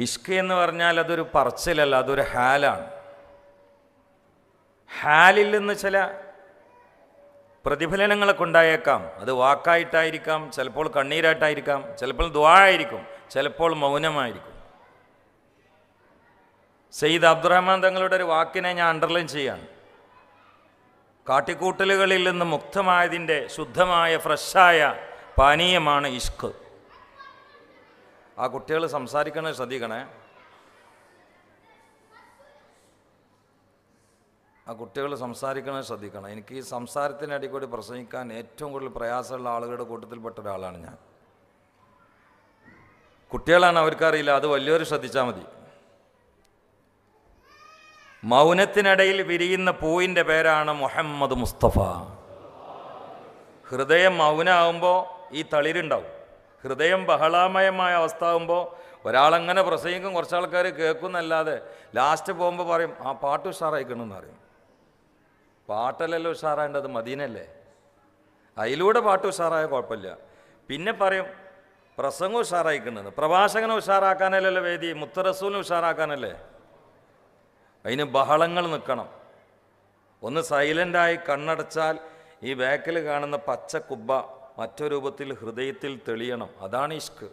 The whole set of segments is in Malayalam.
ഇഷ്ക് എന്ന് പറഞ്ഞാൽ അതൊരു പറച്ചിലല്ല, അതൊരു ഹാലാണ്. ഹാലിൽ നിന്ന് ചില പ്രതിഫലനങ്ങളൊക്കെ ഉണ്ടായേക്കാം. അത് വാക്കായിട്ടായിരിക്കാം, ചിലപ്പോൾ കണ്ണീരായിട്ടായിരിക്കാം, ചിലപ്പോൾ ദുആ ആയിരിക്കും, ചിലപ്പോൾ മൗനമായിരിക്കും. സയ്യിദ് അബ്ദുറഹ്മാൻ തങ്ങളുടെ ഒരു വാക്കിനെ ഞാൻ അണ്ടർലൈൻ ചെയ്യാണ്. കാട്ടിക്കൂട്ടലുകളിൽ നിന്ന് മുക്തമായതിൻ്റെ ശുദ്ധമായ ഫ്രഷായ പാനീയമാണ് ഇഷ്ക്. ആ കുട്ടികൾ സംസാരിക്കണേ ശ്രദ്ധിക്കണേ. ആ കുട്ടികൾ സംസാരിക്കണേ ശ്രദ്ധിക്കണം. എനിക്ക് ഈ സംസാരത്തിനടിയിൽ കൂടി പ്രസംഗിക്കാൻ ഏറ്റവും കൂടുതൽ പ്രയാസമുള്ള ആളുകളുടെ കൂട്ടത്തിൽപ്പെട്ട ഒരാളാണ് ഞാൻ. കുട്ടികളാണ്, അവർക്കറിയില്ല, അത് വലിയവർ ശ്രദ്ധിച്ചാൽ മതി. മൗനത്തിനിടയിൽ വിരിയുന്ന പൂവിൻ്റെ പേരാണ് മുഹമ്മദ് മുസ്തഫ. ഹൃദയം മൗനമാകുമ്പോൾ ഈ തളിരുണ്ടാവും. ഹൃദയം ബഹളാമയമായ അവസ്ഥ ആകുമ്പോൾ ഒരാളങ്ങനെ പ്രസംഗിക്കും, കുറച്ചാൾക്കാർ കേൾക്കുന്നല്ലാതെ ലാസ്റ്റ് പോകുമ്പോൾ പറയും ആ പാട്ട് ഉഷാറായിക്കണമെന്ന് പറയും. പാട്ടല്ലല്ലോ ഉഷാറായേണ്ടത്, മദീനല്ലേ. അതിലൂടെ പാട്ട് ഉഷാറായ കുഴപ്പമില്ല. പിന്നെ പറയും പ്രസംഗം ഉഷാറായിക്കണമെന്ന്. പ്രഭാഷകനെ ഉഷാറാക്കാനല്ലല്ലോ വേദി, മുത്തറസൂലിനെ ഉഷാറാക്കാനല്ലേ. അതിന് ബഹളങ്ങൾ നിൽക്കണം. ഒന്ന് സൈലൻ്റായി കണ്ണടച്ചാൽ ഈ ബാക്കിൽ കാണുന്ന പച്ച കുബ്ബ മറ്റൊരു രൂപത്തിൽ ഹൃദയത്തിൽ തെളിയണം. അതാണ് ഇഷ്ക്.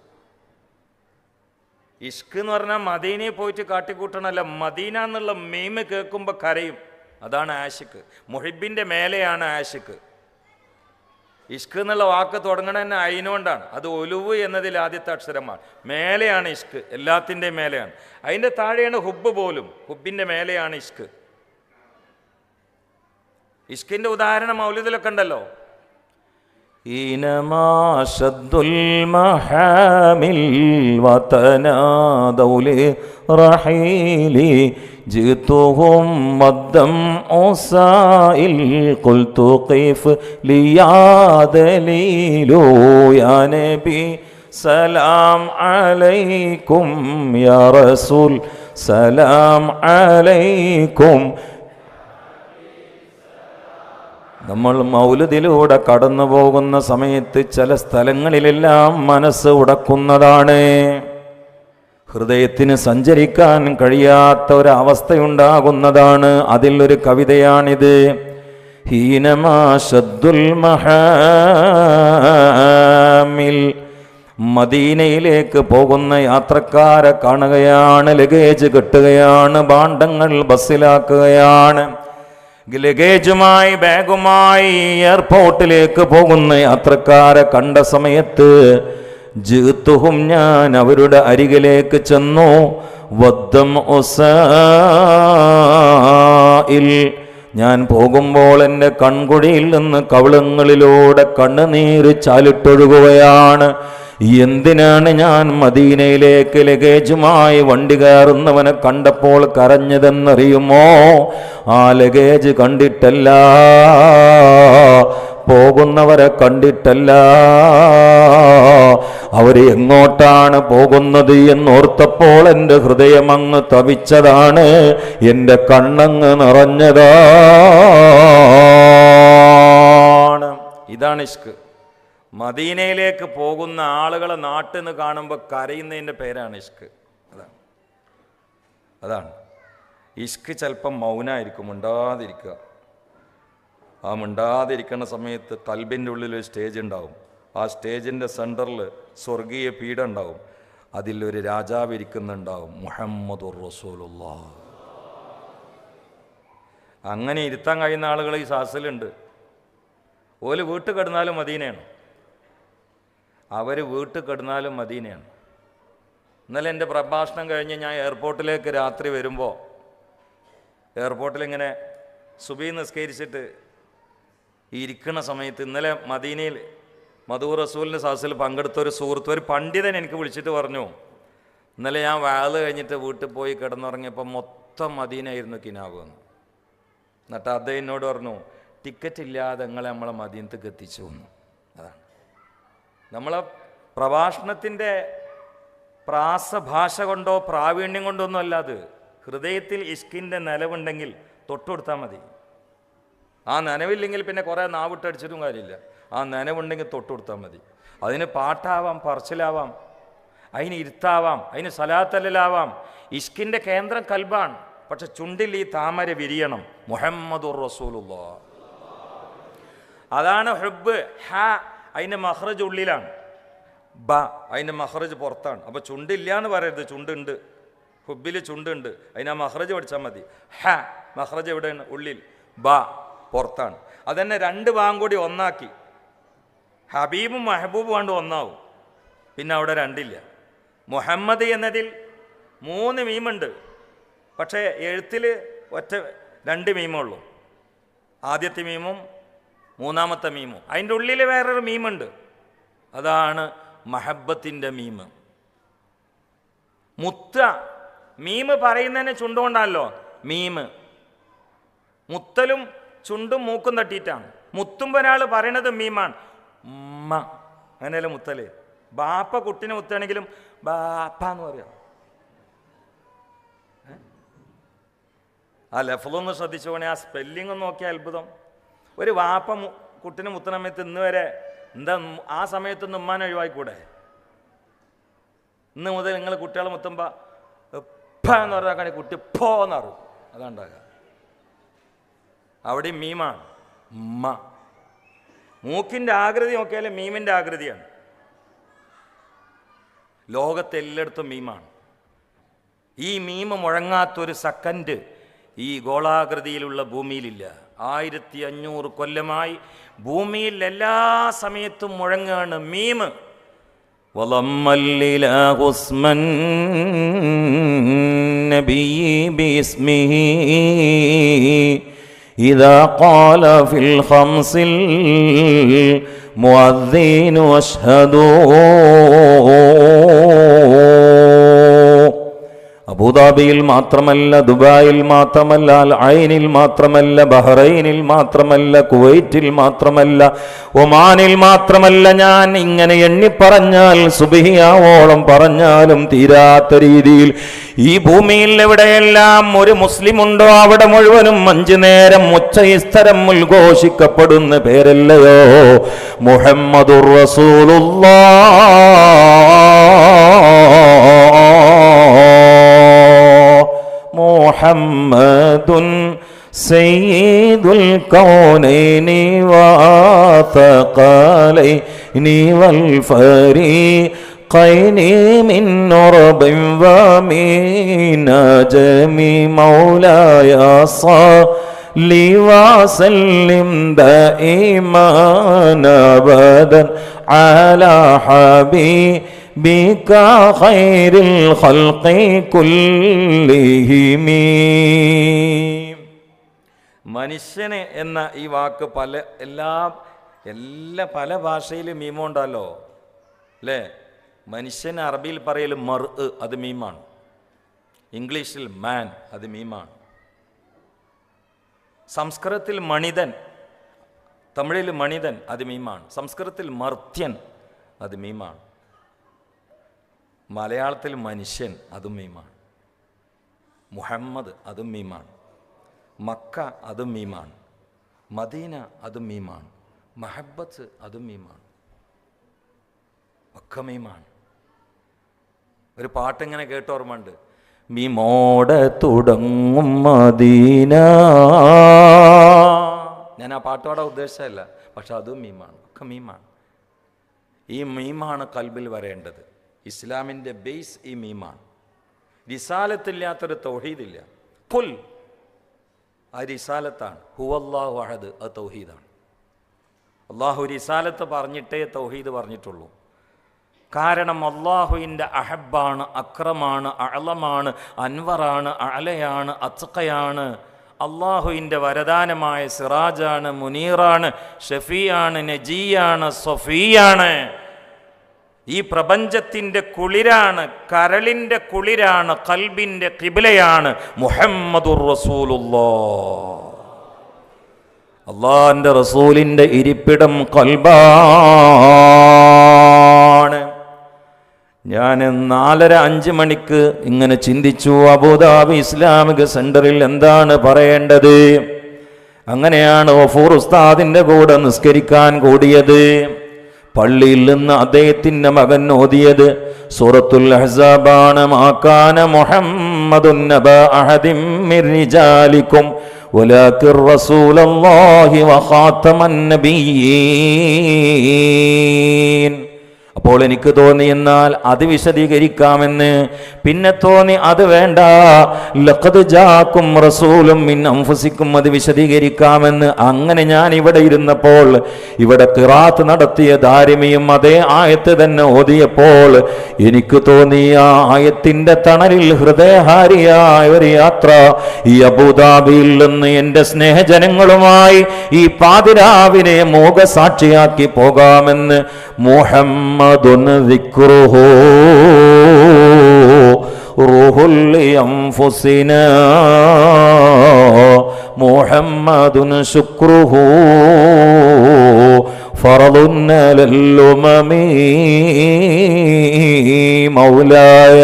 ഇഷ്ക് എന്ന് പറഞ്ഞാൽ മദീനയിൽ പോയിട്ട് കാട്ടിക്കൂട്ടണമല്ല, മദീന എന്നുള്ള മെയിമ് കേൾക്കുമ്പോൾ കരയും. അതാണ് ആഷിക്ക്. മുഹിബിൻ്റെ മേലെയാണ് ആഷിക്ക്. ഇഷ്ക് എന്നുള്ള വാക്ക് തുടങ്ങണ തന്നെ അതിനുകൊണ്ടാണ്. അത് ഒലുവ് എന്നതിൽ ആദ്യത്തെ അക്ഷരമാണ്. മേലെയാണ് ഇഷ്ക്, എല്ലാത്തിൻ്റെയും മേലെയാണ്. അതിൻ്റെ താഴെയാണ് ഹുബ്ബ് പോലും. ഹുബിൻ്റെ മേലെയാണ് ഇഷ്ക്. ഇഷ്കിൻ്റെ ഉദാഹരണം മൗലിദിലൊക്കെ ഉണ്ടല്ലോ. ഈനമാശദ്ദുൽ മഹാമിൽ വതനാദൗലി റഹീലി ജിതുഹും മദ്ദം ഉസായിൽ ഖുൽതു ഖൈഫ് ലിയാദലീലു യാ നബി സലാം അലൈക്കും യാ റസൂൽ സലാം അലൈക്കും. നമ്മൾ മൗലിദിലൂടെ കടന്നു പോകുന്ന സമയത്ത് ചില സ്ഥലങ്ങളിലെല്ലാം മനസ്സ് ഉടക്കുന്നതാണ്. ഹൃദയത്തിന് സഞ്ചരിക്കാൻ കഴിയാത്ത ഒരവസ്ഥയുണ്ടാകുന്നതാണ്. അതിലൊരു കവിതയാണിത്. ഹീനമാശദ്ദുൽ മഹാമിൽ, മദീനയിലേക്ക് പോകുന്ന യാത്രക്കാരെ കാണുകയാണ്. ലഗേജ് കെട്ടുകയാണ്, ഭാണ്ഡങ്ങൾ ബസ്സിലാക്കുകയാണ്. ലഗേജുമായി ബാഗുമായി എയർപോർട്ടിലേക്ക് പോകുന്ന യാത്രക്കാരെ കണ്ട സമയത്ത് ജിത്തുഹും, ഞാൻ അവരുടെ അരികിലേക്ക് ചെന്നു. വദ്ദം ഉസായിൽ, ഞാൻ പോകുമ്പോൾ എൻ്റെ കൺകുഴിയിൽ നിന്ന് കവിളങ്ങളിലൂടെ കണ്ണുനീര് ചാലിട്ടൊഴുകുകയാണ്. എന്തിനാണ് ഞാൻ മദീനയിലേക്ക് ലഗേജുമായി വണ്ടി കയറുന്നവനെ കണ്ടപ്പോൾ കരഞ്ഞതെന്നറിയുമോ? ആ ലഗേജ് കണ്ടിട്ടല്ല, പോകുന്നവരെ കണ്ടിട്ടല്ല, അവർ എങ്ങോട്ടാണ് പോകുന്നത് എന്നോർത്തപ്പോൾ എൻ്റെ ഹൃദയം അങ്ങ് തവിച്ചതാണ്, എൻ്റെ കണ്ണങ്ങ് നിറഞ്ഞതാണ്. ഇതാണ് ഇഷ്ക്. മദീനയിലേക്ക് പോകുന്ന ആളുകളെ നാട്ടിൽ നിന്ന് കാണുമ്പോൾ കരയുന്നതിൻ്റെ പേരാണ് ഇഷ്ക്. അതാണ് ഇഷ്ക്. ചിലപ്പം മൗനമായിരിക്കും, മിണ്ടാതിരിക്കുക. ആ മിണ്ടാതിരിക്കുന്ന സമയത്ത് കൽബിൻ്റെ ഉള്ളിൽ ഒരു സ്റ്റേജ് ഉണ്ടാവും. ആ സ്റ്റേജിൻ്റെ സെൻറ്ററിൽ സ്വർഗീയ പീഠം ഉണ്ടാവും. അതിലൊരു രാജാവ് ഇരിക്കുന്നുണ്ടാവും, മുഹമ്മദുർ റസൂലുള്ളാഹ്. അങ്ങനെ ഇരുത്താൻ കഴിയുന്ന ആളുകൾ ഈ സാസിലുണ്ട്. ഓല് വീട്ടിൽ കിടന്നാലും മദീനയാണ്, അവർ വീട്ടിൽ കിടന്നാലും മദീനയാണ്. ഇന്നലെ എൻ്റെ പ്രഭാഷണം കഴിഞ്ഞ് ഞാൻ എയർപോർട്ടിലേക്ക് രാത്രി വരുമ്പോൾ, എയർപോർട്ടിലിങ്ങനെ സുബഹി നിസ്കരിച്ചിട്ട് ഇരിക്കുന്ന സമയത്ത്, ഇന്നലെ മദീനയിൽ മദൂർ റസൂലിൻ്റെ സദസ്സിൽ പങ്കെടുത്ത ഒരു സുഹൃത്ത്, ഒരു പണ്ഡിതൻ എനിക്ക് വിളിച്ചിട്ട് പറഞ്ഞു, ഇന്നലെ ഞാൻ വാള് കഴിഞ്ഞിട്ട് വീട്ടിൽ പോയി കിടന്നുറങ്ങിയപ്പോൾ മൊത്തം മദീനയായിരുന്നു കിനാവ് എന്ന്. എന്നിട്ട് അദ്ദേഹം എന്നോട് പറഞ്ഞു, ടിക്കറ്റ് ഇല്ലാതെ നമ്മളെ മദീനത്തേക്ക് എത്തിച്ചു വന്നു. അതാണ് നമ്മളെ പ്രഭാഷണത്തിൻ്റെ പ്രാസഭാഷ കൊണ്ടോ പ്രാവീണ്യം കൊണ്ടോ ഒന്നും അല്ലാതെ, ഹൃദയത്തിൽ ഇഷ്കിൻ്റെ നിലവുണ്ടെങ്കിൽ തൊട്ടുകൊടുത്താൽ മതി. ആ നനവില്ലെങ്കിൽ പിന്നെ കുറേ നാവിട്ടടിച്ചിട്ടും കാര്യമില്ല. ആ നനവുണ്ടെങ്കിൽ തൊട്ടുകൊടുത്താൽ മതി. അതിന് പാട്ടാവാം, പറച്ചിലാവാം, അതിന് ഇരുത്താവാം, അതിന് സലാത്തല്ലാവാം. ഇഷ്കിൻ്റെ കേന്ദ്രം കൽബാണ്. പക്ഷെ ചുണ്ടിൽ ഈ താമര വിരിയണം. മുഹമ്മദുർ റസൂലുള്ളാഹ്. അതാണ് ഹുബ്ബ്. ഹ അതിൻ്റെ മഖ്റജ് ഉള്ളിലാണ്, ബ അതിൻ്റെ മഖ്റജ് പുറത്താണ്. അപ്പോൾ ചുണ്ടില്ല എന്ന് പറയരുത്, ചുണ്ടുണ്ട്. ഹുബ്ബിൽ ചുണ്ടുണ്ട്, അതിന് ആ മഖ്റജ് പഠിച്ചാൽ മതി. ഹ മഖ്റജ് എവിടെയാണ്? ഉള്ളിൽ. ബ പുറത്താണ്. അതന്നെ രണ്ട് ബാങ്കും കൂടി ഒന്നാക്കി. ഹബീബും മെഹബൂബും കൊണ്ട് ഒന്നാവും. പിന്നെ അവിടെ രണ്ടില്ല. മുഹമ്മദ് എന്നതിൽ 3 മീമുണ്ട്. പക്ഷേ എഴുത്തിൽ രണ്ട് മീമുള്ളൂ. ആദ്യത്തെ മീമും മൂന്നാമത്തെ മീമും. അതിൻ്റെ ഉള്ളിൽ വേറൊരു മീമുണ്ട്. അതാണ് മഹബത്തിൻ്റെ മീമ്. മുത്ത മീമ് പറയുന്നതിന് ചുണ്ടുകൊണ്ടാണല്ലോ മീമ്. മുത്തലും ചുണ്ടും മൂക്കും തട്ടിയിട്ടാണ്. മുത്തുമ്പോൾ ഒരാൾ പറയണത് മീമാണ്. ഉമ്മ അങ്ങനെയല്ല മുത്തല്. ബാപ്പ കുട്ടിനെ മുത്താണെങ്കിലും ബാപ്പ എന്ന് പറയാം. ആ ലഫ്ളൊന്ന് ശ്രദ്ധിച്ചു പോണേ. ആ സ്പെല്ലിംഗ് ഒന്ന് നോക്കിയാൽ അത്ഭുതം. ഒരു വാപ്പ കുട്ടിനെ മുത്തണ സമയത്ത് ഇന്ന് വരെ എന്താ ആ സമയത്തൊന്ന് ഉമ്മാനെ ഒഴിവായിക്കൂടെ? ഇന്ന് മുതൽ നിങ്ങൾ കുട്ടികളെ മുത്തുമ്പോൾ എപ്പ എന്ന് പറഞ്ഞാൽ കുട്ടി പോ എന്നറിയും. അതുണ്ടാകുക. അവിടെ മീമാണ് ഉമ്മ. മൂക്കിൻ്റെ ആകൃതി നോക്കിയാൽ മീമിൻ്റെ ആകൃതിയാണ്. ലോകത്തെല്ലായിടത്തും മീമാണ്. ഈ മീമ് മുഴങ്ങാത്തൊരു സെക്കൻഡ് ഈ ഗോളാകൃതിയിലുള്ള ഭൂമിയിലില്ല. 1500 കൊല്ലമായി ഭൂമിയിൽ എല്ലാ സമയത്തും മുഴങ്ങാണ് മീമ്. إذا قال في الخمس المؤذن أشهدوا. അബുദാബിയിൽ മാത്രമല്ല, ദുബായിൽ മാത്രമല്ല, അൽ ഐനിൽ മാത്രമല്ല, ബഹ്റൈനിൽ മാത്രമല്ല, കുവൈറ്റിൽ മാത്രമല്ല, ഒമാനിൽ മാത്രമല്ല. ഞാൻ ഇങ്ങനെ എണ്ണി പറഞ്ഞാൽ സുബ്ഹിയാവോളം പറഞ്ഞാലും തീരാത്ത രീതിയിൽ ഈ ഭൂമിയിൽ എവിടെയെല്ലാം ഒരു മുസ്ലിം ഉണ്ടോ അവിടെ മുഴുവനും 5 നേരം ഉച്ചസ്ഥരം ഉദ്ഘോഷിക്കപ്പെടുന്ന പേരല്ലയോ മുഹമ്മദുർ റസൂലുള്ളാഹ്. മുഹമ്മദുൻ സയ്യിദുൽ കൗനൈനി വതഖലൈനി വൽ ഫരീഖൈനി മിൻ ഉർബിൻ വമിൻ അജമി മൗലായ صلي وسلم دائما أبدا على حبيبك خير الخلق كلهم. മനുഷ്യന് എന്ന ഈ വാക്ക് പല ഭാഷയിലും മീമുണ്ടല്ലോ അല്ലേ? മനുഷ്യൻ അറബിയിൽ പറയൽ മർ, അത് മീമാണ്. ഇംഗ്ലീഷിൽ മാൻ, അത് മീമാണ്. സംസ്കൃതത്തിൽ മണിതൻ, തമിഴിൽ മണിതൻ, അത് മീമാണ്. സംസ്കൃതത്തിൽ മർത്യൻ, അത് മീമാണ്. മലയാളത്തിൽ മനുഷ്യൻ, അതും മീമാണ്. മുഹമ്മദ്, അതും മീമാണ്. മക്ക, അതും മീമാണ്. മദീന, അതും മീമാണ്. മഹബത്ത്, അതും മീമാണ്. ഒക്കെ മീമാണ്. ഒരു പാട്ടിങ്ങനെ കേട്ടോർമ്മയുണ്ട്. മീമോടെ തുടങ്ങും മദീന. ഞാൻ ആ പാട്ടോടെ ഉദ്ദേശിച്ചല്ല, പക്ഷെ അതും മീമാണ്. ഒക്കെ മീമാണ്. ഈ മീമാണ് കൽബിൽ വരേണ്ടത്. ഇസ്ലാമിൻ്റെ ബേസ് ഈ മീമാണ്. റിസാലത്തില്ലാത്തൊരു തൗഹീദില്ല. ഖുൽ, ആ റിസാലത്താണ്. ഹുവല്ലാഹു അഹദ്, അത് തൗഹീദാണ്. അള്ളാഹു റിസാലത്ത് പറഞ്ഞിട്ടേ തൗഹീദ് പറഞ്ഞിട്ടുള്ളൂ. കാരണം അള്ളാഹുവിൻ്റെ അഹബ്ബാണ്, അക്രമാണ്, അഅലമാണ്, അൻവറാണ്, അഅലയാണ്, അത്ഖയാണ്. അള്ളാഹുവിൻ്റെ വരദാനമായ സിറാജാണ്, മുനീറാണ്, ഷഫീയാണ്, നജിയാണ്, സഫിയാണ്. ഈ പ്രപഞ്ചത്തിൻ്റെ കുളിരാണ്, കരളിൻ്റെ കുളിരാണ്, ഖൽബിൻ്റെ ഖിബ്ലയാണ് മുഹമ്മദുർ റസൂലുള്ളാഹ്. അള്ളാഹിൻ്റെ റസൂലിൻ്റെ ഇരിപ്പിടം ഖൽബാണ്. ഞാൻ 4:30-5 മണിക്ക് ഇങ്ങനെ ചിന്തിച്ചു, അബുദാബി ഇസ്ലാമിക് സെന്ററിൽ എന്താണ് പറയേണ്ടത്. അങ്ങനെയാണ് ഗഫൂർ ഉസ്താദിൻ്റെ കൂടെ നിസ്കരിക്കാൻ കൂടിയത്. പള്ളിയിൽ നിന്ന് അദ്ദേഹത്തിൻ്റെ മകൻ ഓതിയത് സൂറത്തുൽ അഹ്സാബാണ്. മാകാന മുഹമ്മദുൻ നബാ അഹദിൻ മിർ റിജാലിക്കും വലാകിർ റസൂലല്ലാഹി വഖാതമൻ നബിയ്യീൻ. അപ്പോൾ എനിക്ക് തോന്നി എന്നാൽ അത് വിശദീകരിക്കാമെന്ന്. പിന്നെ തോന്നി അത് വേണ്ട, ലഖദ് ജാഅക്കും റസൂലും മിൻ അൻഫുസിക്കും, അത് വിശദീകരിക്കാമെന്ന്. അങ്ങനെ ഞാൻ ഇവിടെ ഇരുന്നപ്പോൾ ഇവിടെ ഖിറാത്ത് നടത്തിയ ദാരിമിയും അതേ ആയത്ത് തന്നെ ഓതിയപ്പോൾ എനിക്ക് തോന്നി ആ ആയത്തിന്റെ തണലിൽ ഹൃദയഹാരിയായ ഒരു യാത്ര ഈ അബൂദാബിയിൽ നിന്ന് എൻ്റെ സ്നേഹജനങ്ങളുമായി ഈ പാതിരാവിനെ മോഹസാക്ഷിയാക്കി പോകാമെന്ന്. മുഹമ്മദുൻ ദിക്റുഹു റൂഹുൽ അൻഫുസിനാ മുഹമ്മദുൻ ശുക്റുഹു ഫറദുൻ അലൽ ഉമമി മൗലായ.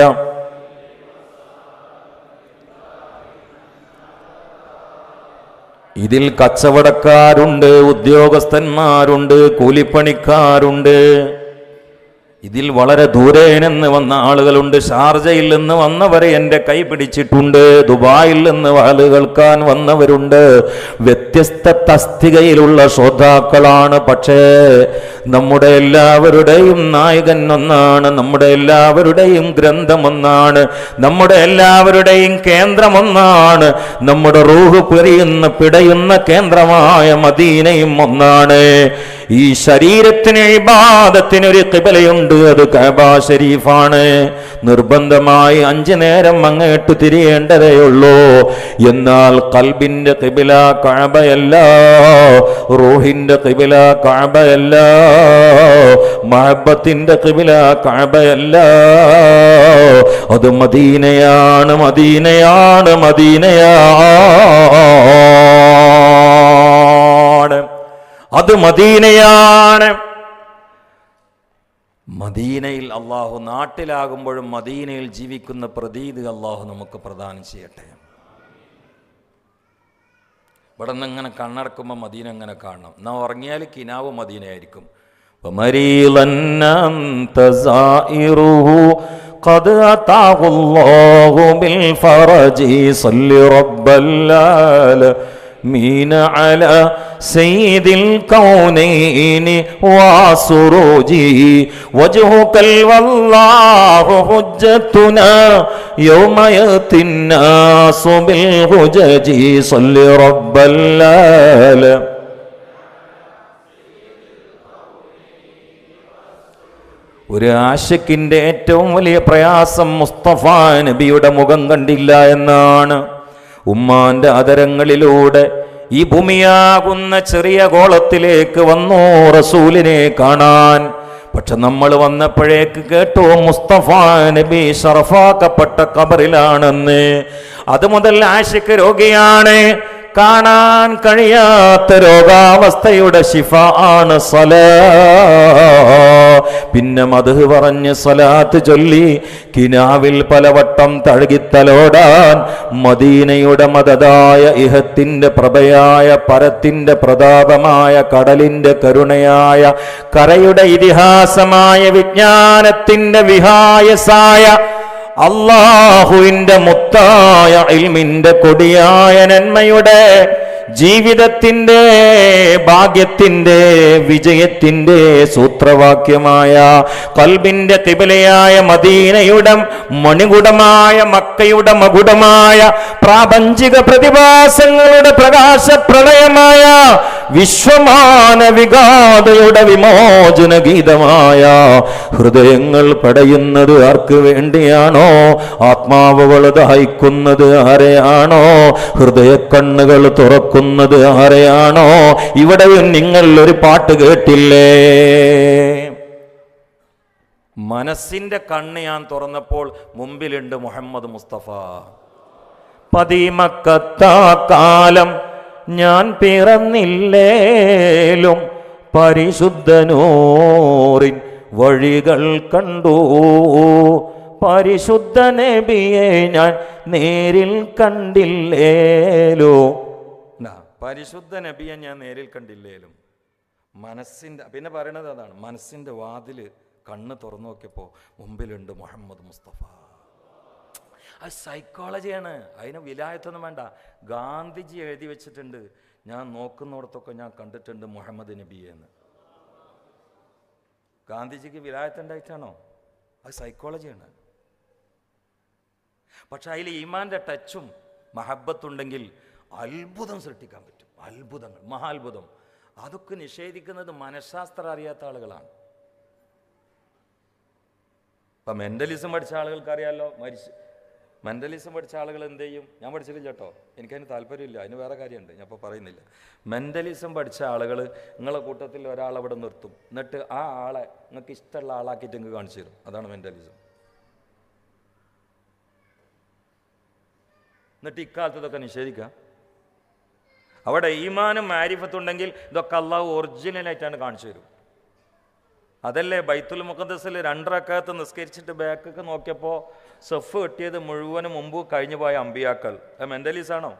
ഇതിൽ കച്ചവടക്കാരുണ്ട്, ഉദ്യോഗസ്ഥന്മാരുണ്ട്, കൂലിപ്പണിക്കാരുണ്ട്. ഇതിൽ വളരെ ദൂരെ നിന്ന് വന്ന ആളുകളുണ്ട്. ഷാർജയിൽ നിന്ന് വന്നവരെ എൻ്റെ കൈ പിടിച്ചിട്ടുണ്ട്. ദുബായിൽ നിന്ന് വാല് കേൾക്കാൻ വന്നവരുണ്ട്. വ്യത്യസ്ത തസ്തികയിലുള്ള ശ്രോതാക്കളാണ്. പക്ഷേ നമ്മുടെ എല്ലാവരുടെയും നായകൻ ഒന്നാണ്, നമ്മുടെ എല്ലാവരുടെയും ഗ്രന്ഥം ഒന്നാണ്, നമ്മുടെ എല്ലാവരുടെയും കേന്ദ്രം ഒന്നാണ്. നമ്മുടെ റൂഹ് പിടയുന്ന കേന്ദ്രമായ മദീനയും ഒന്നാണ്. ഈ ശരീരത്തിന് ഇബാദത്തിനൊരു ഖിബലയുണ്ട്, അത് കഅബ ശരീഫാണ്. നിർബന്ധമായി 5 നേരം അങ്ങേട്ട് തിരിയേണ്ടതേ ഉള്ളൂ. എന്നാൽ ഖൽബിന്റെ ഖിബല കഅബയല്ല, റൂഹിന്റെ ഖിബല കഅബയല്ല, മഹബ്ബത്തിന്റെ ഖിബല കഅബയല്ല. അത് മദീനയാണ്, മദീനയാണ്, മദീനയാണ്. അത് മദീനയാണ്. മദീനയിൽ അള്ളാഹു, നാട്ടിലാകുമ്പോഴും മദീനയിൽ ജീവിക്കുന്ന പ്രതീതി അള്ളാഹു നമുക്ക് പ്രദാനം ചെയ്യട്ടെ. ഇവിടെ നിന്ന് ഇങ്ങനെ കണ്ണടക്കുമ്പോൾ മദീന എങ്ങനെ കാണണം. എന്നാ ഉറങ്ങിയാൽ കിനാവ് മദീനയായിരിക്കും. مين على سيد الكونين وسروجه وجهك والله حجتنا يوم يأتي الناس بالحجج صل رب الليل. ഒരു ആശിക്കിന്റെ ഏറ്റവും വലിയ പ്രയാസം മുസ്തഫ നബിയുടെ മുഖം കണ്ടില്ല എന്നാണ്. ഉമ്മാന്റെ അതരങ്ങളിലൂടെ ഈ ഭൂമിയാകുന്ന ചെറിയ ഗോളത്തിലേക്ക് വന്നു റസൂലിനെ കാണാൻ. പക്ഷെ നമ്മൾ വന്നപ്പോഴേക്ക് കേട്ടു മുസ്തഫ നബി ശറഫാക്കപ്പെട്ട ഖബറിലാണെന്ന്. അത് മുതൽ ആശിക്ക് രോഗിയാണ്, കാണാൻ കഴിയാത്ത രോഗാവസ്ഥയുടെ ശിഫ ആണ് സലാ. പിന്നെ മദ്ഹ് പറഞ്ഞ് സലാത്ത് ചൊല്ലി കിനാവിൽ പലവട്ടം തഴുകിത്തലോടാൻ മദീനയുടെ മദതായ ഇഹത്തിന്റെ പ്രഭയായ പരത്തിന്റെ പ്രതാപമായ കടലിന്റെ കരുണയായ കരയുടെ ഇതിഹാസമായ വിജ്ഞാനത്തിന്റെ വിഹായസായ അല്ലാഹുവിന്റെ മുത്തായ ഇൽമിന്റെ കൊടിയായ നന്മയുടെ ജീവിതത്തിന്റെ ഭാഗ്യത്തിന്റെ വിജയത്തിന്റെ സൂത്രവാക്യമായ ഖൽബിന്റെ ഖിബലയായ മദീനയുടെ മണികുടമായ മക്കയുടെ മകുടമായ പ്രാപഞ്ചിക പ്രതിഭാസങ്ങളുടെ പ്രകാശ പ്രളയമായ വിശ്വമാന വിഗാതയുടെ വിമോചന ഗീതമായ ഹൃദയങ്ങൾ പടയുന്നത് ആർക്ക് വേണ്ടിയാണോ, ആത്മാവുകൾ ദഹിക്കുന്നത് ആരെയാണോ, ഹൃദയ കണ്ണുകൾ തുറക്കുന്നത് ആരെയാണോ, ഇവിടെയും നിങ്ങൾ ഒരു പാട്ട് കേട്ടില്ലേ? മനസ്സിന്റെ കണ്ണ് ഞാൻ തുറന്നപ്പോൾ മുമ്പിലുണ്ട് മുഹമ്മദ് മുസ്തഫ. പതിമക്കത്താ കാലം ഞാൻ പിറന്നില്ലേലും പരിശുദ്ധനൂറിൻ വഴികൾ കണ്ടു. പരിശുദ്ധ നബിയെ ഞാൻ നേരിൽ കണ്ടില്ലേലോ. പരിശുദ്ധ നബിയെ ഞാൻ നേരിൽ കണ്ടില്ലേലും മനസ്സിൻ്റെ പിന്നെ പറയണത് അതാണ്, മനസ്സിൻ്റെ വാതിൽ കണ്ണ് തുറന്നു നോക്കിയപ്പോൾ മുമ്പിലുണ്ട് മുഹമ്മദ് മുസ്തഫ. അത് സൈക്കോളജിയാണ്, അതിന് വിലായത്തൊന്നും വേണ്ട. ഗാന്ധിജി എഴുതി വെച്ചിട്ടുണ്ട്, ഞാൻ നോക്കുന്നിടത്തൊക്കെ ഞാൻ കണ്ടിട്ടുണ്ട് മുഹമ്മദ് നബിയെന്ന്. ഗാന്ധിജിക്ക് വിലായത്തുണ്ടായിട്ടാണോ? അത് സൈക്കോളജിയാണ്. പക്ഷെ അതിൽ ഈമാൻ്റെ ടച്ചും മഹബത്തുണ്ടെങ്കിൽ അത്ഭുതം സൃഷ്ടിക്കാൻ പറ്റും. അത്ഭുതങ്ങൾ, മഹാത്ഭുതം. അതൊക്കെ നിഷേധിക്കുന്നത് മനഃശാസ്ത്രം അറിയാത്ത ആളുകളാണ്. ഇപ്പം മെൻ്റലിസം പഠിച്ച ആളുകൾക്കറിയാമല്ലോ. മെൻ്റലിസം പഠിച്ച ആളുകൾ എന്ത് ചെയ്യും? ഞാൻ പഠിച്ചിട്ടില്ല കേട്ടോ, എനിക്കതിന് താല്പര്യമില്ല, അതിന് വേറെ കാര്യമുണ്ട്, ഞാൻ ഇപ്പോൾ പറയുന്നില്ല. മെൻ്റലിസം പഠിച്ച ആളുകൾ നിങ്ങളെ കൂട്ടത്തിൽ ഒരാളവിടെ നിർത്തും, എന്നിട്ട് ആ ആളെ നിങ്ങൾക്ക് ഇഷ്ടമുള്ള ആളാക്കിയിട്ട് നിങ്ങൾക്ക് കാണിച്ചു തരും. അതാണ് മെൻ്റലിസം. എന്നിട്ട് ഇക്കാലത്ത് ഇതൊക്കെ നിഷേധിക്കുക. അവിടെ ഈമാനും മാരിഫത്തുണ്ടെങ്കിൽ ഇതൊക്കെ അള്ളാഹു ഒറിജിനലായിട്ടാണ് കാണിച്ചു തരും. അതല്ലേ ബൈത്തുൽ മുഖദ്ദസിൽ 2 റക്അത്ത് നിസ്കരിച്ചിട്ട് ബാക്കൊക്കെ നോക്കിയപ്പോൾ സഫ് കെട്ടിയത് മുഴുവനും മുമ്പ് കഴിഞ്ഞു പോയ അമ്പിയാക്കൾ. അത് മെൻ്റലിസാണോ?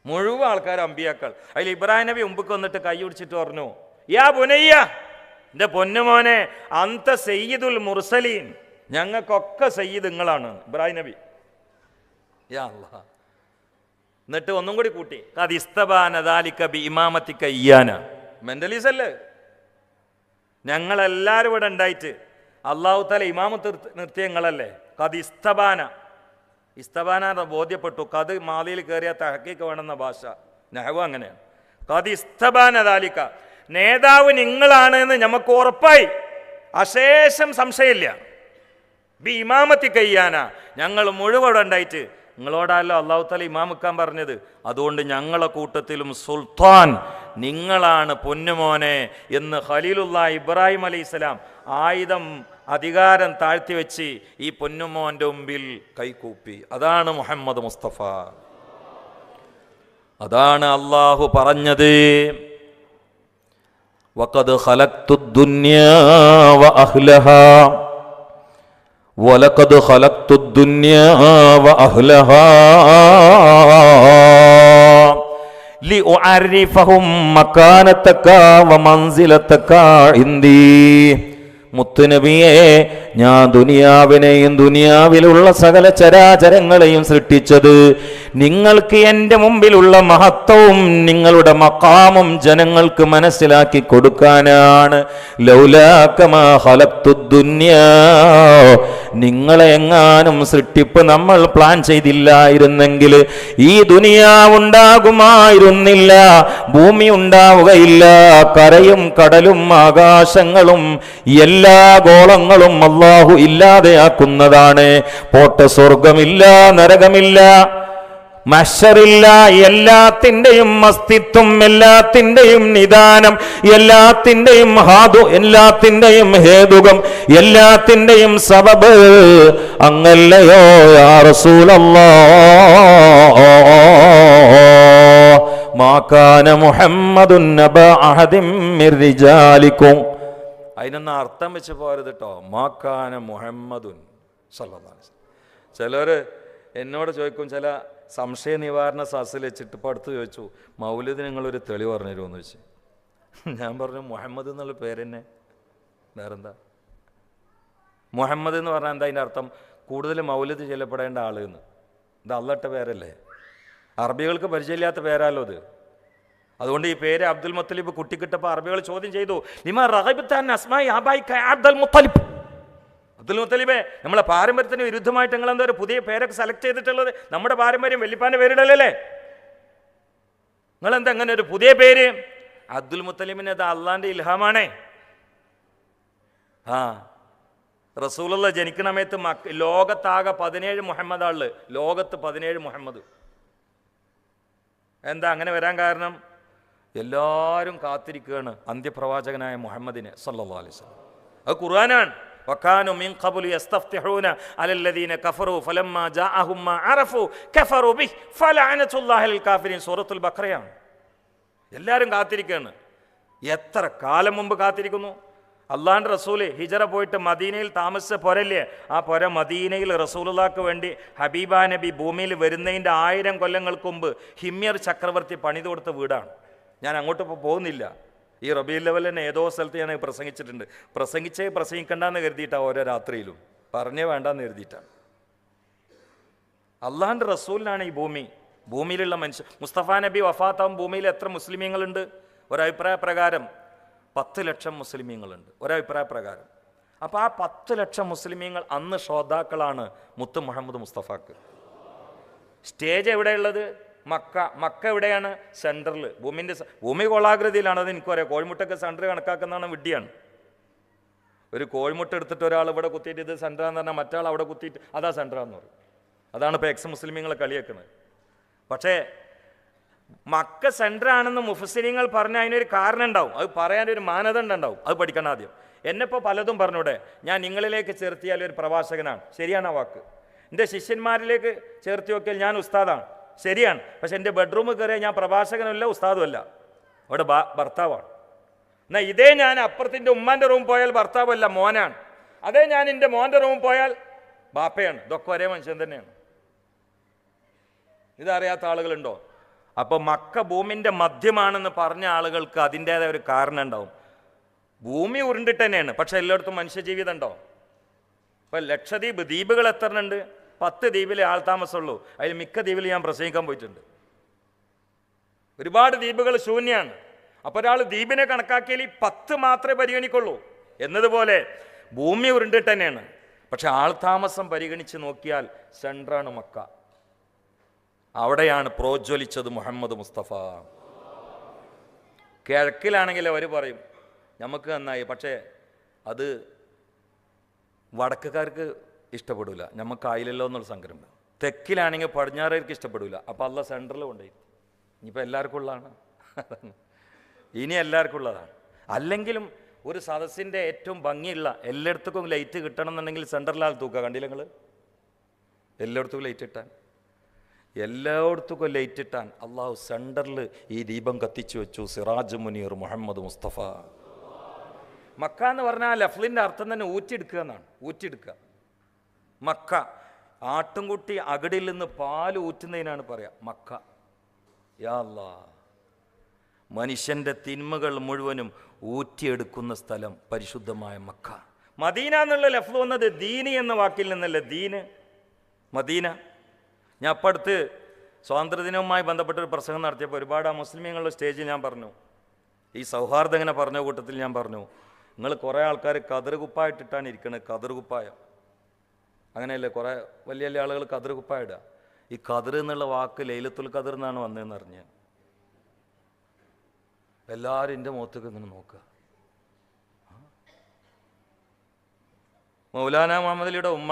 മുഴുവൻ ആൾക്കാർ അമ്പിയാക്കൾ. അതിൽ ഇബ്രാഹിം നബി മുമ്പ് വന്നിട്ട് കൈ പിടിച്ചിട്ട് പറഞ്ഞു, യാ ബുനയ്യ, എൻ്റെ പൊന്നുമോനെ, അന്ത സയ്യിദുൽ മുർസലീൻ, ഞങ്ങൾക്കൊക്കെ സയ്യിദ് നിങ്ങളാണ് ഇബ്രാഹിം നബി. യാ അല്ലാഹ്. എന്നിട്ട് ഒന്നും കൂടി കൂട്ടി, ഖദിസ്തബാനദാലിക ബി ഇമാമത്തിക ഇയ്യാന. മെൻ്റലിസ് അല്ലേ? ഞങ്ങളെല്ലാവരും ഇവിടെ ഉണ്ടായിട്ട് അള്ളാഹു തആല ഇമാമത്ത് നിർത്തിയ നിങ്ങളല്ലേ. ഖദിസ്തബാന, ഇസ്തബാന ബോധ്യപ്പെട്ടു. കത് മാലിയിൽ കയറിയ തഹക്കീക്ക് വേണമെന്ന ഭാഷ, നഹ്വ് അങ്ങനെയാണ്. ഖദിസ്തബാനദാലിക, നേതാവ് നിങ്ങളാണ് എന്ന് നമുക്ക് ഉറപ്പായി, അശേഷം സംശയമില്ല. ബി ഇമാമത്തിക ഇയ്യാന, ഞങ്ങൾ മുഴുവൻ ഇവിടെ ഉണ്ടായിട്ട് നിങ്ങളോടല്ലോ അള്ളാഹു തആല ഇമാമിക്കാൻ പറഞ്ഞത്. അതുകൊണ്ട് ഞങ്ങളെ കൂട്ടത്തിലും സുൽത്താൻ നിങ്ങളാണ് പൊന്നുമോനെ എന്ന് ഖലീലുള്ളാഹി ഇബ്രാഹിം അലൈഹിസ്സലാം ആയുധം അധികാരം താഴ്ത്തി വെച്ച് ഈ പൊന്നുമോൻ്റെ മുമ്പിൽ കൈകൂപ്പി. അതാണ് മുഹമ്മദ് മുസ്തഫ. അതാണ് അള്ളാഹു പറഞ്ഞത്, വഖദ് ഖലഖ്തുദ് ദുനിയാ വ അഹ്ലഹാ വലഖദ് ഖലഖ്തുദ് ദുനിയാ വ അഹ്ലഹാ ലിഉഅരിഫഹും മകാനതക വ മൻസിലതക ഇൻദി. മുത്തുനബിയെ, ഞാൻ ദുനിയാവിനെയും ദുനിയാവിലുള്ള സകല ചരാചരങ്ങളെയും സൃഷ്ടിച്ചത് നിങ്ങൾക്ക് എൻ്റെ മുമ്പിലുള്ള മഹത്വവും നിങ്ങളുടെ മഖാമും ജനങ്ങൾക്ക് മനസ്സിലാക്കി കൊടുക്കാനാണ്. ലൗലാ കമാ ഖലഖ്തുദ് ദുനിയാ, നിങ്ങളെ എങ്ങാനും സൃഷ്ടിപ്പ് നമ്മൾ പ്ലാൻ ചെയ്തില്ലായിരുന്നെങ്കിൽ ഈ ദുനിയാവ് ഉണ്ടാകുമായിരുന്നില്ല, ഭൂമി ഉണ്ടാവുകയില്ല. കരയും കടലും ആകാശങ്ങളും എല്ലാ ഗോളങ്ങളും അല്ലാഹു ഇല്ലാതെയാക്കുന്നതാണ്. പോട്ടെ, സ്വർഗമില്ല, നരകമില്ല, മഹ്ശറില്ല, എല്ലാത്തിൻ്റെയും അസ്തിത്വം, എല്ലാത്തിൻ്റെയും നിദാനം, എല്ലാത്തിൻ്റെയും എല്ലാത്തിൻ്റെയും ഹേതുകം, എല്ലാത്തിൻ്റെയും സബബ് അങ്ങല്ലയോ യാ റസൂലല്ലാഹ്. മാ കാന മുഹമ്മദുൻ നബഅ അഹദിൻ മിർ റിജാലിക്കും. അതിനൊന്നും അർത്ഥം വെച്ച് പോരുത് കേട്ടോ. മാ കാന മുഹമ്മദുൻ സല്ലല്ലാഹു അലൈഹി വസല്ലം. ചിലർ എന്നോട് ചോദിക്കും, ചില സംശയ നിവാരണ സദസ്സിൽ വെച്ചിട്ട് ഇപ്പോൾ അടുത്ത് ചോദിച്ചു, മൗലിദിന് നിങ്ങളൊരു തെളിവ് പറഞ്ഞു തരുമെന്ന് വെച്ച്. ഞാൻ പറഞ്ഞു, മുഹമ്മദ് എന്നുള്ള പേര് തന്നെ, വേറെന്താ? മുഹമ്മദ് എന്ന് പറഞ്ഞാൽ എന്താ അതിൻ്റെ അർത്ഥം? കൂടുതൽ മൗലിദ് ചെല്ലപ്പെടേണ്ട ആൾ എന്ന്. ഇത് അള്ളട്ട പേരല്ലേ, അറബികൾക്ക് പരിചയമില്ലാത്ത പേരാലോ ഇത്. അതുകൊണ്ട് ഈ പേര് അബ്ദുൽ മുത്തലിബ് കുട്ടിക്കിട്ടപ്പോൾ അറബികൾ ചോദ്യം ചെയ്തു, ലിമാ റഗബത അൻ അസ്മാഇ ആബായിക അബ്ദുൽ മുത്തലിബ്. അബ്ദുൽ മുത്തലിബേ, നമ്മളെ പാരമ്പര്യത്തിന് വിരുദ്ധമായിട്ട് നിങ്ങൾ എന്താ ഒരു പുതിയ പേരൊക്കെ സെലക്ട് ചെയ്തിട്ടുള്ളത്? നമ്മുടെ പാരമ്പര്യം വെല്ലിപ്പാൻ്റെ പേരിടലല്ലേ? നിങ്ങളെന്താ അങ്ങനെ ഒരു പുതിയ പേര്? അബ്ദുൽ മുത്തലിബിന് അത് അള്ളാൻ്റെ ഇൽഹാമാണേ. റസൂലുള്ള ജനിക്കണ സമയത്ത് ലോകത്താകെ 17 മുഹമ്മദാള്, ലോകത്ത് 17 മുഹമ്മദ്. എന്താ അങ്ങനെ വരാൻ കാരണം? എല്ലാവരും കാത്തിരിക്കുകയാണ് അന്ത്യപ്രവാചകനായ മുഹമ്മദിനെ സല്ലല്ലാഹു അലൈഹി വസല്ലം. അത് ഖുർആനാണ്. വകാനു മിൻ ഖബ്ലു യസ്തഫ്തിഹൂന അലല്ലദീന കഫറു ഫലമ്മാ ജാഅഹും മാ അറഫു കഫറു ബിഹി ഫലഅനതുല്ലാഹി അലൽ കാഫിരീൻ. സൂറത്തുൽ ബഖറയാണ്. എല്ലാവരും കാത്തിരിക്കുകയാണ്. എത്ര കാലം മുമ്പ് കാത്തിരിക്കുന്നു? അള്ളാഹുവിൻ്റെ റസൂല് ഹിജറ പോയിട്ട് മദീനയിൽ താമസിച്ച പുരല്ലേ, ആ പുര മദീനയിൽ റസൂലുള്ളാഹിക്ക് വേണ്ടി ഹബീബ നബി ഭൂമിയിൽ വരുന്നതിൻ്റെ 1000 കൊല്ലങ്ങൾക്ക് മുമ്പ് ഹിമ്യർ ചക്രവർത്തി പണിതു കൊടുത്ത വീടാണ്. ഞാൻ അങ്ങോട്ട് ഇപ്പോൾ പോകുന്നില്ല. ഈ റബീഉൽ അവ്വൽ തന്നെ ഏതോ സ്ഥലത്ത് ഞാൻ പ്രസംഗിച്ചിട്ടുണ്ട്. പ്രസംഗിക്കണ്ടെന്ന് കരുതിയിട്ടാണ് ഓരോ രാത്രിയിലും, പറഞ്ഞേ വേണ്ടെന്ന് കരുതിയിട്ടാണ്. അള്ളാഹിൻ്റെ റസൂലിനാണ് ഈ ഭൂമിയിലുള്ള മനുഷ്യൻ. മുസ്തഫ നബി വഫാത്താവും ഭൂമിയിൽ എത്ര മുസ്ലിമീങ്ങളുണ്ട്? ഒരഭിപ്രായ പ്രകാരം 10 ലക്ഷം മുസ്ലിമീങ്ങളുണ്ട്, ഒരഭിപ്രായ പ്രകാരം. അപ്പോൾ ആ 10 ലക്ഷം മുസ്ലിമീങ്ങൾ അന്ന് ശ്രോതാക്കളാണ് മുത്ത് മുഹമ്മദ് മുസ്തഫാക്ക്. സ്റ്റേജ് എവിടെയുള്ളത്? മക്ക എവിടെയാണ്? സെൻറ്ററിൽ. ഭൂമി ഗോളാകൃതിയിലാണ്, അത് എനിക്കറിയാം. കോഴിമുട്ടൊക്കെ സെൻറ്റർ കണക്കാക്കുന്നതാണ് വിഡ്ഢിയാണ്. ഒരു കോഴിമുട്ട എടുത്തിട്ട് ഒരാൾ ഇവിടെ കുത്തിയിട്ട് ഇത് സെൻറ്ററാന്ന് പറഞ്ഞാൽ മറ്റാൾ അവിടെ കുത്തിയിട്ട് അതാ സെൻറ്ററാന്ന് പറയും. അതാണ് ഇപ്പോൾ എക്സ് മുസ്ലിമീങ്ങളെ കളിയാക്കുന്നത്. പക്ഷേ മക്ക സെൻറ്ററാണെന്ന് മുഫസ്സിരീങ്ങൾ പറഞ്ഞാൽ അതിനൊരു കാരണം ഉണ്ടാവും, അത് പറയാനൊരു മാനദണ്ഡം ഉണ്ടാവും. അത് പഠിക്കണം ആദ്യം. എന്നെപ്പോൾ പലതും പറഞ്ഞൂടെ, ഞാൻ നിങ്ങളിലേക്ക് ചേർത്തിയാൽ ഒരു പ്രവാചകനാണ്, ശരിയാണ് ആ വാക്ക്. എൻ്റെ ശിഷ്യന്മാരിലേക്ക് ചേർത്തി നോക്കിയാൽ ഞാൻ ഉസ്താദാണ്, ശരിയാണ്. പക്ഷെ എൻ്റെ ബെഡ്റൂമിൽ കയറിയാൽ ഞാൻ പ്രവാചകനല്ല ഉസ്താദുമല്ല, അവിടെ ഭർത്താവാണ്. എന്നാൽ ഇതേ ഞാൻ അപ്പുറത്തിൻ്റെ ഉമ്മാൻ്റെ റൂം പോയാൽ ഭർത്താവല്ല, മോനാണ്. അതേ ഞാൻ എൻ്റെ മോൻ്റെ റൂമിൽ പോയാൽ ബാപ്പയാണ്. ഇതൊക്കെ ഒരേ മനുഷ്യൻ തന്നെയാണ്. ഇതറിയാത്ത ആളുകളുണ്ടോ? അപ്പോൾ മക്ക ഭൂമിൻ്റെ മധ്യമാണെന്ന് പറഞ്ഞ ആളുകൾക്ക് അതിൻ്റേതായ ഒരു കാരണം ഉണ്ടാവും. ഭൂമി ഉരുണ്ടിട്ട് തന്നെയാണ്, പക്ഷെ എല്ലായിടത്തും മനുഷ്യജീവിതം ഉണ്ടോ? ഇപ്പം ലക്ഷദ്വീപ് ദ്വീപുകൾ എത്ര ഉണ്ട്? 10 ദ്വീപിലെ ആൾതാമസമുള്ളൂ. അതിൽ മിക്ക ദ്വീപിൽ ഞാൻ പ്രസംഗിക്കാൻ പോയിട്ടുണ്ട്. ഒരുപാട് ദ്വീപുകൾ ശൂന്യമാണ്. അപ്പോൾ ഒരാൾ ദ്വീപിനെ കണക്കാക്കിയാൽ 10 മാത്രമേ പരിഗണിക്കുള്ളൂ. എന്നതുപോലെ ഭൂമി ഉരുണ്ടിട്ട് തന്നെയാണ്, പക്ഷെ ആൾതാമസം പരിഗണിച്ച് നോക്കിയാൽ സെൻട്രാണ് മക്ക. അവിടെയാണ് പ്രോജ്വലിച്ചത് മുഹമ്മദ് മുസ്തഫ. കിഴക്കിലാണെങ്കിൽ അവർ പറയും നമുക്ക് നന്നായി, പക്ഷേ അത് വടക്കുകാർക്ക് ഇഷ്ടപ്പെടില്ല, നമുക്കായില്ലല്ലോ എന്നുള്ള സങ്കരം. തെക്കിലാണെങ്കിൽ പടിഞ്ഞാറുകാർക്ക് ഇഷ്ടപ്പെടില്ല. അപ്പോൾ അല്ല സെൻട്രൽ കൊണ്ടുപോയി. ഇനിയിപ്പോൾ എല്ലാവർക്കും ഉള്ളതാണ്, ഇനി എല്ലാവർക്കും ഉള്ളതാണ്. അല്ലെങ്കിലും ഒരു സദസ്സിൻ്റെ ഏറ്റവും ഭംഗിയുള്ള എല്ലായിടത്തും ലൈറ്റ് കിട്ടണം എന്നുണ്ടെങ്കിൽ സെൻട്രലാൽ തൂക്കുക. കണ്ടില്ല നിങ്ങൾ? എല്ലായിടത്തും ലൈറ്റ് ഇട്ടാൻ, എല്ലായിടത്തും ലൈറ്റ് ഇട്ടാൻ അള്ളാഹു സെൻറ്ററിൽ ഈ ദീപം കത്തിച്ചു വെച്ചു. സിറാജ് മുനീർ മുഹമ്മദ് മുസ്തഫ. മക്ക എന്ന് പറഞ്ഞാൽ ലഫ്ലിൻ്റെ അർത്ഥം തന്നെ ഊറ്റിയെടുക്കുക എന്നാണ്. ഊറ്റിയെടുക്കുക. മക്ക ആട്ടുംകുട്ടി അകടിൽ നിന്ന് പാല് ഊറ്റുന്നതിനാണ് പറയാം മക്ക. യാ അല്ലാ, മനുഷ്യൻ്റെ തിന്മകൾ മുഴുവനും ഊറ്റിയെടുക്കുന്ന സ്ഥലം പരിശുദ്ധമായ മക്ക. മദീന എന്നുള്ള ലഫ്ല് വന്നത് ദീനി എന്ന വാക്കിൽ നിന്നല്ല, ദീന് മദീന. ഞാൻ അപ്പം അടുത്ത് സ്വാതന്ത്ര്യദിനവുമായി ബന്ധപ്പെട്ടൊരു പ്രസംഗം നടത്തിയപ്പോൾ ഒരുപാട് ആ മുസ്ലിമീങ്ങളുടെ സ്റ്റേജിൽ ഞാൻ പറഞ്ഞു, ഈ സൗഹാർദ്ദം ഇങ്ങനെ പറഞ്ഞ കൂട്ടത്തിൽ ഞാൻ പറഞ്ഞു, നിങ്ങൾ കുറേ ആൾക്കാർ കതിർ കുപ്പായിട്ടിട്ടാണ് ഇരിക്കുന്നത്. കതിർ കുപ്പായം അങ്ങനെയല്ലേ, കുറേ വലിയ വലിയ ആളുകൾ കതിർ കുപ്പായിടുക. ഈ കതിർ എന്നുള്ള വാക്ക് ലൈലത്തുൽ കതിർ എന്നാണ് വന്നതെന്ന് അറിഞ്ഞ് എല്ലാവരും എൻ്റെ മുഖത്തേക്ക് ഇങ്ങനെ നോക്കുക. മൗലാന മുഹമ്മദ് അലിയുടെ ഉമ്മ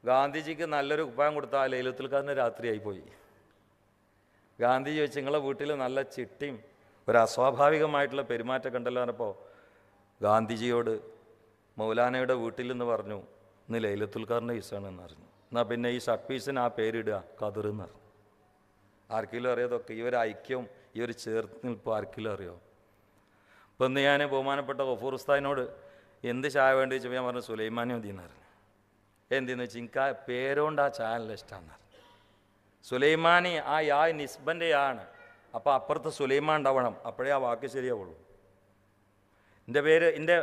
ഗാന്ധിജിക്ക് നല്ലൊരു കുപ്പായം കൊടുത്താൽ ലൈലത്തുൽ ഖദറിന് രാത്രിയായി പോയി. ഗാന്ധിജി ചോദിച്ചു, നിങ്ങളെ വീട്ടിൽ നല്ല ചിട്ടിയും ഒരു അസ്വാഭാവികമായിട്ടുള്ള പെരുമാറ്റം ഉണ്ടല്ലോ പറഞ്ഞപ്പോൾ ഗാന്ധിജിയോട് മൗലാനയുടെ വീട്ടിൽ നിന്ന് പറഞ്ഞു, ഇന്ന് ലൈലത്തുൽ ഖദറിൻ്റെ ദിവസമാണെന്ന് അറിഞ്ഞു. എന്നാൽ പിന്നെ ഈ ഷർട്ട് പീസിന് ആ പേരിടുക ഖദർ എന്ന് പറഞ്ഞു. ആർക്കെങ്കിലും അറിയാതൊക്കെ ഈ ഒരു ഐക്യവും ഈ ഒരു ചേർത്ത് നിൽപ്പോൾ ആർക്കെങ്കിലും അറിയോ? ഇപ്പം ഇന്ന് ഞാൻ ബഹുമാനപ്പെട്ട ഗഫൂർ ഉസ്താദിനോട് എന്ത് ചായ വേണ്ടി വെച്ചപ്പോൾ ഞാൻ പറഞ്ഞു സുലൈമാനി മതി എന്ന് പറഞ്ഞു. എന്തെന്ന് വെച്ചാൽ എനിക്ക് ആ പേരോണ്ട് ആ ചായ നല്ല ഇഷ്ടമാണ്. സുലൈമാനി ആ യാ നിസ്ബൻ്റെ യാണ്, അപ്പോൾ അപ്പുറത്ത് സുലൈമാൻ ഉണ്ടാവണം, അപ്പോഴേ ആ വാക്ക് ശരിയാവുള്ളൂ. എൻ്റെ പേര്, എൻ്റെ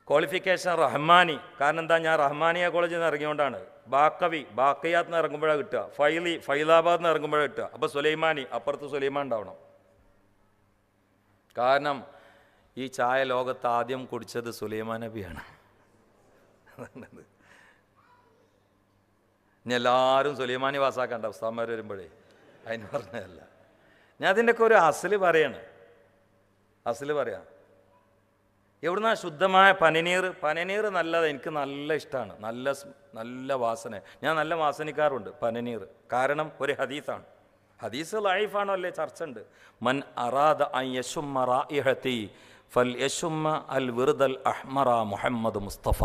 ക്വാളിഫിക്കേഷൻ റഹ്മാനി. കാരണം എന്താ, ഞാൻ റഹ്മാനിയ കോളേജിൽ നിന്ന് ഇറങ്ങിയോണ്ടാണ്. ബാക്കവി ബാക്കയാത്ത് നിന്ന് ഇറങ്ങുമ്പോഴാണ് കിട്ടുക, ഫൈലാബാദ് നിന്ന് ഇറങ്ങുമ്പോഴാണ് കിട്ടുക. അപ്പോൾ സുലൈമാനി, അപ്പുറത്ത് സുലൈമാൻ ഉണ്ടാവണം. കാരണം ഈ ചായ ലോകത്ത് ആദ്യം കുടിച്ചത് സുലൈമാൻ നബിയാണ്. ഇനി എല്ലാവരും സുലൈമാനി വാസാക്കണ്ട ഉസ്താദ്മാർ വരുമ്പോഴേ, അതിന് പറഞ്ഞതല്ല. ഞാൻ അതിൻ്റെയൊക്കെ ഒരു അസല് പറയാണ്. അസല് പറയാം. എവിടുന്നാ ശുദ്ധമായ പനനീർ നല്ലത്, എനിക്ക് നല്ല ഇഷ്ടമാണ്. നല്ല വാസന, ഞാൻ നല്ല വാസനിക്കാറുണ്ട് പനനീർ. കാരണം ഒരു ഹദീസാണ്. ഹദീസ് ലൈഫാണോ അല്ലേ, ചർച്ച ഉണ്ട്. മൻ അറാദ അൻ യശുമ്മ റായിഹതി ഫൽ യശുമ്മ അൽ വിർദൽ അഹ്മറ മുഹമ്മദ് മുസ്തഫ.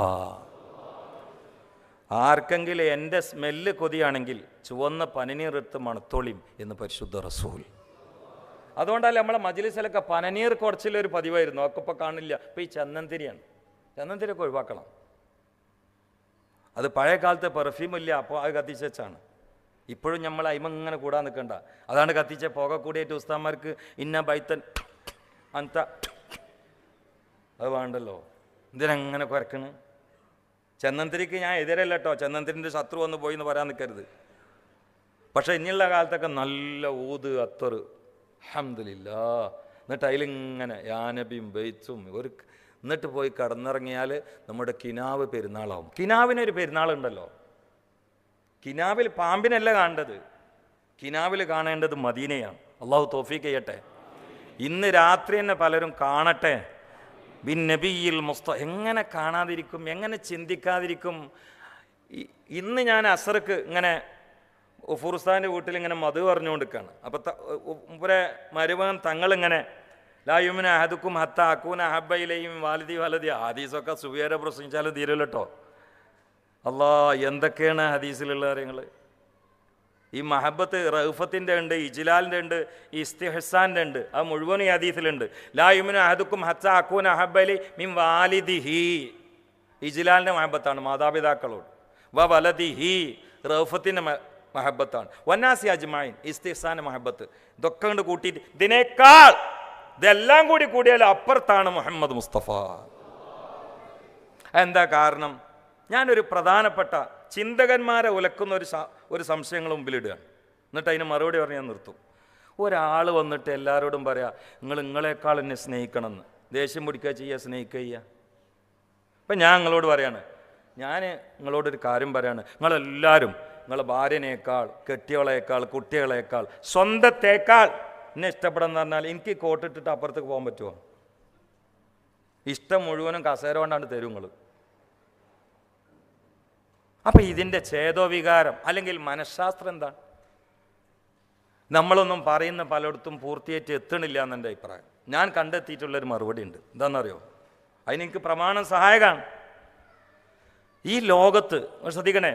ആർക്കെങ്കിലും എൻ്റെ സ്മെല്ല് കൊതിയാണെങ്കിൽ ചുവന്ന പനനീർ എടുത്ത് മണത്തോളിയും എന്ന് പരിശുദ്ധ റസൂൽ. അതുകൊണ്ടല്ലേ നമ്മളെ മജ്ലിസിലൊക്കെ പനനീർ കുറച്ചിലൊരു പതിവായിരുന്നു, ഒക്കെ ഇപ്പോൾ കാണില്ല. ഇപ്പോൾ ഈ ചന്ദനത്തിരിയാണ്. ചന്ദനത്തിരിയൊക്കെ ഒഴിവാക്കണം. അത് പഴയ കാലത്തെ പെർഫ്യൂം ഇല്ല, അപ്പോൾ അത് കത്തിച്ചാണ്. ഇപ്പോഴും നമ്മൾ അയിമങ്ങനെ കൂടാൻ നിൽക്കണ്ട. അതാണ് കത്തിച്ച പുക കൂടിയിട്ട് ഉസ്താന്മാർക്ക് ഇന്ന ബൈത്തൻ അന്ത അത് വേണ്ടല്ലോ. എന്തിനങ്ങനെ കുരക്കണ്? ചന്ദനത്തിരിക്ക് ഞാൻ എതിരല്ല കേട്ടോ, ചന്ദനത്തിൻ്റെ ശത്രു വന്ന് പോയി എന്ന് പറയാൻ നിൽക്കരുത്. പക്ഷേ ഇനിയുള്ള കാലത്തൊക്കെ നല്ല ഊത് അത്തറ് അൽഹംദുലില്ലാ. എന്നിട്ട് അതിലിങ്ങനെ യാനബിയും ബെയ്ത്തും എന്നിട്ട് പോയി കടന്നിറങ്ങിയാൽ നമ്മുടെ കിനാവ് പെരുന്നാളാവും. കിനാവിനൊരു പെരുന്നാളുണ്ടല്ലോ. കിനാവിൽ പാമ്പിനല്ല കാണേണ്ടത്, കിനാവിൽ കാണേണ്ടത് മദീനയാണ്. അള്ളാഹു തൗഫീഖ് ചെയ്യട്ടെ. ഇന്ന് രാത്രി തന്നെ പലരും കാണട്ടെ. ബിൻ നബിയിൽ എങ്ങനെ കാണാതിരിക്കും, എങ്ങനെ ചിന്തിക്കാതിരിക്കും? ഇന്ന് ഞാൻ അസർക്ക് ഇങ്ങനെ ഫുർസാൻ്റെ വീട്ടിൽ ഇങ്ങനെ മധു പറഞ്ഞുകൊണ്ടിരിക്കുകയാണ്. അപ്പോൾ ഇവരെ മരുമകൻ തങ്ങളിങ്ങനെ ലായുമിന അഹദുക്കും ഹത്ത അക്കൂന അഹബയിലെയും വാലിദി വലതി ഹദീസൊക്കെ സുബിയാരെ പ്രസംഗിച്ചാലും തീരുമല്ലോ കേട്ടോ. അല്ലാ, എന്തൊക്കെയാണ് ഹദീസിലുള്ള കാര്യങ്ങൾ. ഈ മഹബത്ത് റഹ്ഫത്തിൻ്റെ ഉണ്ട്, ഇജ്ലാലിൻ്റെ ഉണ്ട്, ഇസ്തിഹ്സാൻ്റെ ഉണ്ട്. അത് മുഴുവൻ ഈ ഹദീസിലുണ്ട്. ലായുമിന അഹദുക്കും ഹത്ത അക്കൂന അഹബലി മിൻ വാലിദിഹി, ഇജ്ലാലിൻ്റെ മഹബത്താണ് മാതാപിതാക്കളോട്. വലദിഹി റഹ്ഫത്തിൻ്റെ മഹബത്താണ്. വന്നാസി അജ്മഈൻ ഇസ്തിഹ്സാൻ്റെ മഹബത്ത്. ഇതൊക്കെ കൊണ്ട് കൂട്ടിയിട്ട് ഇതെല്ലാം കൂടി കൂടിയാൽ അപ്പുറത്താണ് മുഹമ്മദ് മുസ്തഫ. എന്താ കാരണം? ഞാനൊരു പ്രധാനപ്പെട്ട ചിന്തകന്മാരെ ഉലക്കുന്ന ഒരു സംശയങ്ങൾ മുമ്പിലിടുകയാണ്. എന്നിട്ട് അതിന് മറുപടി പറഞ്ഞ് ഞാൻ നിർത്തും. ഒരാൾ വന്നിട്ട് എല്ലാവരോടും പറയാം നിങ്ങളെക്കാൾ എന്നെ സ്നേഹിക്കണമെന്ന്. ദേഷ്യം പിടിക്കുക ചെയ്യുക, സ്നേഹിക്കുക ചെയ്യുക. ഇപ്പം ഞാൻ നിങ്ങളോട് പറയാണ്, ഞാൻ നിങ്ങളോടൊരു കാര്യം പറയാണ്. നിങ്ങളെല്ലാവരും നിങ്ങളെ ഭാര്യനേക്കാൾ, കെട്ടിയവളേക്കാൾ, കുട്ടികളേക്കാൾ, സ്വന്തത്തേക്കാൾ എന്നെ ഇഷ്ടപ്പെടാന്ന് പറഞ്ഞാൽ എനിക്ക് കോട്ടിട്ടിട്ട് അപ്പുറത്തേക്ക് പോകാൻ പറ്റുമോ? ഇഷ്ടം മുഴുവനും കസേര കൊണ്ടാണ് തരും നിങ്ങൾ. അപ്പം ഇതിൻ്റെ ചേതോവികാരം അല്ലെങ്കിൽ മനഃശാസ്ത്രം എന്താണ്? നമ്മളൊന്നും പറയുന്ന പലയിടത്തും പൂർത്തിയായിട്ട് എത്തണില്ല എന്നെൻ്റെ അഭിപ്രായം. ഞാൻ കണ്ടെത്തിയിട്ടുള്ളൊരു മറുപടി ഉണ്ട്. എന്താണെന്നറിയോ? അതിനെനിക്ക് പ്രമാണം സഹായകമാണ്. ഈ ലോകത്ത് ശ്രദ്ധിക്കണേ,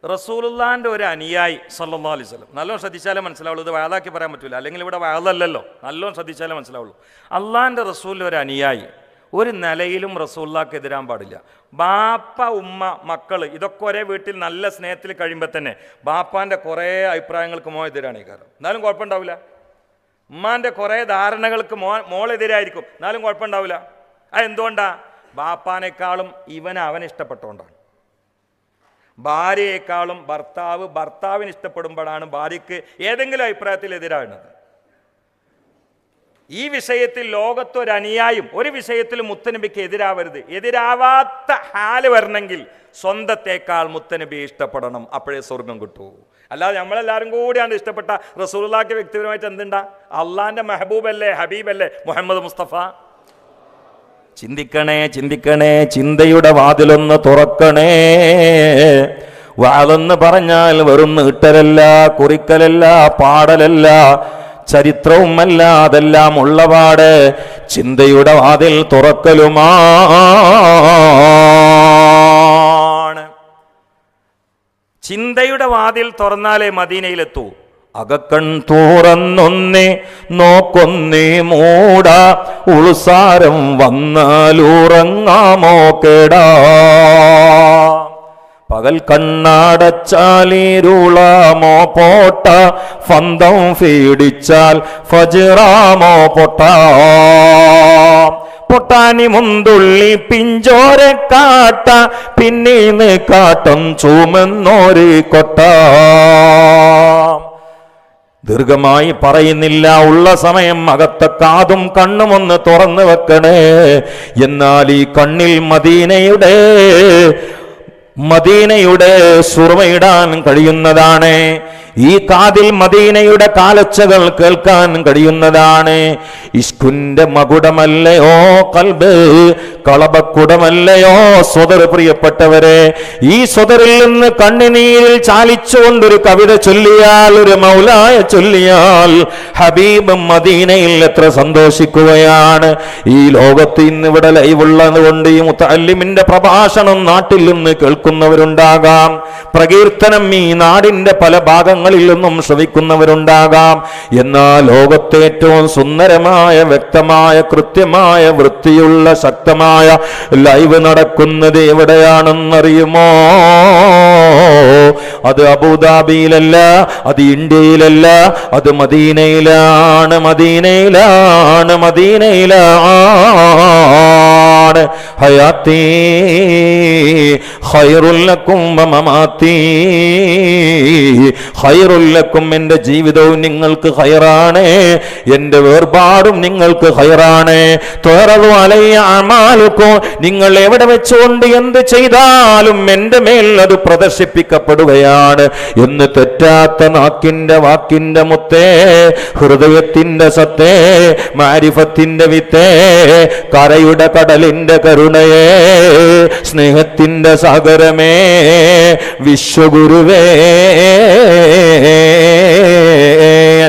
റസൂലുള്ളാഹിൻ്റെ ഒരു അനുയായി സല്ലല്ലാഹു അലൈഹി വസല്ലം, നല്ലോണം ശ്രദ്ധിച്ചാലേ മനസ്സിലാവുള്ളൂ. ഇത് വയലാക്കി പറയാൻ പറ്റില്ല, അല്ലെങ്കിൽ ഇവിടെ വയലല്ലല്ലോ. നല്ലോണം ശ്രദ്ധിച്ചാലേ മനസ്സിലാവുള്ളൂ. അള്ളാഹിൻ്റെ റസൂലിൻ്റെ ഒരു അനുയായി ഒരു നിലയിലും റസൂലുള്ളാഹിക്ക് എതിരാൻ പാടില്ല. ബാപ്പ, ഉമ്മ, മക്കൾ ഇതൊക്കെ ഒരേ വീട്ടിൽ നല്ല സ്നേഹത്തിൽ കഴിയുമ്പോൾ തന്നെ ബാപ്പാൻ്റെ കുറേ അഭിപ്രായങ്ങൾക്ക് എതിരാണ് ഈ കാരണം. എന്നാലും കുഴപ്പമുണ്ടാവില്ല. ഉമ്മാൻ്റെ കുറേ ധാരണകൾക്ക് മോളെതിരായിരിക്കും, എന്നാലും കുഴപ്പമുണ്ടാവില്ല. അത് എന്തുകൊണ്ടാണ്? ബാപ്പാനേക്കാളും അവനെ ഇഷ്ടപ്പെട്ടുകൊണ്ടാണ്. ഭാര്യയെക്കാളും ഭർത്താവിന് ഇഷ്ടപ്പെടുമ്പോഴാണ് ഭാര്യയ്ക്ക് ഏതെങ്കിലും അഭിപ്രായത്തിൽ എതിരാകുന്നത്. ഈ വിഷയത്തിൽ ലോകത്തൊരനുയായും ഒരു വിഷയത്തിലും മുത്തനബിക്ക് എതിരാവരുത്. എതിരാവാത്ത ഹാല് വരണമെങ്കിൽ സ്വന്തത്തേക്കാൾ മുത്തനബിയെ ഇഷ്ടപ്പെടണം, അപ്പോഴേ സ്വർഗം കിട്ടൂ. അല്ലാതെ നമ്മളെല്ലാവരും കൂടിയാണ് ഇഷ്ടപ്പെട്ട റസൂലുള്ളാഹിക്ക് വ്യക്തിപരമായിട്ട് എന്തുണ്ടാ? അള്ളാഹിൻ്റെ മെഹബൂബല്ലേ, ഹബീബല്ലേ മുഹമ്മദ് മുസ്തഫ. ചിന്തിക്കണേ, ചിന്തയുടെ വാതിലൊന്ന് തുറക്കണേ. വാളെന്ന് പറഞ്ഞാൽ വെറും നീട്ടലല്ല, കുറിക്കലല്ല, പാടലല്ല, ചരിത്രവുമല്ല. അതെല്ലാം ഉള്ളപാട് ചിന്തയുടെ വാതിൽ തുറക്കലുമാണ്. ചിന്തയുടെ വാതിൽ തുറന്നാലേ മദീനയിലെത്തൂ. അകക്കൺ തുറന്നൊന്നേ നോക്കൊന്നേ മൂട, ഉൾസാരം വന്നാലുറങ്ങാമോ കേടാ. പകൽ കണ്ണടച്ചാലിരുളാമോ പോട്ട, ഫന്തം ഫീടിച്ചാൽ ഫജ്റാമോ പൊട്ട. പൊട്ടാനി മുന്തുള്ളി പിഞ്ചോരെ കാട്ട, പിന്നീന്ന് കാട്ടം ചൂമെന്നോര് കൊട്ട. ദീർഘമായി പറയുന്നില്ല, ഉള്ള സമയം അകത്ത കാതും കണ്ണുമൊന്ന് തുറന്നു വെക്കണേ. എന്നാൽ ഈ കണ്ണിൽ മദീനയുടെ സുർമയിടാൻ കഴിയുന്നതാണ്. ഈ കാതിൽ മദീനയുടെ കാലച്ചകൾ കേൾക്കാൻ കഴിയുന്നതാണ്. ഇഷ്കുന്റെ മകുടമല്ലയോ കൽബ്, കളബക്കുടമല്ലയോ സ്വദർ. പ്രിയപ്പെട്ടവരെ, ഈ സ്വദറിൽ നിന്ന് കണ്ണുനീരിൽ ചാലിച്ചുകൊണ്ടൊരു കവിത ചൊല്ലിയാൽ, ഒരു മൗലായ ചൊല്ലിയാൽ, ഹബീബ് മദീനയിൽ എത്ര സന്തോഷിക്കുകയാണ്. ഈ ലോകത്ത് ഇന്ന് ഇവിടെ ലൈവുള്ളത് കൊണ്ട് ഈ മുത്തഅല്ലിമിന്റെ പ്രഭാഷണം നാട്ടിൽ നിന്ന് കേൾക്കുന്നവരുണ്ടാകാം, പ്രകീർത്തനം ഈ നാടിന്റെ പല ഭാഗങ്ങളിൽ നിന്നും ശ്രവിക്കുന്നവരുണ്ടാകാം. എന്നാൽ ലോകത്തെ ഏറ്റവും സുന്ദരമായ, വ്യക്തമായ, കൃത്യമായ, വൃത്തിയുള്ള, ശക്തമായ ലൈവ് നടക്കുന്നത് എവിടെയാണെന്നറിയുമോ? അത് അബുദാബിയിലല്ല, അത് ഇന്ത്യയിലല്ല, അത് മദീനയിലാണ്, മദീനയിലാണ്, മദീനയിലാണ്. ഹയാത്തി ഖൈറുൽ ലക്കും വമമാത്തി ഖൈറുൽ ലക്കും, എൻ്റെ ജീവിതവും നിങ്ങൾക്ക് ഖൈറാണ്, എൻ്റെ വേർപാടും നിങ്ങൾക്ക് ഖൈറാണ്. തുറദു അലയ്യ അമാലുക്കും, നിങ്ങൾ എവിടെ വെച്ചുകൊണ്ട് എന്ത് ചെയ്താലും എൻ്റെ മേൽ അത് പ്രദർശിപ്പിക്കപ്പെടുകയാണ് എന്ന് തെറ്റാത്ത നാക്കിൻ്റെ വാക്കിൻ്റെ മുത്തേ, ഹൃദയത്തിൻ്റെ സത്തേ, മാരിഫത്തിൻ്റെ വിത്തേ, കരയുടെ കടലിൻ്റെ കരുണയേ, സ്നേഹത്തിൻ്റെ സാഗരമേ, വിശ്വഗുരുവേ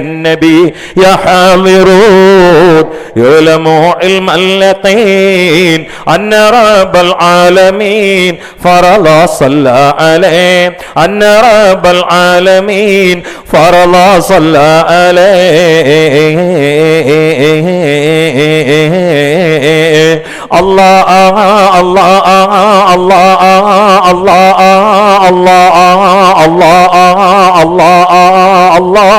النبي يا حاضرون يعلموا علم اليقين أن رب العالمين فرض صلى عليه أن رب العالمين فرض صلى عليه الله الله الله الله الله الله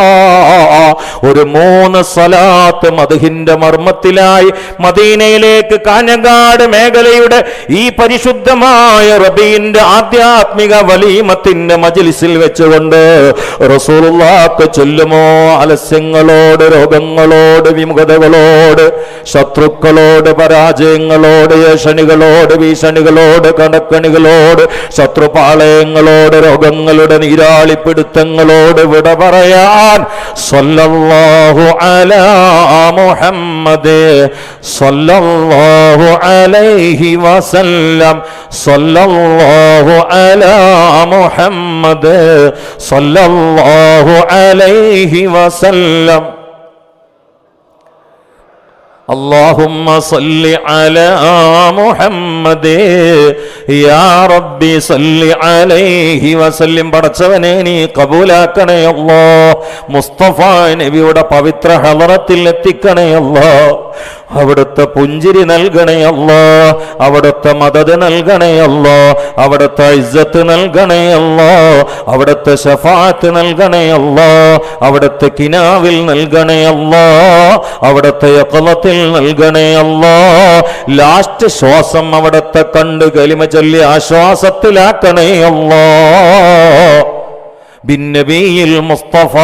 ഒരു 3 സ്വലാത്ത് മദ്ഹിന്റെ മർമ്മത്തിലായി മദീനയിലേക്ക് കാഞ്ഞങ്ങാട് മേഖലയുടെ ഈ പരിശുദ്ധമായ റബീന്റെ ആധ്യാത്മിക വലീമത്തിന്റെ മജ്ലിസിൽ വെച്ചുകൊണ്ട് റസൂലുള്ളാഹ്ക്ക് ചൊല്ലുമോ? ആലസ്യങ്ങളോട്, രോഗങ്ങളോട്, വിമുഖതകളോട്, ശത്രുക്കളോട്, പരാജയങ്ങളോട്, ഏഷണികളോട്, ഭീഷണികളോട്, കടക്കണികളോട്, ശത്രുപാളയങ്ങളോട്, രോഗങ്ങളുടെ നീരാളിപ്പിടുത്തങ്ങളോട് വിട പറയാൻ സല്ലല്ലാഹു അലാ മുഹമ്മദ് സല്ലല്ലാഹു അലൈഹി വസല്ലം സല്ലല്ലാഹു അലാ മുഹമ്മദ് സല്ലല്ലാഹു അലൈഹി വസല്ലം. اللهم صل على محمد يا ربي صل عليه وسلم. പടച്ചവനെ നീ കബൂലാക്കണേ അല്ലാഹ്. മുസ്തഫ നബിയുടെ പവിത്ര ഹളറത്തിൽ എത്തിക്കണേ അല്ലാഹ്. അവിടുത്തെ പുഞ്ചിരി നൽകണേ അല്ലാഹ്, അവിടുത്തെ മദദ് നൽകണേ അല്ലാഹ്, അവിടുത്തെ ഇസ്സത്ത് നൽകണേ അല്ലാഹ്, അവിടുത്തെ ശഫാഅത്ത് നൽകണേ അല്ലാഹ്, അവിടുത്തെ കിനാവിൽ നൽകണേ അല്ലാഹ്, അവിടുത്തെ യഖലത്തിൽ നൽകണേ അല്ലാഹ്. ലാസ്റ്റ് ശ്വാസം അവിടുത്തെ കണ്ട് കലിമ ചൊല്ലി ആശ്വാസത്തിലാക്കണേ അല്ലാഹ്. ബിന്നബിയിൽ മുസ്തഫ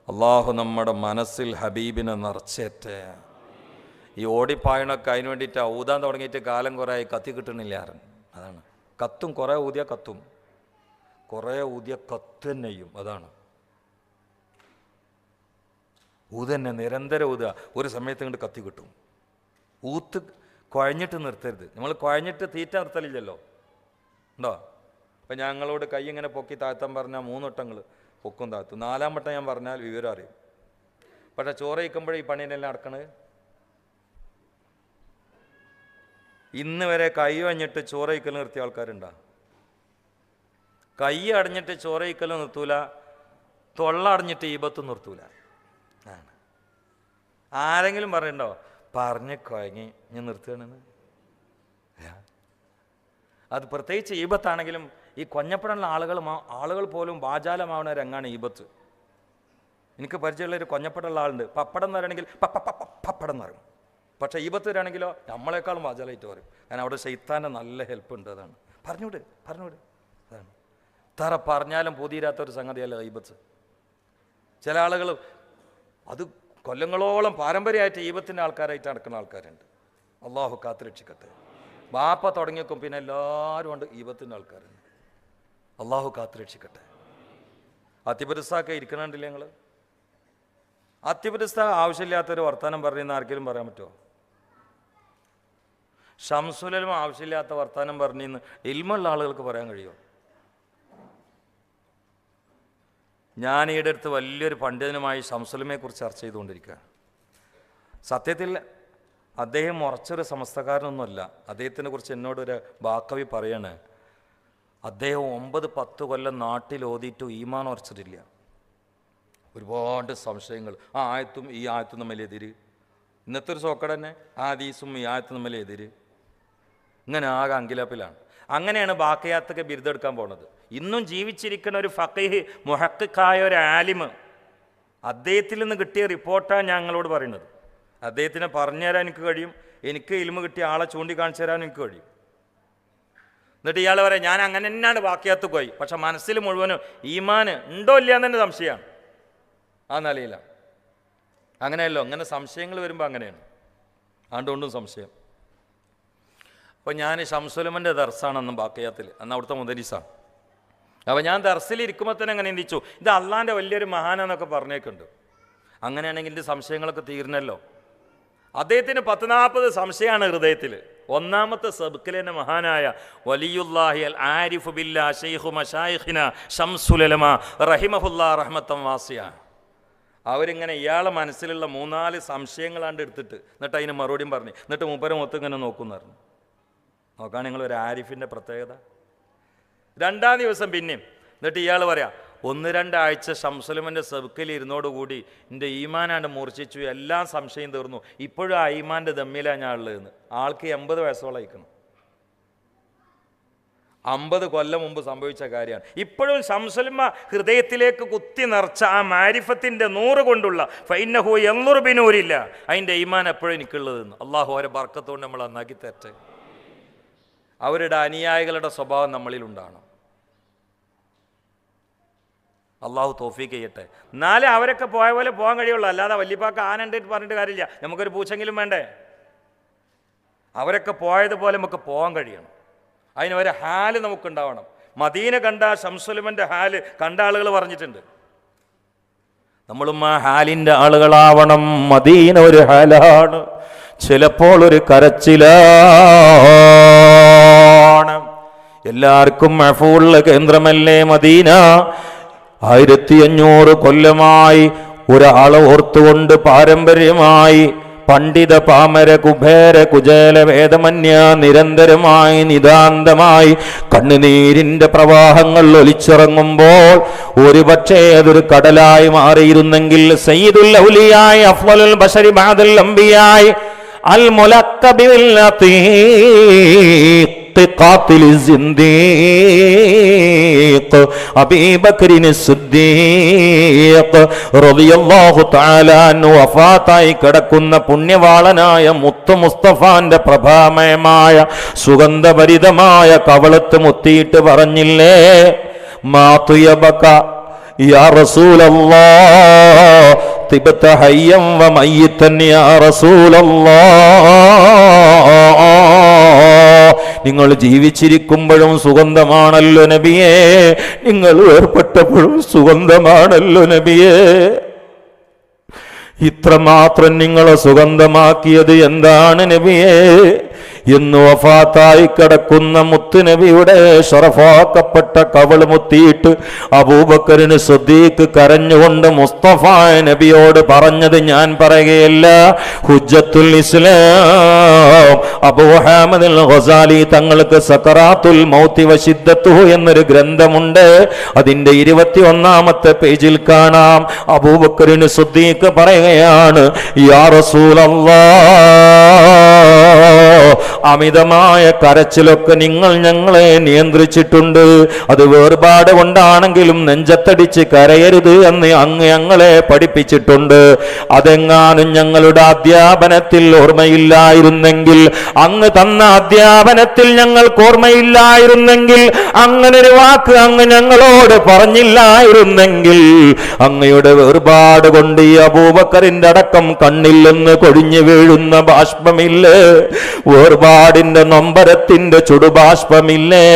അള്ളാഹു നമ്മുടെ മനസ്സിൽ ഹബീബിനെ നിറച്ചേറ്റ്. ഈ ഓടിപ്പായണൊക്കെ അതിന് വേണ്ടിയിട്ട് ഊതാൻ തുടങ്ങിയിട്ട് കാലം കുറേ ആയി, കത്തി കിട്ടണില്ല ആരും. അതാണ് കത്തും, കുറേ ഊതിയ കത്തും, കുറേ ഊതിയ കത്ത് തന്നെയും. അതാണ് ഊതന്നെ, നിരന്തരം ഊതുക. ഒരു സമയത്ത് ഇങ്ങോട്ട് കത്തി കിട്ടും. ഊത്ത് കുഴഞ്ഞിട്ട് നിർത്തരുത്. നമ്മൾ കുഴഞ്ഞിട്ട് തീറ്റ നിർത്തലില്ലല്ലോ, ഉണ്ടോ? അപ്പം ഞങ്ങളോട് കൈ ഇങ്ങനെ പൊക്കി താഴ്ത്താൻ പറഞ്ഞാൽ 3 വട്ടങ്ങൾ പൊക്കും താഴ്ത്തും. 4-ാം വട്ടം ഞാൻ പറഞ്ഞാൽ വിവരം അറിയും. പക്ഷെ ചോറ് കഴിക്കുമ്പോഴേ ഈ പണീനെല്ലാം നടക്കണത്. ഇന്ന് വരെ കൈ അടഞ്ഞിട്ട് ചോറ് കഴിക്കൽ നിർത്തിയ ആൾക്കാരുണ്ടോ? കൈ അടഞ്ഞിട്ട് ചോറ് കഴിക്കൽ നിർത്തൂല, തൊള്ള അടഞ്ഞിട്ട് ഈബത്ത് നിർത്തൂല. ആരെങ്കിലും പറയണ്ടോ പറഞ്ഞ് കുഴങ്ങി ഞാൻ നിർത്തുകയാണെന്ന്? അത് പ്രത്യേകിച്ച് ഈബത്താണെങ്കിലും ഈ കൊഞ്ഞപ്പടമുള്ള ആളുകൾ പോലും വാചാലമാവുന്ന രംഗാണ് ഈബത്ത്. എനിക്ക് പരിചയമുള്ളൊരു കൊഞ്ഞപ്പടമുള്ള ആളുണ്ട്. പപ്പടം എന്ന് പറയണമെങ്കിൽ പപ്പടം എന്ന് പറയും. പക്ഷേ ഈബത്ത് വരികയാണെങ്കിലോ നമ്മളെക്കാളും വാചാലായിട്ട് പറയും. കാരണം അവിടെ ശൈത്താൻ്റെ നല്ല ഹെൽപ്പ് ഉണ്ട്. അതാണ് പറഞ്ഞുവിട്. അതാണ് തറ പറഞ്ഞാലും പുതിരാത്തൊരു സംഗതിയല്ല ഈബത്ത്. ചില ആളുകൾ അത് കൊല്ലങ്ങളോളം പാരമ്പര്യമായിട്ട് ഈബത്തിൻ്റെ ആൾക്കാരായിട്ട് നടക്കുന്ന ആൾക്കാരുണ്ട്. അള്ളാഹു കാത്തുരക്ഷിക്കട്ടെ. ബാപ്പ തുടങ്ങിയേക്കും പിന്നെ എല്ലാവരും ഉണ്ട് ഈബത്തിൻ്റെ ആൾക്കാരുണ്ട്. അള്ളാഹു കാത്തുരക്ഷിക്കട്ടെ. അത്തിപുരസ്താക്കെ ഇരിക്കണുണ്ടല്ലേ ഞങ്ങൾ? അത്തിപുരസ്ത ആവശ്യമില്ലാത്തൊരു വർത്തമാനം പറയുന്ന ആർക്കെങ്കിലും പറയാൻ പറ്റുമോ? ഷംസുലും ആവശ്യമില്ലാത്ത വർത്തമാനം പറഞ്ഞിന്ന് ഇൽമുള്ള ആളുകൾക്ക് പറയാൻ കഴിയുമോ? ഞാൻ ഈയിടെ അടുത്ത് വലിയൊരു പണ്ഡിതനുമായി ഷംസുലമയെ കുറിച്ച് ചർച്ച ചെയ്തുകൊണ്ടിരിക്കുക. സത്യത്തിൽ അദ്ദേഹം ഉറച്ചൊരു സമസ്തക്കാരനൊന്നുമല്ല. അദ്ദേഹത്തിനെ കുറിച്ച് എന്നോടൊരു ബാക്കവി പറയാണ്, അദ്ദേഹം 9-10 കൊല്ലം നാട്ടിൽ ഓതിയിട്ടു ഈമാൻ ഉറച്ചിട്ടില്ല. ഒരുപാട് സംശയങ്ങൾ. ആ ആയത്തും ഈ ആയത്തും തമ്മിൽ എതിര്. ഇന്നത്തെ ഒരു സോക്കട തന്നെ ആ ഹദീസും ഈ ആയത്തും തമ്മിൽ എതിര്. ഇങ്ങനെ ആകെ അങ്കിലാപ്പിലാണ്. അങ്ങനെയാണ് ബാക്കിയാത്തൊക്കെ ബിരുദെടുക്കാൻ പോണത്. ഇന്നും ജീവിച്ചിരിക്കുന്ന ഒരു ഫഖീഹ് മുഹഖിഖായ ഒരു ആലിമ്, അദ്ദേഹത്തിൽ നിന്ന് കിട്ടിയ റിപ്പോർട്ടാണ് ഞങ്ങളോട് പറയുന്നത്. അദ്ദേഹത്തിനെ പറഞ്ഞു തരാൻ എനിക്ക് കഴിയും, എനിക്ക് ഇൽമ കിട്ടിയ ആളെ ചൂണ്ടിക്കാണിച്ചു തരാൻ എനിക്ക് കഴിയും. എന്നിട്ട് ഇയാൾ പറയാം ഞാൻ അങ്ങനെ തന്നെയാണ് ബാക്കിയാത്ത് പോയി, പക്ഷെ മനസ്സിൽ മുഴുവനും ഈമാന് ഉണ്ടോ ഇല്ല എന്ന് തന്നെ സംശയമാണ്. ആ നിലയിലാണ്. അങ്ങനെയല്ലോ, അങ്ങനെ സംശയങ്ങൾ വരുമ്പോൾ അങ്ങനെയാണ്. ആണ്ടുകൊണ്ടും സംശയം. അപ്പോൾ ഞാൻ ഷംസുലമൻ്റെ ദർസാണ് അന്ന് ബാക്കിയാത്തിൽ, അന്ന് അവിടുത്തെ മുദരിസാണ്. അപ്പോൾ ഞാൻ ദർസിൽ ഇരിക്കുമ്പോൾ തന്നെ അങ്ങനെ ചിന്തിച്ചു, ഇത് അള്ളാൻ്റെ വലിയൊരു മഹാനെന്നൊക്കെ പറഞ്ഞേക്കുണ്ട്. അങ്ങനെയാണെങ്കിൽ എൻ്റെ സംശയങ്ങളൊക്കെ തീർന്നല്ലോ. അദ്ദേഹത്തിന് 40 സംശയമാണ് ഹൃദയത്തിൽ. ഒന്നാമത്തെ സബ്ക്കിൽ തന്നെ മഹാനായ വലിയുല്ലാഹി അൽ ആരിഫു ബില്ലാ ശൈഖു മശായിഖിന ശംസുലമ റഹിമഹുല്ലാ റഹ്മത്തൻ വാസിയ. അവരിങ്ങനെ ഇയാളെ മനസ്സിലുള്ള 3-4 സംശയങ്ങളാണ്ട് എടുത്തിട്ട് എന്നിട്ട് അതിന് മറുപടിയും പറഞ്ഞു, എന്നിട്ട് മൂപ്പരെ മൊത്തം ഇങ്ങനെ നോക്കുന്നായിരുന്നു. നോക്കാൻ നിങ്ങളൊരു ആരിഫിൻ്റെ പ്രത്യേകത. 2-ാം ദിവസം പിന്നെയും എന്നിട്ട് ഇയാൾ പറയാം, 1-2 ആഴ്ച ഷംസുലമൻ്റെ സബ്ക്കിൽ ഇരുന്നോടുകൂടി എൻ്റെ ഈമാനാണ്ട് മൂർച്ഛിച്ചു, എല്ലാം സംശയം തീർന്നു, ഇപ്പോഴും ആ ഈമാൻ്റെ ദമ്മിലാണ് ഞാൻ ഉള്ളതെന്ന്. ആൾക്ക് 80 വയസ്സോളം അയക്കണം. 50 കൊല്ലം മുമ്പ് സംഭവിച്ച കാര്യമാണ്. ഇപ്പോഴും ശംസുലമ ഹൃദയത്തിലേക്ക് കുത്തി നിറച്ച ആ മാരിഫത്തിൻ്റെ 100 കൊണ്ടുള്ള ഫൈനഹു എന്നുറു ബിനൂരില്ല, അതിൻ്റെ ഈമാൻ എപ്പോഴും എനിക്കുള്ളതെന്ന്. അള്ളാഹു ഓരോ ബർക്കത്തുകൊണ്ട് നമ്മൾ നന്നാക്കി തരട്ടെ. അവരുടെ അനുയായികളുടെ സ്വഭാവം നമ്മളിലുണ്ടാകണം. അള്ളാഹു തൗഫീഖ് ചെയ്യട്ടെ. എന്നാലേ അവരൊക്കെ പോയ പോലെ പോകാൻ കഴിയുള്ളൂ. അല്ലാതെ വല്യപ്പാക്ക് ആനണ്ടിട്ട് പറഞ്ഞിട്ട് കാര്യമില്ല, നമുക്കൊരു പൂച്ചെങ്കിലും വേണ്ടേ. അവരൊക്കെ പോയതുപോലെ നമുക്ക് പോകാൻ കഴിയണം. അതിന് ഒരു ഹാല് നമുക്കുണ്ടാവണം. മദീന കണ്ട ശംസുലമൻ്റെ ഹാല് കണ്ട ആളുകൾ പറഞ്ഞിട്ടുണ്ട്. നമ്മളും ആ ഹാലിൻ്റെ ആളുകളാവണം. മദീന ഒരു ഹാലാണ്, ചിലപ്പോൾ ഒരു കരച്ചിലാണ്. എല്ലാവർക്കും മഹ്ഫൂള്ള കേന്ദ്രമല്ലേ മദീന. 1500 കൊല്ലമായി ഒരാളെ ഓർത്തുകൊണ്ട് പാരമ്പര്യമായി പണ്ഡിത പാമര കുബേര കുചേല വേദമന്യ നിരന്തരമായി നിതാന്തമായി കണ്ണുനീരിന്റെ പ്രവാഹങ്ങൾ ഒലിച്ചിറങ്ങുമ്പോൾ ഒരുപക്ഷേ അതൊരു കടലായി മാറിയിരുന്നെങ്കിൽ സയ്യിദുൽ ഔലിയായി അഫ്ളലുൽ ബശരി ബഅദൽ അംബിയായി അൽ മുലഖബിൽ അതീഖ് ഖാതിൽ സിദ്ദീഖ് അബീ ബക്രിൻ സിദ്ദീഖ് റളിയല്ലാഹു തആല അൻഹു വഫാത്തായി കിടക്കുന്ന പുണ്യവാളനായ മുത്ത് മുസ്തഫാന്റെ പ്രഭാമയമായ സുഗന്ധഭരിതമായ കവളത്ത് മുത്തിയിട്ട് പറഞ്ഞില്ലേ, മാ തുയബക യാ റസൂലല്ലാഹ് തിബ്ത ഹയ്യം വ മയ്യിതൻ യാ റസൂലല്ലാഹ്. നിങ്ങൾ ജീവിച്ചിരിക്കുമ്പോഴും സുഗന്ധമാണല്ലോ നബിയേ, നിങ്ങൾ ഏർപ്പെട്ടപ്പോഴും സുഗന്ധമാണല്ലോ നബിയേ. ഇത്രമാത്രം നിങ്ങളെ സുഗന്ധമാക്കിയത് എന്താണ് നബിയേ എന്ന് വഫാത്തായി കിടക്കുന്ന മുത്തുനബിയുടെ ശറഫാക്കപ്പെട്ട കവള് മുത്തിയിട്ട് അബൂബക്കറിന് സിദ്ദീഖ് കരഞ്ഞുകൊണ്ട് മുസ്തഫ നബിയോട് പറഞ്ഞത് ഞാൻ പറയുകയല്ല, ഹുജ്ജത്തുൽ ഇസ്ലാം അബൂ ഹാമിദ് അൽ ഗസാലി തങ്ങൾക്ക് സക്കറാത്തുൽ മൗതി വശിദ്ദത്തുഹു എന്നൊരു ഗ്രന്ഥമുണ്ട്. അതിന്റെ 21-ാമത്തെ പേജിൽ കാണാം. അബൂബക്കറിന് സിദ്ദീഖ് പറയുകയാണ്, യാ റസൂലല്ലാഹ്, അമിതമായ കരച്ചിലൊക്കെ നിങ്ങൾ ഞങ്ങളെ നിയന്ത്രിച്ചിട്ടുണ്ട്. അത് വേർപാട് കൊണ്ടാണെങ്കിലും നെഞ്ചത്തടിച്ച് കരയരുത് എന്ന് അങ്ങ് ഞങ്ങളെ പഠിപ്പിച്ചിട്ടുണ്ട്. അതെങ്ങാനും ഞങ്ങളുടെ അധ്യാപനത്തിൽ ഓർമ്മയില്ലായിരുന്നെങ്കിൽ, അങ്ങ് തന്ന അധ്യാപനത്തിൽ ഞങ്ങൾക്ക് ഓർമ്മയില്ലായിരുന്നെങ്കിൽ, അങ്ങനൊരു വാക്ക് അങ്ങ് ഞങ്ങളോട് പറഞ്ഞില്ലായിരുന്നെങ്കിൽ, അങ്ങയുടെ വേർപാട് കൊണ്ട് ഈ അബൂബക്കറിന്റെ അടക്കം കണ്ണിൽ നിന്ന് കൊഴിഞ്ഞു വീഴുന്ന ബാഷ്പമില്ലേ, വേർപാടിന്റെ നൊമ്പരത്തിന്റെ ചുടുബാഷ്പമില്ലേ,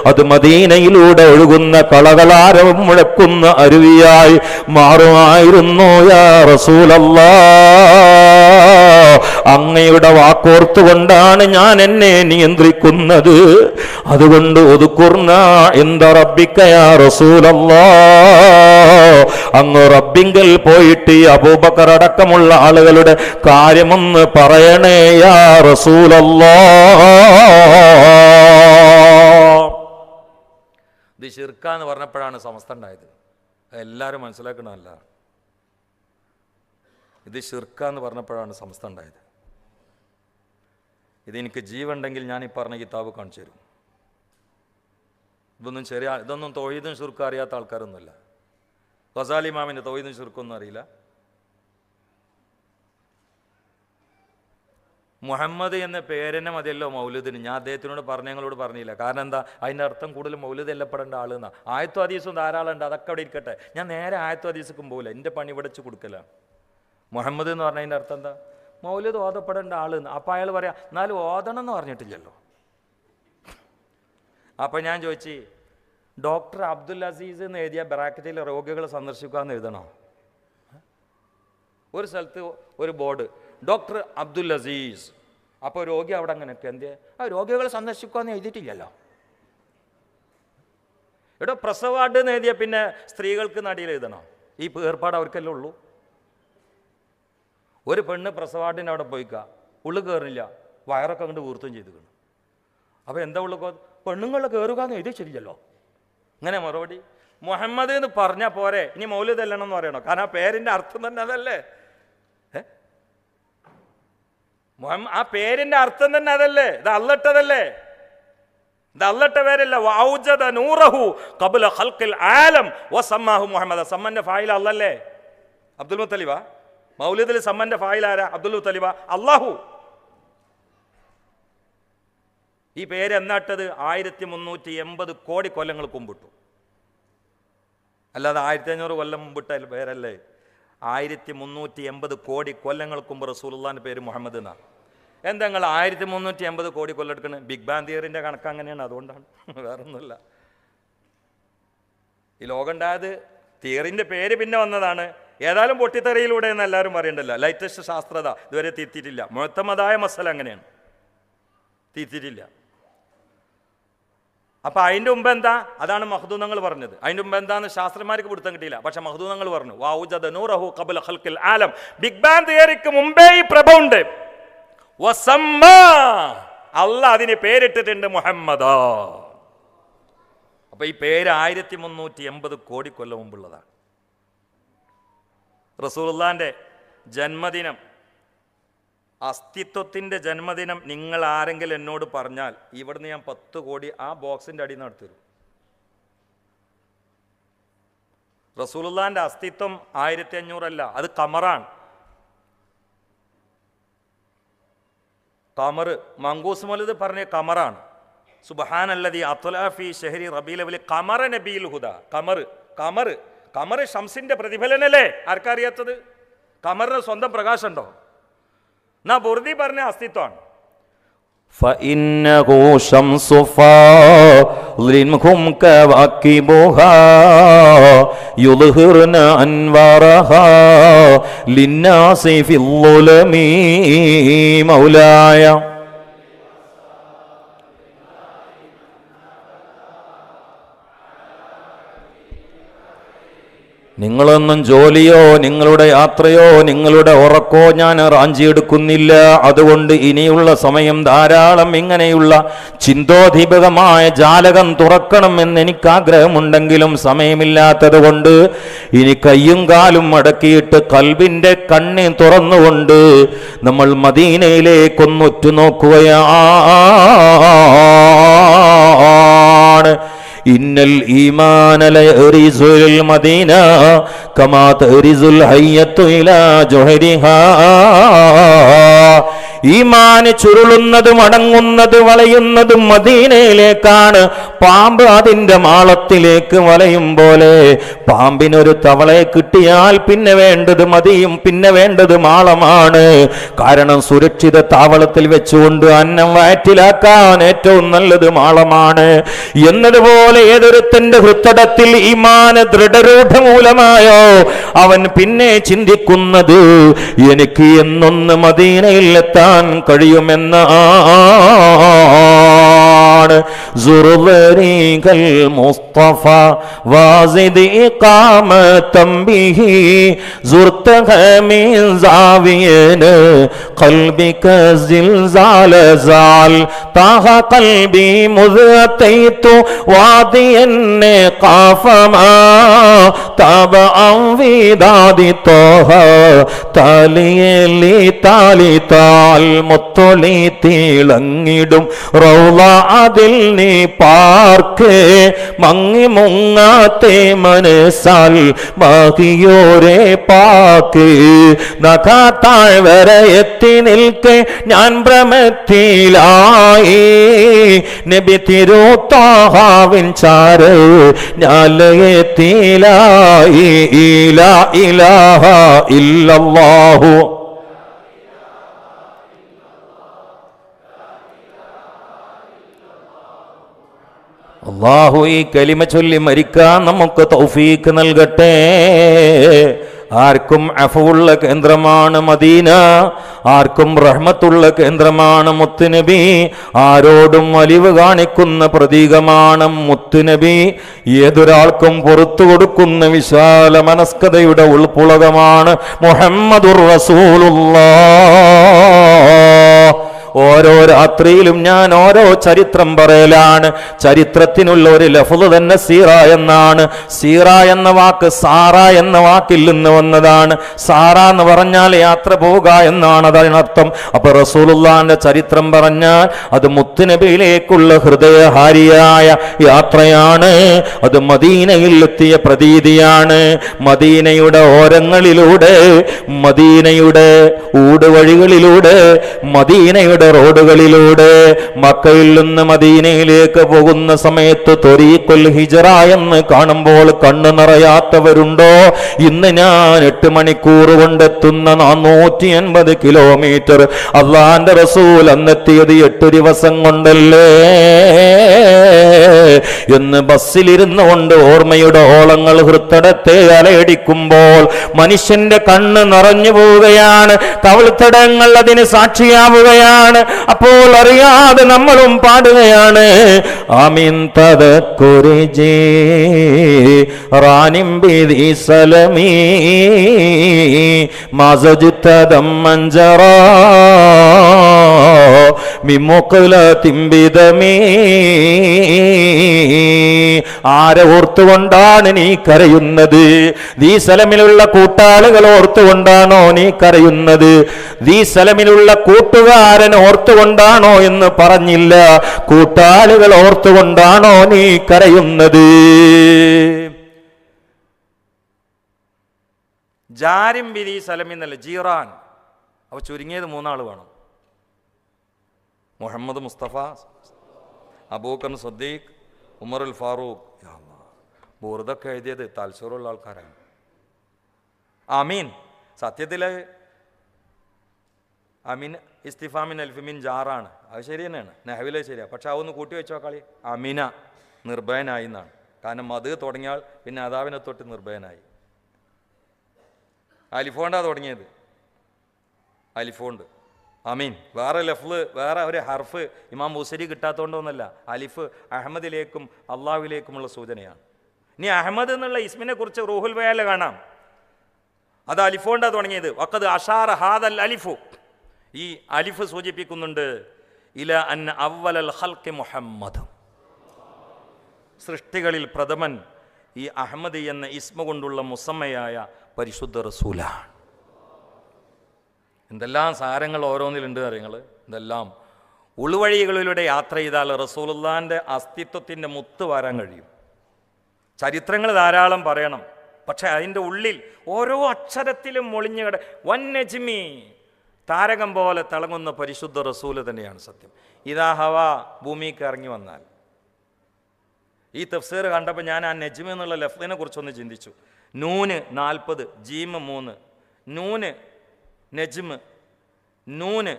അത് മദീനയിലൂടെ ഒഴുകുന്ന കളകളാരവം മുഴക്കുന്ന അരുവിയായി മാറുമായിരുന്നു യാ റസൂലല്ലാഹ്. അങ്ങയുടെ വാക്കോർത്തുകൊണ്ടാണ് ഞാൻ എന്നെ നിയന്ത്രിക്കുന്നത്. അതുകൊണ്ട് ഒതുക്കുർന എന്ത റബ്ബിക യാ റസൂലല്ലാഹ്, അങ്ങ് റബ്ബിങ്കൽ പോയിട്ട് ഈ അബൂബക്കർ അടക്കമുള്ള ആളുകളുടെ കാര്യമൊന്ന് പറയണേ യാ റസൂലല്ലാഹ്. ഇത് ശിർക്കാന്ന് പറഞ്ഞപ്പോഴാണ് സമസ്ത ഉണ്ടായത്. എല്ലാവരും മനസ്സിലാക്കണമല്ല, ഇത് ശിർക്കാന്ന് പറഞ്ഞപ്പോഴാണ് സമസ്ത ഉണ്ടായത്. ഇതെനിക്ക് ജീവുണ്ടെങ്കിൽ ഞാൻ ഈ പറഞ്ഞ കിതാബ് കാണിച്ചു തരും. ഇതൊന്നും തൊയ്തും ചുരുക്കം അറിയാത്ത ആൾക്കാരൊന്നുമല്ല. ഗസാലി ഇമാമിൻ്റെ തൊയ്തും ചുരുക്കൊന്നും അറിയില്ല. മുഹമ്മദ് എന്ന പേരെന്നെ മതിയല്ലോ മൗലിദിന്. ഞാൻ അദ്ദേഹത്തിനോട് ഞങ്ങളോട് പറഞ്ഞില്ല. കാരണം എന്താ, അതിൻ്റെ അർത്ഥം കൂടുതൽ മൗലിദ് എല്ലപ്പെടേണ്ട ആളെന്നാ. ആയത്തു ഹദീസും ധാരാളം ഉണ്ട്, അതൊക്കെ അവിടെ ഇരിക്കട്ടെ. ഞാൻ നേരെ ആയത്തു ഹദീസുക്കും പോകില്ല, എൻ്റെ പണി വിടച്ച് കൊടുക്കലാണ്. മുഹമ്മദ് എന്ന് പറഞ്ഞതിൻ്റെ അർത്ഥം എന്താ, മൗലിദ് ഓതപ്പെടേണ്ട ആളെന്ന്. അപ്പം അയാൾ പറയാം, എന്നാലും ഓതണം എന്ന് പറഞ്ഞിട്ടില്ലല്ലോ. അപ്പം ഞാൻ ചോദിച്ചു, ഡോക്ടർ അബ്ദുൽ അസീസ് എന്ന് എഴുതിയ ബ്രാക്കറ്റിൽ രോഗികളെ സന്ദർശിക്കാമെന്ന് എഴുതണോ? ഒരു സ്ഥലത്ത് ഒരു ബോർഡ്, ഡോക്ടർ അബ്ദുൽ അസീസ്. അപ്പോൾ രോഗി അവിടെ അങ്ങനെയൊക്കെ എന്തേ, ആ രോഗികളെ സന്ദർശിക്കാമെന്ന് എഴുതിയിട്ടില്ലല്ലോ. എടോ, പ്രസവാർഡ് എന്ന് എഴുതിയ പിന്നെ സ്ത്രീകൾക്ക് നടിയിൽ എഴുതണോ? ഈ ഏർപ്പാട് അവർക്കല്ലേ ഉള്ളൂ. ഒരു പെണ്ണ് പ്രസവാർഡിൻ്റെ അവിടെ പോയിക്കുക, ഉള്ളു കയറില്ല, വയറൊക്കെ അങ്ങോട്ട് വീർത്തും ചെയ്തു. അപ്പോൾ എന്താ ഉള്ളു, പെണ്ണുങ്ങളെ കയറുകയെന്ന് എഴുതി ശരിയല്ലോ. ഇങ്ങനെ മറുപടി. മുഹമ്മദ് എന്ന് പറഞ്ഞാൽ പോരെ, ഇനി മൗലിദ് അല്ലണം എന്ന് പറയണോ? കാരണം ആ പേരിൻ്റെ അർത്ഥം തന്നെ അതല്ലേ. ആ പേരിൻ്റെ അർത്ഥം തന്നെ അതല്ലേ. ഇത് അള്ളട്ടതല്ലേ, ഇത് അള്ളട്ട പേരല്ല. വഔജദ നൂറഹു ഖബ്ല ഖൽഖിൽ ആലം വസമ്മാഹു മുഹമ്മദ്. സമ്മന്റെ ഫായിൽ അല്ലല്ലേ, അബ്ദുൽ മുത്തലിബ. മൗലിദിൽ സമ്മന്റെ ഫായിൽ ആരാ? അബ്ദുൽ മുത്തലിബ, അള്ളാഹു. ഈ പേര് എന്നാട്ടത്? 1380 കോടി കൊല്ലങ്ങൾക്ക് മുമ്പിട്ടു. അല്ലാതെ 1500 കൊല്ലം മുമ്പിട്ട പേരല്ലേ. 1380 കോടി കൊല്ലങ്ങൾക്ക് മുമ്പ് റസൂലുള്ളാഹിന്റെ പേര് മുഹമ്മദ് എന്നാണ്. എന്താ നിങ്ങൾ 1380 കോടി കൊല്ലം എടുക്കുന്നത്? ബിഗ് ബാങ് തിയറിൻ്റെ കണക്ക് അങ്ങനെയാണ്, അതുകൊണ്ടാണ്, വേറൊന്നുമില്ല. ഈ ലോകം ഉണ്ടായത് തിയറിൻ്റെ പേര് പിന്നെ വന്നതാണ്. ഏതായാലും പൊട്ടിത്തെറിയിലൂടെ എന്ന് എല്ലാവരും പറയണ്ടല്ലോ. ലൈറ്റസ്റ്റ് ശാസ്ത്രത ഇതുവരെ തിരുത്തിയിട്ടില്ല. മുഴത്തമതായ മസല അങ്ങനെയാണ്, തിരുത്തിയിട്ടില്ല. അപ്പം അതിൻ്റെ മുമ്പ് എന്താ? അതാണ് മഖ്ദൂനങ്ങൾ പറഞ്ഞത്. അതിൻ്റെ മുമ്പ് എന്താന്ന് ശാസ്ത്രന്മാർക്ക് പിടുത്തം കിട്ടിയില്ല. പക്ഷെ മഖ്ദൂനങ്ങൾ പറഞ്ഞു, വഔജദ നൂറഹു ഖബ്ല ഖൽഖിൽ ആലം. ബിഗ് ബാങ് തിയറിക്ക് മുമ്പേ ഈ പ്രഭ ഉണ്ട്. അള്ളാഹ് അതിന് പേരിട്ടിട്ടുണ്ട് മുഹമ്മദ്. അപ്പൊ ഈ പേര് 1380 കോടി കൊല്ലം മുമ്പുള്ളതാണ്. റസൂലുള്ളാഹിന്റെ ജന്മദിനം, അസ്തിത്വത്തിൻ്റെ ജന്മദിനം നിങ്ങൾ ആരെങ്കിലും എന്നോട് പറഞ്ഞാൽ ഇവിടുന്ന് ഞാൻ 10 കോടി ആ ബോക്സിൻ്റെ അടിയിൽ നിന്ന് എടുത്തുതരും. റസൂലുള്ളാഹിന്റെ അസ്തിത്വം 1500 അല്ല, അത് ഖമറാണ്. ഖമർ, മങ്കൂസ് മൗലിദ് പറഞ്ഞ ഖമറാണ്. സുബ്ഹാനല്ലദീ അത്ലഅ ഫീ ശഹരി റബീഉൽ അവ്വൽ ഖമറ നബിയിൽ ഹുദാ. ഖമർ ഷംസിന്റെ പ്രതിഫലനല്ലേ? ആർക്കറിയാത്തത്? ഖമറിന് സ്വന്തം പ്രകാശം ഉണ്ടോ? എന്നാ ബുർദി പറഞ്ഞ അസ്തിത്വമാണ്. فإنه شمس فاضل هم كواكبها يظهرن أنوارها للناس في الظلم مولاي. നിങ്ങളൊന്നും ജോലിയോ നിങ്ങളുടെ യാത്രയോ നിങ്ങളുടെ ഉറക്കോ ഞാൻ റാഞ്ചിയെടുക്കുന്നില്ല. അതുകൊണ്ട് ഇനിയുള്ള സമയം ധാരാളം ഇങ്ങനെയുള്ള ചിന്തോദ്ദീപകമായ ജാലകം തുറക്കണമെന്ന് എനിക്ക് ആഗ്രഹമുണ്ടെങ്കിലും സമയമില്ലാത്തത് കൊണ്ട് ഇനി കയ്യും കാലും മടക്കിയിട്ട് കൽബിൻ്റെ കണ്ണ് തുറന്നുകൊണ്ട് നമ്മൾ മദീനയിലേക്കൊന്ന് ഉറ്റുനോക്കുകയാണ്. ഇന്നൽ ഈമാന ലയറിസുൽ മദീന കമാ തറിസുൽ ഹയ്യത്തു ഇലാ ജുഹരിഹാ. ഈമാൻ ചുരുളുന്നതും അടങ്ങുന്നതും വളയുന്നതും മദീനയിലേക്കാണ്. പാമ്പ് അതിൻ്റെ മാളത്തിലേക്ക് വലയും പോലെ പാമ്പിനൊരു തവളയെ കിട്ടിയാൽ പിന്നെ വേണ്ടത് മതിയും, പിന്നെ വേണ്ടത് മാളമാണ്. കാരണം സുരക്ഷിത താവളത്തിൽ വെച്ചുകൊണ്ട് അന്നം വയറ്റിലാക്കാൻ ഏറ്റവും നല്ലത് മാളമാണ്. എന്നതുപോലെ ഏതൊരുത്തന്റെ ഹൃത്തടത്തിൽ ഈമാൻ ദൃഢരൂഢമൂലമായോ അവൻ പിന്നെ ചിന്തിക്കുന്നത് എനിക്ക് എന്നൊന്ന് മദീനയിൽ എത്താൻ കഴിയുമെന്നാണ്. زر ضريق المصطفى وازد إقامة به زرتها من زاوية قلبك زلزال زال طه قلبي مذ أتيت واديا قاف ما تاب عن وداد طه താലിയേലി താലി താൽ മുത്തൊളി തിളങ്ങിടും റൗള അതിൽ നീ പാർക്ക് മങ്ങി മുങ്ങാത്തെ മനസ്സാൽ ബാക്കിയോരെ പാക്ക് നഖാത്താഴ് വരെ എത്തി നിൽക്കെ ഞാൻ ഭ്രമത്തിലായി നബി തിരുത്താഹാവിൻ ചാര് ഞാലയത്തിലായി ഇലാ ഇലാഹ ഇല്ലല്ലാഹു അല്ലാഹു ഈ കലിമ ചൊല്ലി മരിക്കാൻ നമുക്ക് തൗഫീക്ക് നൽകട്ടെ. ആർക്കും അഫുള്ള കേന്ദ്രമാണ് മദീന, ആർക്കും റഹ്മത്തുള്ള കേന്ദ്രമാണ് മുത്തുനബി, ആരോടും അലിവ് കാണിക്കുന്ന പ്രതീകമാണ് മുത്തുനബി, ഏതൊരാൾക്കും പുറത്തു കൊടുക്കുന്ന വിശാല മനസ്കതയുടെ ഉൾപ്പുളകമാണ് മുഹമ്മദുർ റസൂലുള്ളാഹ്. ഓരോ രാത്രിയിലും ഞാൻ ഓരോ ചരിത്രം പറയലാണ്. ചരിത്രത്തിനുള്ള ഒരു ലഫ്ള് തന്നെ സീറ എന്നാണ്. സീറ എന്ന വാക്ക് സാറ എന്ന വാക്കിൽ നിന്ന് വന്നതാണ്. സാറ എന്ന് പറഞ്ഞാൽ യാത്ര പോവുക എന്നാണ് അതിനർത്ഥം. അപ്പൊ റസൂലുള്ളാഹിന്റെ ചരിത്രം പറഞ്ഞാൽ അത് മുത്തുനബിയിലേക്കുള്ള ഹൃദയഹാരിയായ യാത്രയാണ്. അത് മദീനയിൽ എത്തിയ പ്രതീതിയാണ്. മദീനയുടെ ഓരങ്ങളിലൂടെ, മദീനയുടെ ഊടുവഴികളിലൂടെ, മദീനയുടെ റോഡുകളിലൂടെ മക്കയിൽ നിന്ന് മദീനയിലേക്ക് പോകുന്ന സമയത്ത് ത്വരീഖുൽ ഹിജ്റ എന്ന് കാണുമ്പോൾ കണ്ണു നിറയാത്തവരുണ്ടോ? ഇന്ന് ഞാൻ 8 മണിക്കൂർ കൊണ്ടെത്തുന്ന 480 കിലോമീറ്റർ അള്ളാന്റെ റസൂൽ അന്നെത്തിയത് 8 ദിവസം കൊണ്ടല്ലേ എന്ന് ബസ്സിലിരുന്നു കൊണ്ട് ഓർമ്മയുടെ ഓളങ്ങൾ ഹൃത്തടത്തെ അലയടിക്കുമ്പോൾ മനുഷ്യന്റെ കണ്ണ് നിറഞ്ഞു പോവുകയാണ്. കവിൾത്തടങ്ങൾ അതിന് സാക്ഷിയാവുകയാണ്. അപ്പോൾ അറിയാതെ നമ്മളും പാടുകയാണ്. ആമീൻ തദക്കുരിജി റാനിം ബിദി സലമി മസജ്തദം മൻജറാ മിമുഖലതിം ബിദമി. ആരെ ഓർത്തുകൊണ്ടാണ് നീ കരയുന്നത്? ദീ സലമിലുള്ള കൂട്ടാളികൾ ഓർത്തുകൊണ്ടാണോ നീ കരയുന്നത്? ദീ സലമിലുള്ള കൂട്ടുകാരൻ ഓർത്തുകൊണ്ടാണോ എന്ന് പറഞ്ഞില്ല. കൂട്ടാളികൾ ഓർത്തുകൊണ്ടാണോ നീ കരയുന്നത്? ജാരിം ബിദി സലമി എന്നല്ല, ജീറാൻ. അവ ചുരുങ്ങിയത് 3 ആൾ വേണം. മുഹമ്മദ് മുസ്തഫ, അബൂബക്കർ സിദ്ദീഖ്, ഉമറുൽ ഫാറൂഖ്. ബോർദൊക്കെ എഴുതിയത് താൽസൂറുള്ള ആൾക്കാരാണ്. അമീൻ സത്യത്തിൽ അമീൻ ഇസ്തിഫാമിൻ അൽഫിമിൻ ജാറാണ്. അത് ശരി തന്നെയാണ്, നെഹവിലെ ശരിയാണ്. പക്ഷെ അതൊന്ന് കൂട്ടി വെച്ചോ കളി. അമീന നിർഭയനായി എന്നാണ്. കാരണം അത് തുടങ്ങിയാൽ പിന്നെ അദാവിനെ തൊട്ട് നിർഭയനായി. അലിഫോണ്ടാ തുടങ്ങിയത്, അലിഫോണ്ട്. അമീൻ വേറെ ലഫ്ള്, വേറെ ഒരു ഹർഫ് ഇമാം ബുസരി കിട്ടാത്തതുകൊണ്ടൊന്നല്ല. അലിഫ് അഹമ്മദിലേക്കും അള്ളാഹുവിലേക്കുമുള്ള സൂചനയാണ്. ഇനി അഹമ്മദ് എന്നുള്ള ഇസ്മിനെ കുറിച്ച് റൂഹുൽ ബയാനിൽ കാണാം. അത് അലിഫോണ്ടാ തുടങ്ങിയത്. വഖദ് അഷാറ ഹാദൽ അലിഫു, ഈ അലിഫ് സൂചിപ്പിക്കുന്നുണ്ട് ഇല അൻ അവ്വലൽ ഖൽഖി മുഹമ്മദ്, സൃഷ്ടികളിൽ പ്രഥമൻ ഈ അഹമ്മദ് എന്ന ഇസ്മ കൊണ്ടുള്ള മുസമ്മയായ പരിശുദ്ധ റസൂലാണ്. എന്തെല്ലാം സാരങ്ങൾ ഓരോന്നിലുണ്ട് അറിയങ്ങൾ. ഇതെല്ലാം ഉൾവഴികളിലൂടെ യാത്ര ചെയ്താൽ റസൂലുള്ളാഹിൻ്റെ അസ്തിത്വത്തിൻ്റെ മുത്ത് വാരാൻ കഴിയും. ചരിത്രങ്ങൾ ധാരാളം പറയണം, പക്ഷെ അതിൻ്റെ ഉള്ളിൽ ഓരോ അക്ഷരത്തിലും മൊളിഞ്ഞു വൻ നജ്മി, താരകം പോലെ തിളങ്ങുന്ന പരിശുദ്ധ റസൂല് തന്നെയാണ് സത്യം. ഇതാ ഹവ ഭൂമിക്ക് ഇറങ്ങി വന്നാൽ. ഈ തഫ്സീർ കണ്ടപ്പോൾ ഞാൻ ആ നജ്മി എന്നുള്ള ലഫ്ദിനെ കുറിച്ചൊന്ന് ചിന്തിച്ചു. നൂന് 40, ജീമ് 3, നൂന് നജ്മ്, നൂന്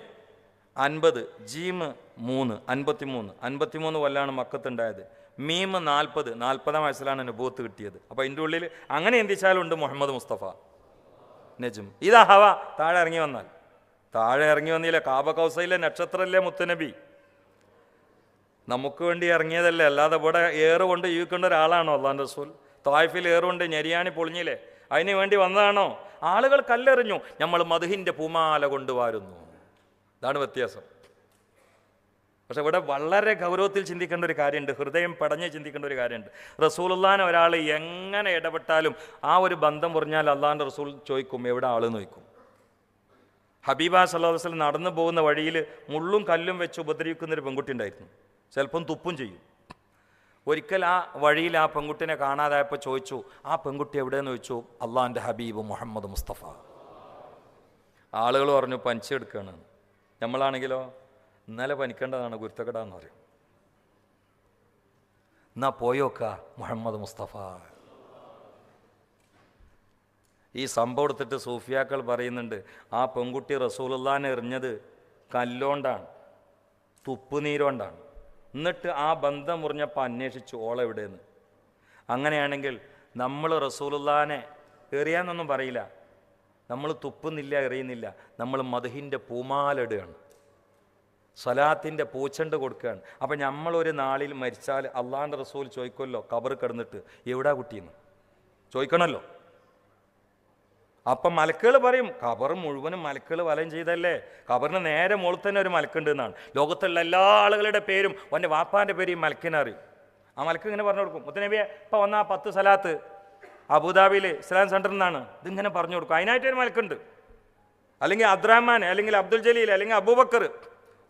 50, ജീമ് 3, 53 കൊല്ലാണ് മക്കത്തുണ്ടായത്. മീമ് 40-40 വയസ്സിലാണ് നുബൂവത്ത് കിട്ടിയത്. അപ്പോൾ അതിൻ്റെ ഉള്ളിൽ അങ്ങനെ എന്തിച്ചാലുണ്ട് മുഹമ്മദ് മുസ്തഫ. നജ്മ് ഇതാ ഹവ താഴെ ഇറങ്ങി വന്നാൽ. താഴെ ഇറങ്ങി വന്നില്ല, കാബ കൗസയിലെ നക്ഷത്രമല്ലേ മുത്തുനബി. നമുക്ക് വേണ്ടി ഇറങ്ങിയതല്ലേ, അല്ലാതെ ഇവിടെ ഏറ് കൊണ്ട് ജീവിക്കേണ്ട ഒരാളാണോ അള്ളാൻ്റെ റസൂൽ? തായിഫിൽ ഏറുകൊണ്ട് ഞെരിയാണി പൊളിഞ്ഞില്ലേ, അതിന് വേണ്ടി വന്നതാണോ? ആളുകൾ കല്ലെറിഞ്ഞു, നമ്മൾ മദ്ഹിൻ്റെ പൂമാല കൊണ്ടുവരുന്നു. ഇതാണ് വ്യത്യാസം. പക്ഷെ ഇവിടെ വളരെ ഗൗരവത്തിൽ ചിന്തിക്കേണ്ട ഒരു കാര്യമുണ്ട്, ഹൃദയം പടഞ്ഞ് ചിന്തിക്കേണ്ട ഒരു കാര്യമുണ്ട്. റസൂലുള്ളാനെ ഒരാൾ എങ്ങനെ ഇടപെട്ടാലും ആ ഒരു ബന്ധം പറഞ്ഞാൽ അള്ളാഹിൻ്റെ റസൂൽ ചോദിക്കും എവിടെ ആള് നോക്കും. ഹബീബ സല്ലല്ലാഹു അലൈഹി വസല്ലം നടന്നു പോകുന്ന വഴിയിൽ മുള്ളും കല്ലും വെച്ച് ഉപദ്രവിക്കുന്നൊരു പെൺകുട്ടി ഉണ്ടായിരുന്നു, ചിലപ്പം തുപ്പും ചെയ്യും. ഒരിക്കൽ ആ വഴിയിൽ ആ പെൺകുട്ടിനെ കാണാതായപ്പോൾ ചോദിച്ചു, ആ പെൺകുട്ടി എവിടെയെന്ന് ചോദിച്ചു. അള്ളാഹിൻ്റെ ഹബീബ് മുഹമ്മദ് മുസ്തഫ. ആളുകൾ പറഞ്ഞു പനിച്ചെടുക്കുകയാണ്. നമ്മളാണെങ്കിലോ ഇന്നലെ പനിക്കേണ്ടതാണ്, ഗുരുത്തക്കെടാന്ന് പറയും. എന്നാ പോയോക്ക മുഹമ്മദ് മുസ്തഫ. ഈ സംഭവം എടുത്തിട്ട് സൂഫിയാക്കൾ പറയുന്നുണ്ട്, ആ പെൺകുട്ടി റസൂലുള്ളാഹിനെ എറിഞ്ഞത് കല്ലോണ്ടാണ്, തുപ്പുനീരോണ്ടാണ്. എന്നിട്ട് ആ ബന്ധം മുറിഞ്ഞപ്പോൾ അന്വേഷിച്ചു ഓളെവിടെയെന്ന്. അങ്ങനെയാണെങ്കിൽ നമ്മൾ റസൂലുള്ളാഹിനെ എറിയാന്നൊന്നും പറയില്ല, നമ്മൾ തുപ്പുന്നില്ല, എറിയുന്നില്ല, നമ്മൾ മദ്ഹിൻ്റെ പൂമാലിടുകയാണ്, സ്വലാത്തിൻ്റെ പൂച്ചണ്ട് കൊടുക്കുകയാണ്. അപ്പം നമ്മളൊരു നാളിൽ മരിച്ചാൽ അള്ളാഹിൻ്റെ റസൂൽ ചോദിക്കുമല്ലോ, ഖബർ കിടന്നിട്ട് എവിടാ കുട്ടിയെന്ന് ചോദിക്കണമല്ലോ. അപ്പം മലക്കുകൾ പറയും, ഖബർ മുഴുവനും മലക്കുകൾ വലയം ചെയ്തല്ലേ, ഖബറിന് നേരെ മുകളിൽ തന്നെ ഒരു മലക്കുണ്ട് എന്നാണ്. ലോകത്തുള്ള എല്ലാ ആളുകളുടെ പേരും അവൻ്റെ വാപ്പാൻ്റെ പേര് ഈ മലക്കിനെ അറിയും. ആ മലക്ക് ഇങ്ങനെ പറഞ്ഞു കൊടുക്കും, മുത്തനബിയെ ഇപ്പം വന്ന 10 സലാത്ത് അബുദാബിയിൽ ഇസ്ലാം സെൻറ്ററിൽ നിന്നാണ്, ഇതിങ്ങനെ പറഞ്ഞു കൊടുക്കും. അതിനായിട്ടൊരു മലക്കുണ്ട്. അല്ലെങ്കിൽ അബ്ദുറഹ്മാൻ, അല്ലെങ്കിൽ അബ്ദുൽ ജലീൽ, അല്ലെങ്കിൽ അബൂബക്കർ,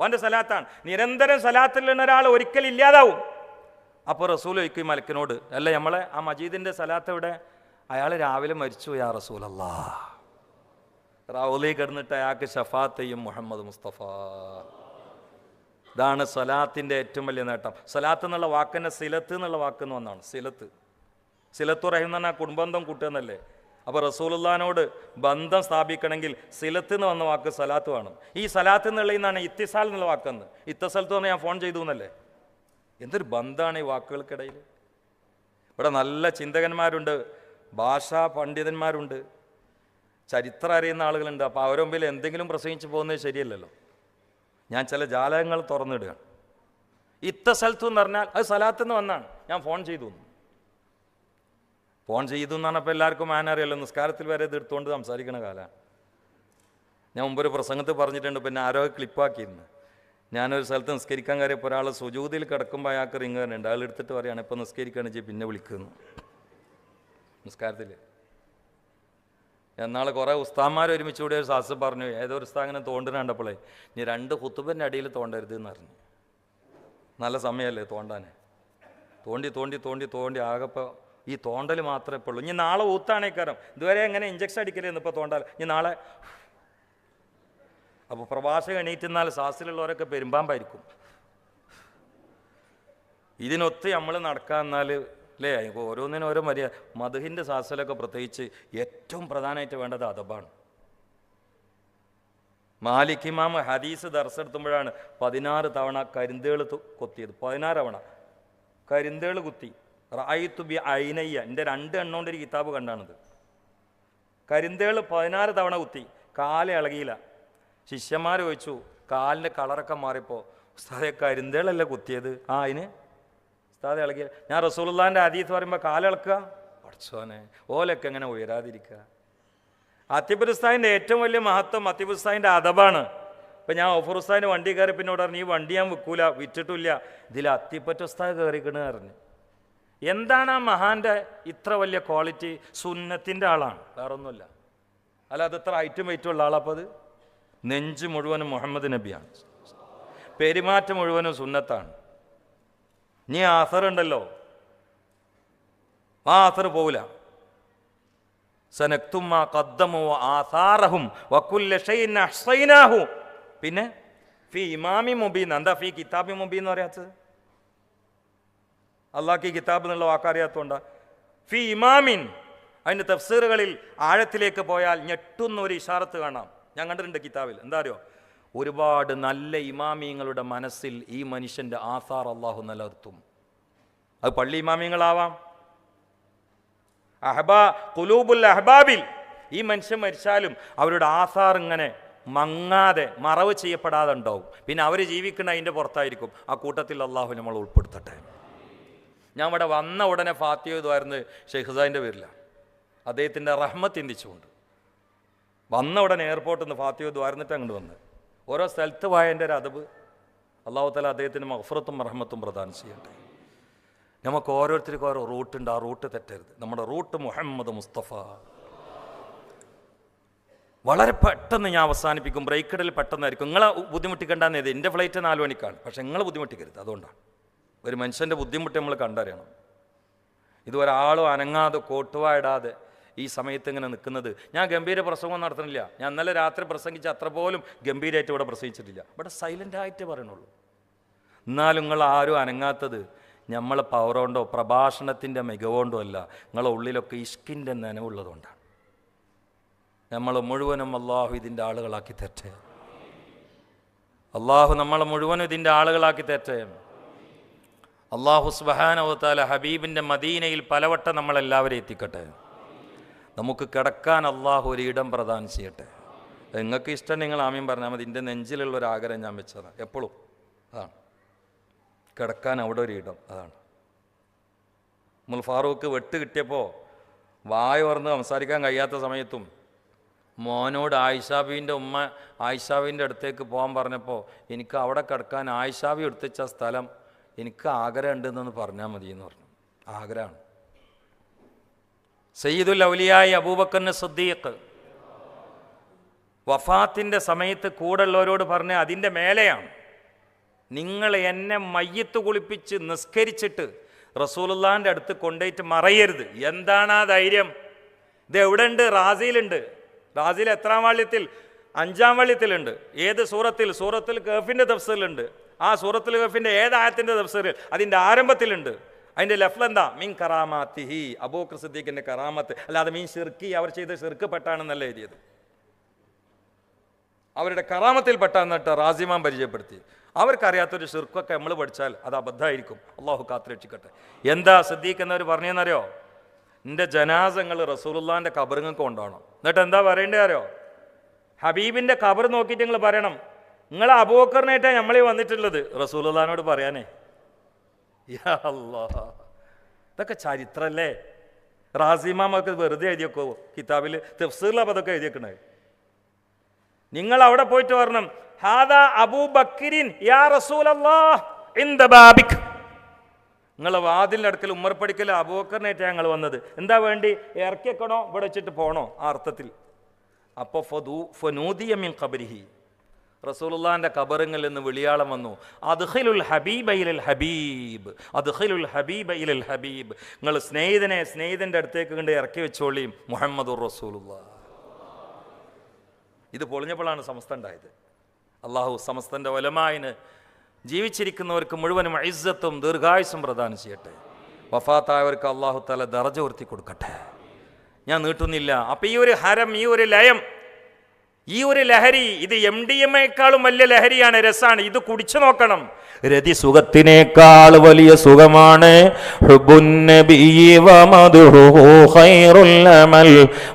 അവൻ്റെ സലാത്താണ്. നിരന്തരം സലാത്തിലുള്ള ഒരാൾ ഒരിക്കലും ഇല്ലാതാവും. അപ്പോൾ റസൂൽ ചോദിക്കും മലക്കിനോട്, അല്ല നമ്മളെ ആ മജീദിൻ്റെ സലാത്ത് എവിടെ? അയാൾ രാവിലെ മരിച്ചു യാ റസൂലല്ലാ. റൗളി കിടന്നിട്ട് അയാൾക്ക് ഷഫാത്ത് ചെയ്യും മുഹമ്മദ് മുസ്തഫ. ഇതാണ് സലാത്തിൻ്റെ ഏറ്റവും വലിയ നേട്ടം. സലാത്ത് എന്നുള്ള വാക്കിനെ സിലത്ത് എന്നുള്ള വാക്കെന്ന് വന്നാണ്. സിലത്തു റഹീം എന്ന് പറഞ്ഞാൽ കുടുംബന്ധം കൂട്ടുകയെന്നല്ലേ. അപ്പോൾ റസൂലുള്ളാഹിനോട് ബന്ധം സ്ഥാപിക്കണമെങ്കിൽ സിലത്ത് എന്ന് വന്ന വാക്ക് സലാത്ത് വേണം. ഈ സലാത്ത് എന്നുള്ള നിന്നാണ് ഇത്തിസാൽ എന്നുള്ള വാക്കെന്ന്. ഇത്തസലത്ത് പറഞ്ഞാൽ ഞാൻ ഫോൺ ചെയ്തു എന്നല്ലേ. എന്തൊരു ബന്ധമാണ് ഈ വാക്കുകൾക്കിടയിൽ. ഇവിടെ നല്ല ചിന്തകന്മാരുണ്ട്, ഭാഷാ പണ്ഡിതന്മാരുണ്ട്, ചരിത്രം അറിയുന്ന ആളുകളുണ്ട്. അപ്പോൾ അവരുടെ മുമ്പിൽ എന്തെങ്കിലും പ്രസംഗിച്ച് പോകുന്നത് ശരിയല്ലല്ലോ. ഞാൻ ചില ജാലകങ്ങൾ തുറന്നിടുകയാണ്. ഇത്തസലത്തു എന്ന് പറഞ്ഞാൽ അത് സലാത്ത് വന്നാണ്. ഞാൻ ഫോൺ ചെയ്തു എന്ന് പറഞ്ഞപ്പോൾ എല്ലാവർക്കും അറിയാലോ, നിസ്കാരത്തിൽ വരെ ഇത് എടുത്തുകൊണ്ട് സംസാരിക്കണ കാലമാണ്. ഞാൻ മുമ്പൊരു പ്രസംഗത്തിൽ പറഞ്ഞിട്ടുണ്ട്, പിന്നെ ആരോ ക്ലിപ്പാക്കിയിരുന്നു. ഞാനൊരു സ്ഥലത്ത് നിസ്കരിക്കാൻ കയറിയപ്പോൾ ഒരാൾ സുജൂദിൽ കിടക്കുമ്പോൾ അയാൾക്ക് റിങ് തന്നെയുണ്ട്. അയാൾ എടുത്തിട്ട് പറയുകയാണ്, ഇപ്പോൾ നിസ്കരിക്കുകയാണ് ചെയ്യും, പിന്നെ വിളിക്കുന്നു നിസ്കാരത്തിൽ. എന്നാൽ കുറേ ഉസ്താന്മാർ ഒരുമിച്ച് കൂടി ഒരു സാസ് പറഞ്ഞു, ഏതോ ഒരു ഉസ്താദ് അങ്ങനെ തോണ്ടിന് കണ്ടപ്പോളേ, ഇനി 2 ഖുതുബിൻ്റെ അടിയിൽ തോണ്ടരുത് എന്ന് പറഞ്ഞു. നല്ല സമയമല്ലേ തോണ്ടാൻ. തോണ്ടി ആകപ്പോൾ ഈ തോണ്ടൽ മാത്രമേ ഇപ്പോൾ ഉള്ളൂ. ഇനി നാളെ ഊത്താണേക്കാരം. ഇതുവരെ എങ്ങനെ ഇഞ്ചക്ഷൻ അടിക്കലെന്ന് ഇപ്പോൾ തോണ്ടാൽ, ഇനി നാളെ. അപ്പോൾ പ്രഭാഷകൻ എണീറ്റുന്നാൽ സാസിലുള്ളവരൊക്കെ പെരുമ്പാമ്പായിരിക്കും. ഇതിനൊത്ത് നമ്മൾ നടക്കാന്നാൽ അല്ലേ, ഓരോന്നിനും ഓരോ മര്യാദ. മദ്ഹിൻ്റെ സാസിലൊക്കെ പ്രത്യേകിച്ച് ഏറ്റവും പ്രധാനമായിട്ട് വേണ്ടത് അദബാണ്. മാലിക് ഇമാം ഹദീസ് ദർസെടുത്തുമ്പോഴാണ് 16 തവണ കരിന്തേള് കൊത്തിയത്. 16 തവണ കരിന്തേള് കുത്തി. റായിത്തു ബി ഐനയ്യ, എൻ്റെ 2 എണ്ണോണ്ട് ഒരു കിതാബ് കണ്ടാണിത്. കരിന്തേള് 16 തവണ കുത്തി, കാല് ഇളകിയില്ല. ശിഷ്യന്മാർ ചോദിച്ചു, കാലിൻ്റെ കളറൊക്കെ മാറിയപ്പോൾ, ഉസ്താദെ കരിന്തേളല്ലേ കുത്തിയത്? അതിന് ഉസ്താദ് ഇളകിയ. ഞാൻ റസൂലുള്ളാഹിൻ്റെ ഹദീസ് പറയുമ്പോൾ കാലിളക്കുക, പഠിച്ചോനെ ഓലൊക്കെ എങ്ങനെ ഉയരാതിരിക്കുക. അത്തിബ് ഉസ്താദിൻ്റെ ഏറ്റവും വലിയ മഹത്വം അത്തിബ് ഉസ്താദിൻ്റെ അദബാണ്. ഇപ്പം ഞാൻ ഓഫർ ഉസ്താദിൻ്റെ വണ്ടി കയറി പിന്നോട് പറഞ്ഞു, ഈ വണ്ടി ഞാൻ വിൽക്കൂല, വിറ്റിട്ടില്ല, ഇതിൽ അത്തിപ്പറ്റ ഉസ്താദ് കയറിക്കണെന്ന് പറഞ്ഞു. എന്താണ് ആ മഹാൻ്റെ ഇത്ര വലിയ ക്വാളിറ്റി? സുന്നത്തിൻ്റെ ആളാണ്, വേറൊന്നുമില്ല. അല്ല അത് ഇത്ര ഹൈറ്റും വെയിറ്റും ഉള്ള ആളപ്പോൾ അത് നെഞ്ച് മുഴുവനും മുഹമ്മദ് നബിയാണ്, പെരുമാറ്റം മുഴുവനും സുന്നത്താണ്. ഇനി ആസറുണ്ടല്ലോ, ആ ആസർ പോവില്ല. സനക്തുമ്മ ഖദ്ദമു ആസാറഹും വകുല്ല ഷൈഇൻ അഹ്സൈനാഹു. പിന്നെ ഫി ഇമാമി മുബീൻ. എന്താ ഫി കിതാബി മുബീൻ എന്ന് പറയാത്തത്? അള്ളാഹ്ക്ക് കിതാബ് എന്നുള്ള വാക്കറിയാത്തതുകൊണ്ടാ. ഫി ഇമാമിൻ, അതിൻ്റെ തഫ്സീറുകളിൽ ആഴത്തിലേക്ക് പോയാൽ ഞെട്ടുന്ന ഒരു ഇഷാറത്ത് കാണാം. ഞാൻ കണ്ടിട്ടുണ്ട് കിതാബിൽ. എന്താ അറിയോ, ഒരുപാട് നല്ല ഇമാമിയങ്ങളുടെ മനസ്സിൽ ഈ മനുഷ്യൻ്റെ ആസാർ അള്ളാഹു നിലനിർത്തും. അത് പള്ളി ഇമാമിയങ്ങളാവാം, ഖുലൂബുൽ അഹ്ബാബിൽ ഈ മനുഷ്യൻ മരിച്ചാലും അവരുടെ ആസാർ ഇങ്ങനെ മങ്ങാതെ മറവ് ചെയ്യപ്പെടാതെ ഉണ്ടാവും. പിന്നെ അവർ ജീവിക്കുന്ന അതിൻ്റെ പുറത്തായിരിക്കും. ആ കൂട്ടത്തിൽ അള്ളാഹു നമ്മൾ ഉൾപ്പെടുത്തട്ടെ. ഞാൻ ഇവിടെ വന്ന ഉടനെ ഫാത്തിഹ ഇതായിരുന്നു ഷെയ്ഖ് ഹുസൈൻ്റെ പേരിലാണ്, അദ്ദേഹത്തിൻ്റെ റഹ്മത്ത് ചിന്തിച്ചുകൊണ്ട് വന്ന ഉടനെ എയർപോർട്ടിൽ നിന്ന് ഫാത്തിഹ ദ്വാരന്നിട്ട് അങ്ങോട്ട് വന്ന് ഓരോ സ്ഥലത്ത് പോയതിൻ്റെ ഒരു അതബ് അള്ളാഹു തആല അദ്ദേഹത്തിന് മഗ്ഫിറത്തും റഹ്മത്തും പ്രദാനം ചെയ്യട്ടെ. നമുക്ക് ഓരോരുത്തർക്കും ഓരോ റൂട്ടുണ്ട്, ആ റൂട്ട് തെറ്റരുത്. നമ്മുടെ റൂട്ട് മുഹമ്മദ് മുസ്തഫ. വളരെ പെട്ടെന്ന് ഞാൻ അവസാനിപ്പിക്കും, ബ്രേക്കിടൽ പെട്ടെന്നായിരിക്കും. നിങ്ങളെ ബുദ്ധിമുട്ടിക്കേണ്ടെന്ന് ഇത് എൻ്റെ ഫ്ലൈറ്റ് 4 മണിക്കാണ്, പക്ഷേ നിങ്ങൾ ബുദ്ധിമുട്ടിക്കരുത്. അതുകൊണ്ടാണ് ഒരു മനുഷ്യൻ്റെ ബുദ്ധിമുട്ട് നമ്മൾ കണ്ടറിയണം. ഇത് ഒരാളും അനങ്ങാതെ കോട്ടുവായിടാതെ ഈ സമയത്ത് ഇങ്ങനെ നിൽക്കുന്നത്. ഞാൻ ഗംഭീര പ്രസംഗം നടത്തുന്നില്ല. ഞാൻ ഇന്നലെ രാത്രി പ്രസംഗിച്ച് അത്ര പോലും ഗംഭീരമായിട്ട് ഇവിടെ പ്രസംഗിച്ചിട്ടില്ല. ഇവിടെ സൈലൻ്റായിട്ട് പറയണുള്ളൂ. എന്നാലും നിങ്ങൾ ആരും അനങ്ങാത്തത് നമ്മളെ പവർ കൊണ്ടോ പ്രഭാഷണത്തിൻ്റെ മികവുകൊണ്ടോ അല്ല, നിങ്ങളെ ഉള്ളിലൊക്കെ ഇഷ്കിൻ്റെ നനവുള്ളതുകൊണ്ടാണ്. നമ്മൾ മുഴുവനും അള്ളാഹു ഇതിൻ്റെ ആളുകളാക്കി തരട്ടെ. അള്ളാഹു നമ്മളെ മുഴുവനും ഇതിൻ്റെ ആളുകളാക്കി തരട്ടെ. അള്ളാഹു സുബ്ഹാനഹു വ തആല ഹബീബിൻ്റെ മദീനയിൽ പലവട്ടം നമ്മളെല്ലാവരും എത്തിക്കട്ടെ. നമുക്ക് കിടക്കാൻ അള്ളാഹു ഒരു ഇടം പ്രദാനം ചെയ്യട്ടെ. നിങ്ങൾക്ക് ഇഷ്ടം നിങ്ങൾ ആമീൻ പറഞ്ഞാൽ മതി. എൻ്റെ നെഞ്ചിലുള്ളൊരാഗ്രഹം ഞാൻ വെച്ചതാണ് എപ്പോഴും. അതാണ് കിടക്കാൻ അവിടെ ഒരു ഇടം. അതാണ് ഉമർ ഫാറൂഖ് വെട്ട് കിട്ടിയപ്പോൾ വായ തുറന്ന് സംസാരിക്കാൻ കഴിയാത്ത സമയത്തും മോനോട് ആയിഷാബീൻ്റെ ഉമ്മ ആയിഷാബീൻ്റെ അടുത്തേക്ക് പോകാൻ പറഞ്ഞപ്പോൾ എനിക്ക് അവിടെ കിടക്കാൻ ആയിഷാബി എടുത്തുവെച്ച സ്ഥലം എനിക്ക് ആഗ്രഹം ഉണ്ടെന്നൊന്ന് പറഞ്ഞാൽ മതി എന്ന് പറഞ്ഞു. ആഗ്രഹമാണ്. സയ്യിദുൽ ഔലിയായ അബൂബക്കർ സിദ്ദീഖ് വഫാത്തിൻ്റെ സമയത്ത് കൂടെയുള്ളവരോട് പറഞ്ഞ് അതിൻ്റെ മേലെയാണ്, നിങ്ങൾ എന്നെ മയ്യത്ത് കുളിപ്പിച്ച് നിസ്കരിച്ചിട്ട് റസൂലുള്ളാഹിൻ്റെ അടുത്ത് കൊണ്ടുപോയിട്ട് മറയരുത്. എന്താണ് ആ ധൈര്യം? ഇത് എവിടെ ഉണ്ട്? റാസിയിലുണ്ട്. റാസിയിൽ എത്രാം വാള്യത്തിൽ? 5-ാം വാള്യത്തിലുണ്ട്. ഏത് സൂറത്തിൽ? സൂറത്തുൽ കഹ്ഫിൻ്റെ തഫ്സീലുണ്ട്. ആ സൂറത്തുൽ കഹ്ഫിൻ്റെ ഏതായത്തിൻ്റെ തഫ്സീൽ അതിൻ്റെ ആരംഭത്തിലുണ്ട്. അതിൻ്റെ ലഫ്ൽ എന്താ? മീൻ കറാമാത്തിഹി, അബൂബക്കർ സിദ്ദീഖിൻ്റെ കറാമത്ത്, അല്ലാതെ മീൻ ഷിർക്കി, അവർ ചെയ്ത് ഷിർക്ക് പെട്ടാണെന്നല്ല എഴുതിയത്. അവരുടെ കറാമത്തിൽ പെട്ടാന്നിട്ട് റാസിമാൻ പരിചയപ്പെടുത്തി. അവർക്കറിയാത്തൊരു ഷിർക്കൊക്കെ നമ്മൾ പഠിച്ചാൽ അത് അബദ്ധമായിരിക്കും. അള്ളാഹു കാത്തുരക്ഷിക്കട്ടെ. എന്താ സിദ്ദീഖ് എന്നവർ പറഞ്ഞതെന്നറിയോ? എൻ്റെ ജനാസങ്ങൾ റസൂലുള്ളാഹിൻ്റെ ഖബറിങ്ങൾക്ക് കൊണ്ടുപോകണം. എന്നിട്ട് എന്താ പറയേണ്ടത് അറിയോ? ഹബീബിൻ്റെ ഖബർ നോക്കിയിട്ട് നിങ്ങൾ പറയണം, നിങ്ങൾ അബൂബക്കറിനായിട്ടാണ് നമ്മളീ വന്നിട്ടുള്ളത് റസൂലുള്ളാഹിനോട് പറയാനേ. യാ അല്ലാഹ്, ഇതൊക്കെ ചരിത്രല്ലേ? റാസിമാമൊക്കെ വെറുതെ എഴുതിയേക്കോ കിതാബിൽ? തഫ്സീറിലപ്പോൾ അതൊക്കെ എഴുതിയേക്കണേ. നിങ്ങൾ അവിടെ പോയിട്ട് പറയണം, ഹാദാ അബൂബക്രിൻ യാ റസൂലല്ലാഹ് ഇൻദ ബാബിക്. നിങ്ങളെ വാതിലിൻ്റെ അടുക്കൽ ഉമ്മർ പഠിക്കൽ അബൂബക്കറിനായിട്ടാണ് ഞങ്ങൾ വന്നത്. എന്താ വേണ്ടി? ഇറക്കിക്കണോ ഇവിടെ വെച്ചിട്ട് പോകണോ? ആ അർത്ഥത്തിൽ. അപ്പോൾ ഫനൂദിയ മിൻ ഖബരിഹി, റസൂലുള്ളാഹിൻ്റെ ഖബറിങ്ങളിൽ നിന്ന് വിളിയാളം വന്നു, അദ്ഖിലുൽ ഹബീബ ഇലൽ ഹബീബ്, അദ്ഖിലുൽ ഹബീബ ഇലൽ ഹബീബ്. നിങ്ങൾ സ്നേഹിതൻ്റെ അടുത്തേക്ക് കൊണ്ട് ഇറക്കി വെച്ചോളിയും മുഹമ്മദുർ റസൂലുള്ളാഹ്. ഇത് പൊളിഞ്ഞപ്പോഴാണ് സമസ്ത ഉണ്ടായത്. അള്ളാഹു സമസ്തൻ്റെ ഉലമായിന് ജീവിച്ചിരിക്കുന്നവർക്ക് മുഴുവനും ഇസ്സത്തും ദീർഘായുസ്സും പ്രദാനം ചെയ്യട്ടെ. വഫാത്തായവർക്ക് അള്ളാഹു തആല ദറജ ഉയർത്തി കൊടുക്കട്ടെ. ഞാൻ നീട്ടുന്നില്ല. അപ്പം ഈ ഒരു ഹരം, ഈ ഒരു ലയം, ഈ ഒരു ലഹരി, ഇത് MDMA-യേക്കാളും വലിയ ലഹരിയാണ്, രസാണ്. ഇത് കുടിച്ചു നോക്കണം. രതി സുഖത്തിനേക്കാൾ വലിയ സുഖമാണ് ഹുബ്ബുൻ നബിയ്യി വമദ്ഹുഹു ഖൈറുൽ അമൽ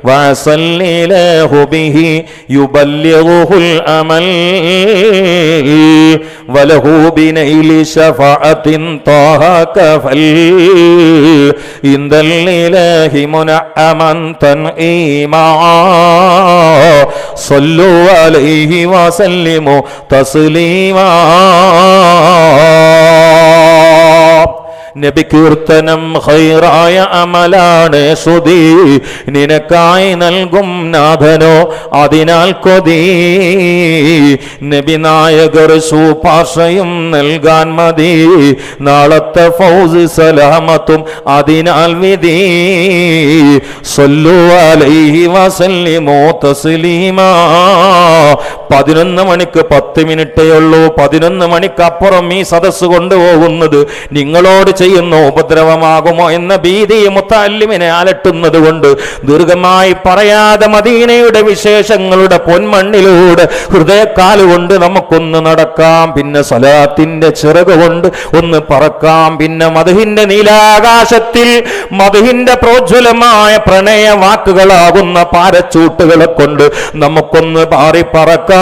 വസല്ലിലഹു ബിഹി യുബല്ലിഗുൽ അമൽ വലഹു ബിനൈലി ശഫാഅത്തിൻ ത്വാഹ കഫൽ ഇൻദൽ ഇലാഹി മുനഅമൻ തൻഈമാ സല്ലു അലൈഹി വസല്ലിമു തസ്ലീമാ. നബി കീർത്തനം ഖൈറായ അമലാണ് സുധി, നിനക്കായി നൽകും നാഥനോ അതിനാൽ കൊതി. നബി നായകർ ശുപാർശയും നൽകാൻ മതി, നാളത്തെ ഫൗസ് സലാമത്തും അതിനാൽ വിധി. സല്ലു അലൈഹി വസല്ലിമു തസ്ലീമാ. 11 മണിക്ക് 10 മിനിറ്റേ ഉള്ളൂ. 11 മണിക്കപ്പുറം ഈ സദസ്സ് കൊണ്ടുപോകുന്നത് നിങ്ങളോട് ചെയ്യുന്ന ഉപദ്രവമാകുമോ എന്ന ഭീതി മുത്തല്ലിമിനെ അലട്ടുന്നത് കൊണ്ട് ദീർഘമായി പറയാതെ മദീനയുടെ വിശേഷങ്ങളുടെ പൊന്മണ്ണിലൂടെ ഹൃദയക്കാലുകൊണ്ട് നമുക്കൊന്ന് നടക്കാം. പിന്നെ സലാത്തിന്റെ ചിറക് കൊണ്ട് ഒന്ന് പറക്കാം. പിന്നെ മദ്ഹിന്റെ നീലാകാശത്തിൽ മദ്ഹിന്റെ പ്രോജ്വലമായ പ്രണയ വാക്കുകളാകുന്ന പാരച്ചൂട്ടുകളെ കൊണ്ട് നമുക്കൊന്ന് പാറി പറക്കാം.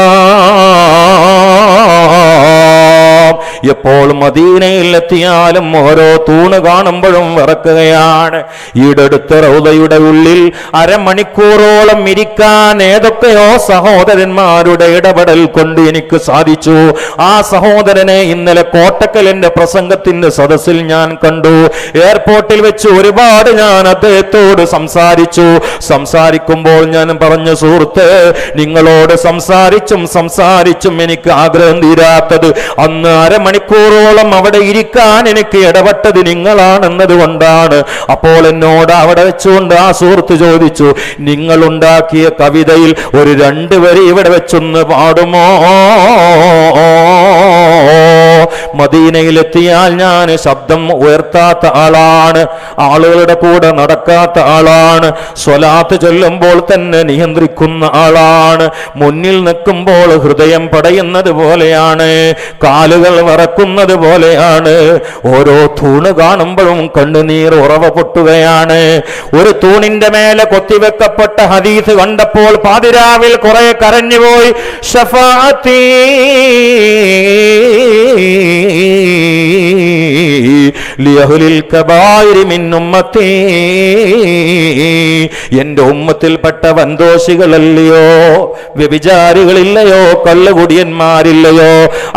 എപ്പോൾ മദീനയിൽ എത്തിയാലും ഓരോ തൂണ് കാണുമ്പോഴും വിറക്കുകയാണ്. ഈടടുത്ത റൗദയുടെ ഉള്ളിൽ അരമണിക്കൂറോളം ഇരിക്കാൻ ഏതൊക്കെയോ സഹോദരന്മാരുടെ ഇടപെടൽ കൊണ്ട് എനിക്ക് സാധിച്ചു. ആ സഹോദരനെ ഇന്നലെ കോട്ടക്കലിന്റെ പ്രസംഗത്തിന്റെ സദസ്സിൽ ഞാൻ കണ്ടു. എയർപോർട്ടിൽ വെച്ച് ഒരുപാട് ഞാൻ അദ്ദേഹത്തോട് സംസാരിക്കുമ്പോൾ ഞാൻ പറഞ്ഞു, സുഹൃത്ത്, നിങ്ങളോട് സംസാരിച്ചും എനിക്ക് ആഗ്രഹം തീരാത്തത് അന്ന് അരമണിക്കൂറോളം അവിടെ ഇരിക്കാൻ എനിക്ക് ഇടപെട്ടത് നിങ്ങളാണെന്നത് കൊണ്ടാണ്. അപ്പോൾ എന്നോട് അവിടെ വെച്ചുകൊണ്ട് ആ സുഹൃത്ത് ചോദിച്ചു, നിങ്ങൾ ഉണ്ടാക്കിയ കവിതയിൽ ഒരു 2 വരി ഇവിടെ വെച്ചൊന്ന് പാടുമോ? മദീനയിലെത്തിയാൽ ഞാൻ ശബ്ദം ഉയർത്താത്ത ആളാണ്, ആളുകളുടെ കൂടെ നടക്കാത്ത ആളാണ്, സ്വലാത്ത് ചൊല്ലുമ്പോൾ തന്നെ നിയന്ത്രിക്കുന്ന ആളാണ്. മുന്നിൽ നിൽക്കുമ്പോൾ ഹൃദയം പടയുന്നത് പോലെയാണ്, കാലുകൾ വിറക്കുന്നത് പോലെയാണ്. ഓരോ തൂണ് കാണുമ്പോഴും കണ്ണുനീർ ഉറവ പൊട്ടുകയാണ്. ഒരു തൂണിന്റെ മേലെ കൊത്തിവെക്കപ്പെട്ട ഹദീസ് കണ്ടപ്പോൾ പാതിരാവിൽ കുറെ കരഞ്ഞുപോയി. ശഫാഅത്തി ലിയഹ്ലിൽ കബായിരി മിൻ ഉമ്മത്തി, എന്റെ ഉമ്മത്തിൽപ്പെട്ട വൻദോഷികളല്ലയോ, വ്യഭിചാരികളില്ലയോ, കള്ളുകുടിയന്മാരില്ലയോ,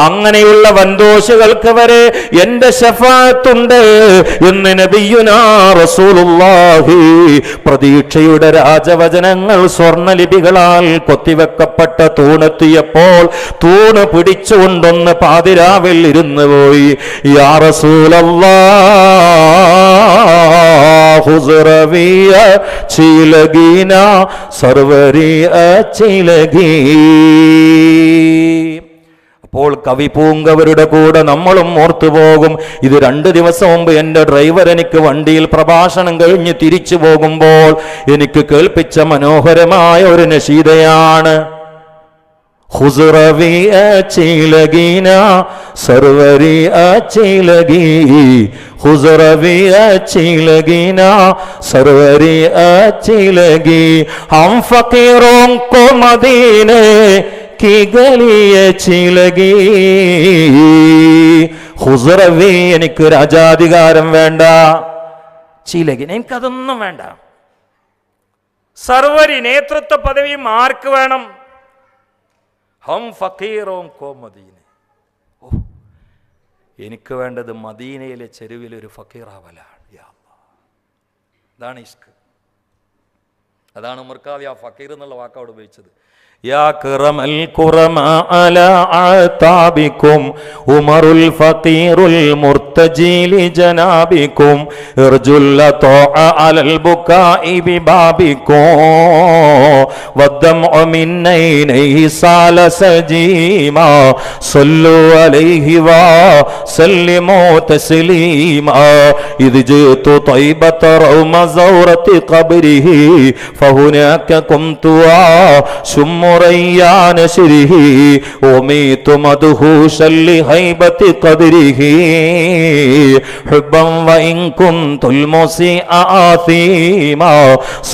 അങ്ങനെയുള്ള വൻദോഷികൾക്ക് വരെ എന്റെ ശഫാഅത്തുണ്ട് എന്ന് നബിയുനാ റസൂലുള്ളാഹി. പ്രതീക്ഷയുടെ രാജവചനങ്ങൾ സ്വർണലിപികളാൽ കൊത്തിവെക്കപ്പെട്ട തൂണെത്തിയപ്പോൾ തൂണ് പിടിച്ചുകൊണ്ടൊന്ന് പാതിരാവിൽ ഇരുന്നു പോയി. യാ റസൂലല്ലാഹ് ഹുസ്റവിയ ചിലഗീന സർവരിയ ചിലഗീ. അപ്പോൾ കവി പൂങ്കവരുടെ കൂടെ നമ്മളും ഓർത്തുപോകും. ഇത് 2 ദിവസം മുമ്പ് എൻ്റെ ഡ്രൈവർ എനിക്ക് വണ്ടിയിൽ പ്രഭാഷണം കഴിഞ്ഞ് തിരിച്ചു പോകുമ്പോൾ എനിക്ക് കേൾപ്പിച്ച മനോഹരമായ ഒരു നശീദയാണ്. ഹുസ്റവി അച്ചിലഗീന സർവരി അച്ചിലഗീ, ഹുസ്റവി അച്ചിലഗീന സർവരി അച്ചിലഗീ, ഹം ഫക്കീറോं को मदीने की गलिയെ ചിലഗീ. ഹുസ്റവി, എനിക്ക് രാജാധികാരം വേണ്ട, ചിലഗിന് എനിക്കതൊന്നും വേണ്ട. സർവരി, നേതൃത്വ പദവിയും ആർക്ക് വേണം? ഹം ഫക്കീറോം കോ മദീന. ഓ, എനിക്ക് വേണ്ടത് മദീനയിലെ ചെരുവിൽ ഒരു ഫക്കീറാവലാണ്. അതാണ് ഇഷ്ക്. അതാണ് മുർക്കാവി ആ ഫക്കീർ എന്നുള്ള വാക്ക് അവിടെ ഉപയോഗിച്ചത്. യാ കറമൽ ഖുറമ അലാ അതാബികും ഉമറുൽ ഫഖീറുൽ മുർതജീലി ജനാബികും ഇർജുൽ തഅ അലൽ ബുകാഇ ബിബാബികും വദ്ദമഉ മിൻ നൈനൈഹി സാല സജീമാ സല്ലു അലൈഹി വ സല്ലിമു തസ്ലീമാ ഇദ് ജിതു തൈബത റൗമ സൗറതി ഖബ്രിഹി ഫഹുനാക കുംതു ريان شره وميت مدهوشا لهيبة قدره حبا وإن كنت المسيء آثيما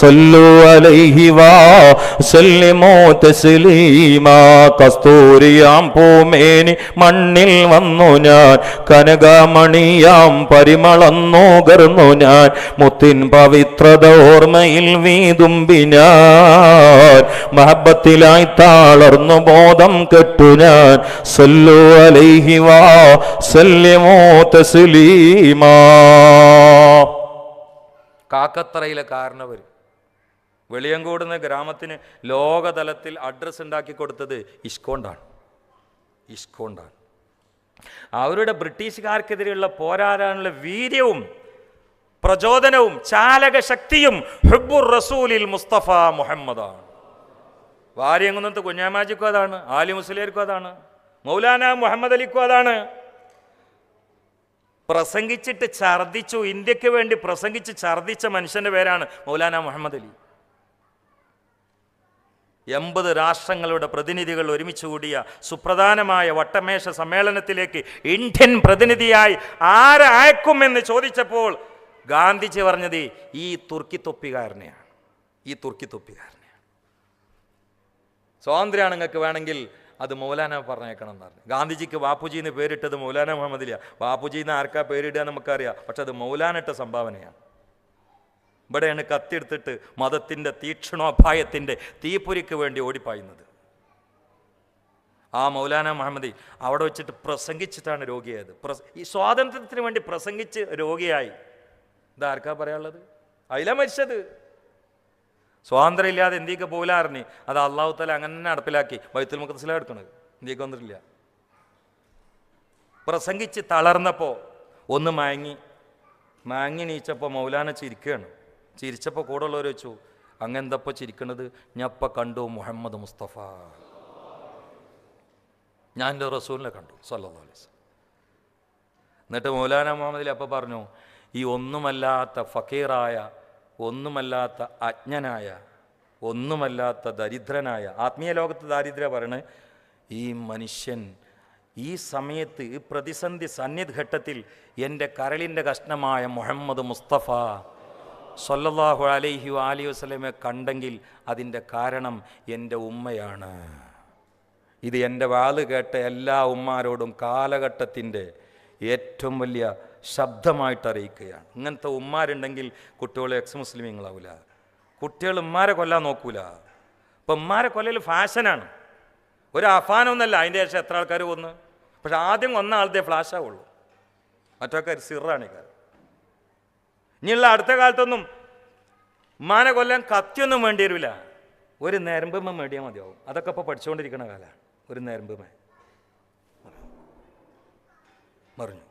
صلوا عليه وسلموا تسليما. കസ്തൂരിയാം പൂമേനി മണ്ണിൽ വന്നു ഞാൻ, കനകമണിയാം പരിമളം നുകർന്നു ഞാൻ, മുത്തിൻ പവിത്രത ഓർമ്മയിൽ വീതുമ്പി ഞാൻ, മഹബത്തിലായി താളർന്നു ബോധം കെട്ടു ഞാൻ. സല്ലു അലൈഹി വ സല്ലിമു തസ്ലീമാ. കാക്കത്തറയിലെ കാരണവർ വെളിയങ്കോടുന്ന ഗ്രാമത്തിന് ലോകതലത്തിൽ അഡ്രസ് ഉണ്ടാക്കി കൊടുത്തത് ഇഷ്കൊണ്ടാണ്. അവരുടെ ബ്രിട്ടീഷുകാർക്കെതിരെയുള്ള പോരാടാനുള്ള വീര്യവും പ്രചോദനവും ചാലക ശക്തിയും ഹുബ്ബുർ റസൂലിൽ മുസ്തഫ മുഹമ്മദാണ്. വാര്യംകുന്നത്ത് കുഞ്ഞാമാജിക്കും അതാണ്, ആലി മുസ്ലിയാർക്കും അതാണ്, മൗലാന മുഹമ്മദ് അലിക്കും അതാണ്. പ്രസംഗിച്ചിട്ട് ഛർദിച്ചു, ഇന്ത്യക്ക് വേണ്ടി പ്രസംഗിച്ച് ഛർദിച്ച മനുഷ്യന്റെ പേരാണ് മൗലാന മുഹമ്മദ് അലി. 80 രാഷ്ട്രങ്ങളുടെ പ്രതിനിധികൾ ഒരുമിച്ച് കൂടിയ സുപ്രധാനമായ വട്ടമേശ സമ്മേളനത്തിലേക്ക് ഇന്ത്യൻ പ്രതിനിധിയായി ആരെ അയക്കുമെന്ന് ചോദിച്ചപ്പോൾ ഗാന്ധിജി പറഞ്ഞത് ഈ തുർക്കി തൊപ്പിക്കാരനെയാണ്. സ്വാതന്ത്ര്യമാണ് നിങ്ങൾക്ക് വേണമെങ്കിൽ അത് മൗലാന പറഞ്ഞേക്കണം എന്ന് പറഞ്ഞു. ഗാന്ധിജിക്ക് ബാപ്പുജി എന്ന് പേരിട്ടത് മൗലാന മുഹമ്മദില്ല. ബാപ്പുജി എന്ന് ആർക്കാ പേരിടുക നമുക്കറിയാം, പക്ഷെ അത് മൗലാനിട്ട സംഭാവനയാണ്. ഇവിടെയാണ് കത്തിയെടുത്തിട്ട് മതത്തിൻ്റെ തീക്ഷണോപായത്തിൻ്റെ തീപ്പൊരിക്ക് വേണ്ടി ഓടിപ്പായുന്നത്. ആ മൗലാന മുഹമ്മദി അവിടെ വെച്ചിട്ട് പ്രസംഗിച്ചിട്ടാണ് രോഗിയായത്. ഈ സ്വാതന്ത്ര്യത്തിന് വേണ്ടി പ്രസംഗിച്ച് രോഗിയായി. ഇതാർക്കാ പറയാനുള്ളത്? അതിലാ മരിച്ചത്. സ്വാതന്ത്ര്യം ഇല്ലാതെ ഇന്ത്യക്ക് പോലാറിഞ്ഞ് അത് അള്ളാഹു തആല അങ്ങനെ നടപ്പിലാക്കി. ബൈത്തുൽ മുഖദ്ദിസിലാണ് എടുക്കണത്, ഇന്ത്യക്ക് വന്നിട്ടില്ല. പ്രസംഗിച്ച് തളർന്നപ്പോൾ ഒന്ന് മയങ്ങി നീച്ചപ്പോൾ മൗലാന ചിരിക്കുകയാണ്. ചിരിച്ചപ്പോൾ കൂടെ ഉള്ളവർ വെച്ചു, അങ്ങെന്തപ്പോൾ ചിരിക്കണത്? ഞപ്പം കണ്ടു മുഹമ്മദ് മുസ്തഫ, ഞാൻ എൻ്റെ റസൂലിനെ കണ്ടു സല്ലല്ലാഹു അലൈഹി വസല്ലം. എന്നിട്ട് മൗലാന മുഹമ്മദിൽ അപ്പം പറഞ്ഞു, ഈ ഒന്നുമല്ലാത്ത ഫക്കീറായ, ഒന്നുമല്ലാത്ത അജ്ഞനായ, ഒന്നുമല്ലാത്ത ദരിദ്രനായ, ആത്മീയ ലോകത്ത് ദാരിദ്ര്യ പറയണ ഈ മനുഷ്യൻ ഈ സമയത്ത് ഈ പ്രതിസന്ധി സന്നിധഘട്ടത്തിൽ എൻ്റെ കരളിൻ്റെ കഷ്ണമായ മുഹമ്മദ് മുസ്തഫ സല്ലല്ലാഹു അലൈഹി വസല്ലമയെ കണ്ടെങ്കിൽ അതിൻ്റെ കാരണം എൻ്റെ ഉമ്മയാണ്. ഇത് എൻ്റെ വാല് കേട്ട എല്ലാ ഉമ്മാരോടും കാലഘട്ടത്തിൻ്റെ ഏറ്റവും വലിയ ശബ്ദമായിട്ട് അറിയിക്കുകയാണ്. ഇങ്ങനത്തെ ഉമ്മാരുണ്ടെങ്കിൽ കുട്ടികൾ എക്സ് മുസ്ലിമീങ്ങളാവില്ല. കുട്ടികൾ ഉമ്മാരെ കൊല്ലാൻ നോക്കൂല. ഇപ്പം ഉമ്മാരെ കൊല്ലൽ ഫാഷനാണ്, ഒരു അഫാനൊന്നല്ല. അതിൻ്റെ ശേഷം എത്ര ആൾക്കാർ കൊന്ന്, പക്ഷെ ആദ്യം കൊന്ന ആളുടെ ഫ്ലാഷാവുള്ളൂ, മറ്റൊക്കെ സിറാണ്. ഇനിയുള്ള അടുത്ത കാലത്തൊന്നും ഉമ്മാനെ കൊല്ലാൻ കത്തിയൊന്നും വേണ്ടി വരില്ല, ഒരു നേരമ്പമ്മ മേടിയാൽ മതിയാവും. അതൊക്കെ ഇപ്പോൾ പഠിച്ചുകൊണ്ടിരിക്കുന്ന കാലമാണ്. ഒരു നേരമ്പമ്മ മറിഞ്ഞു,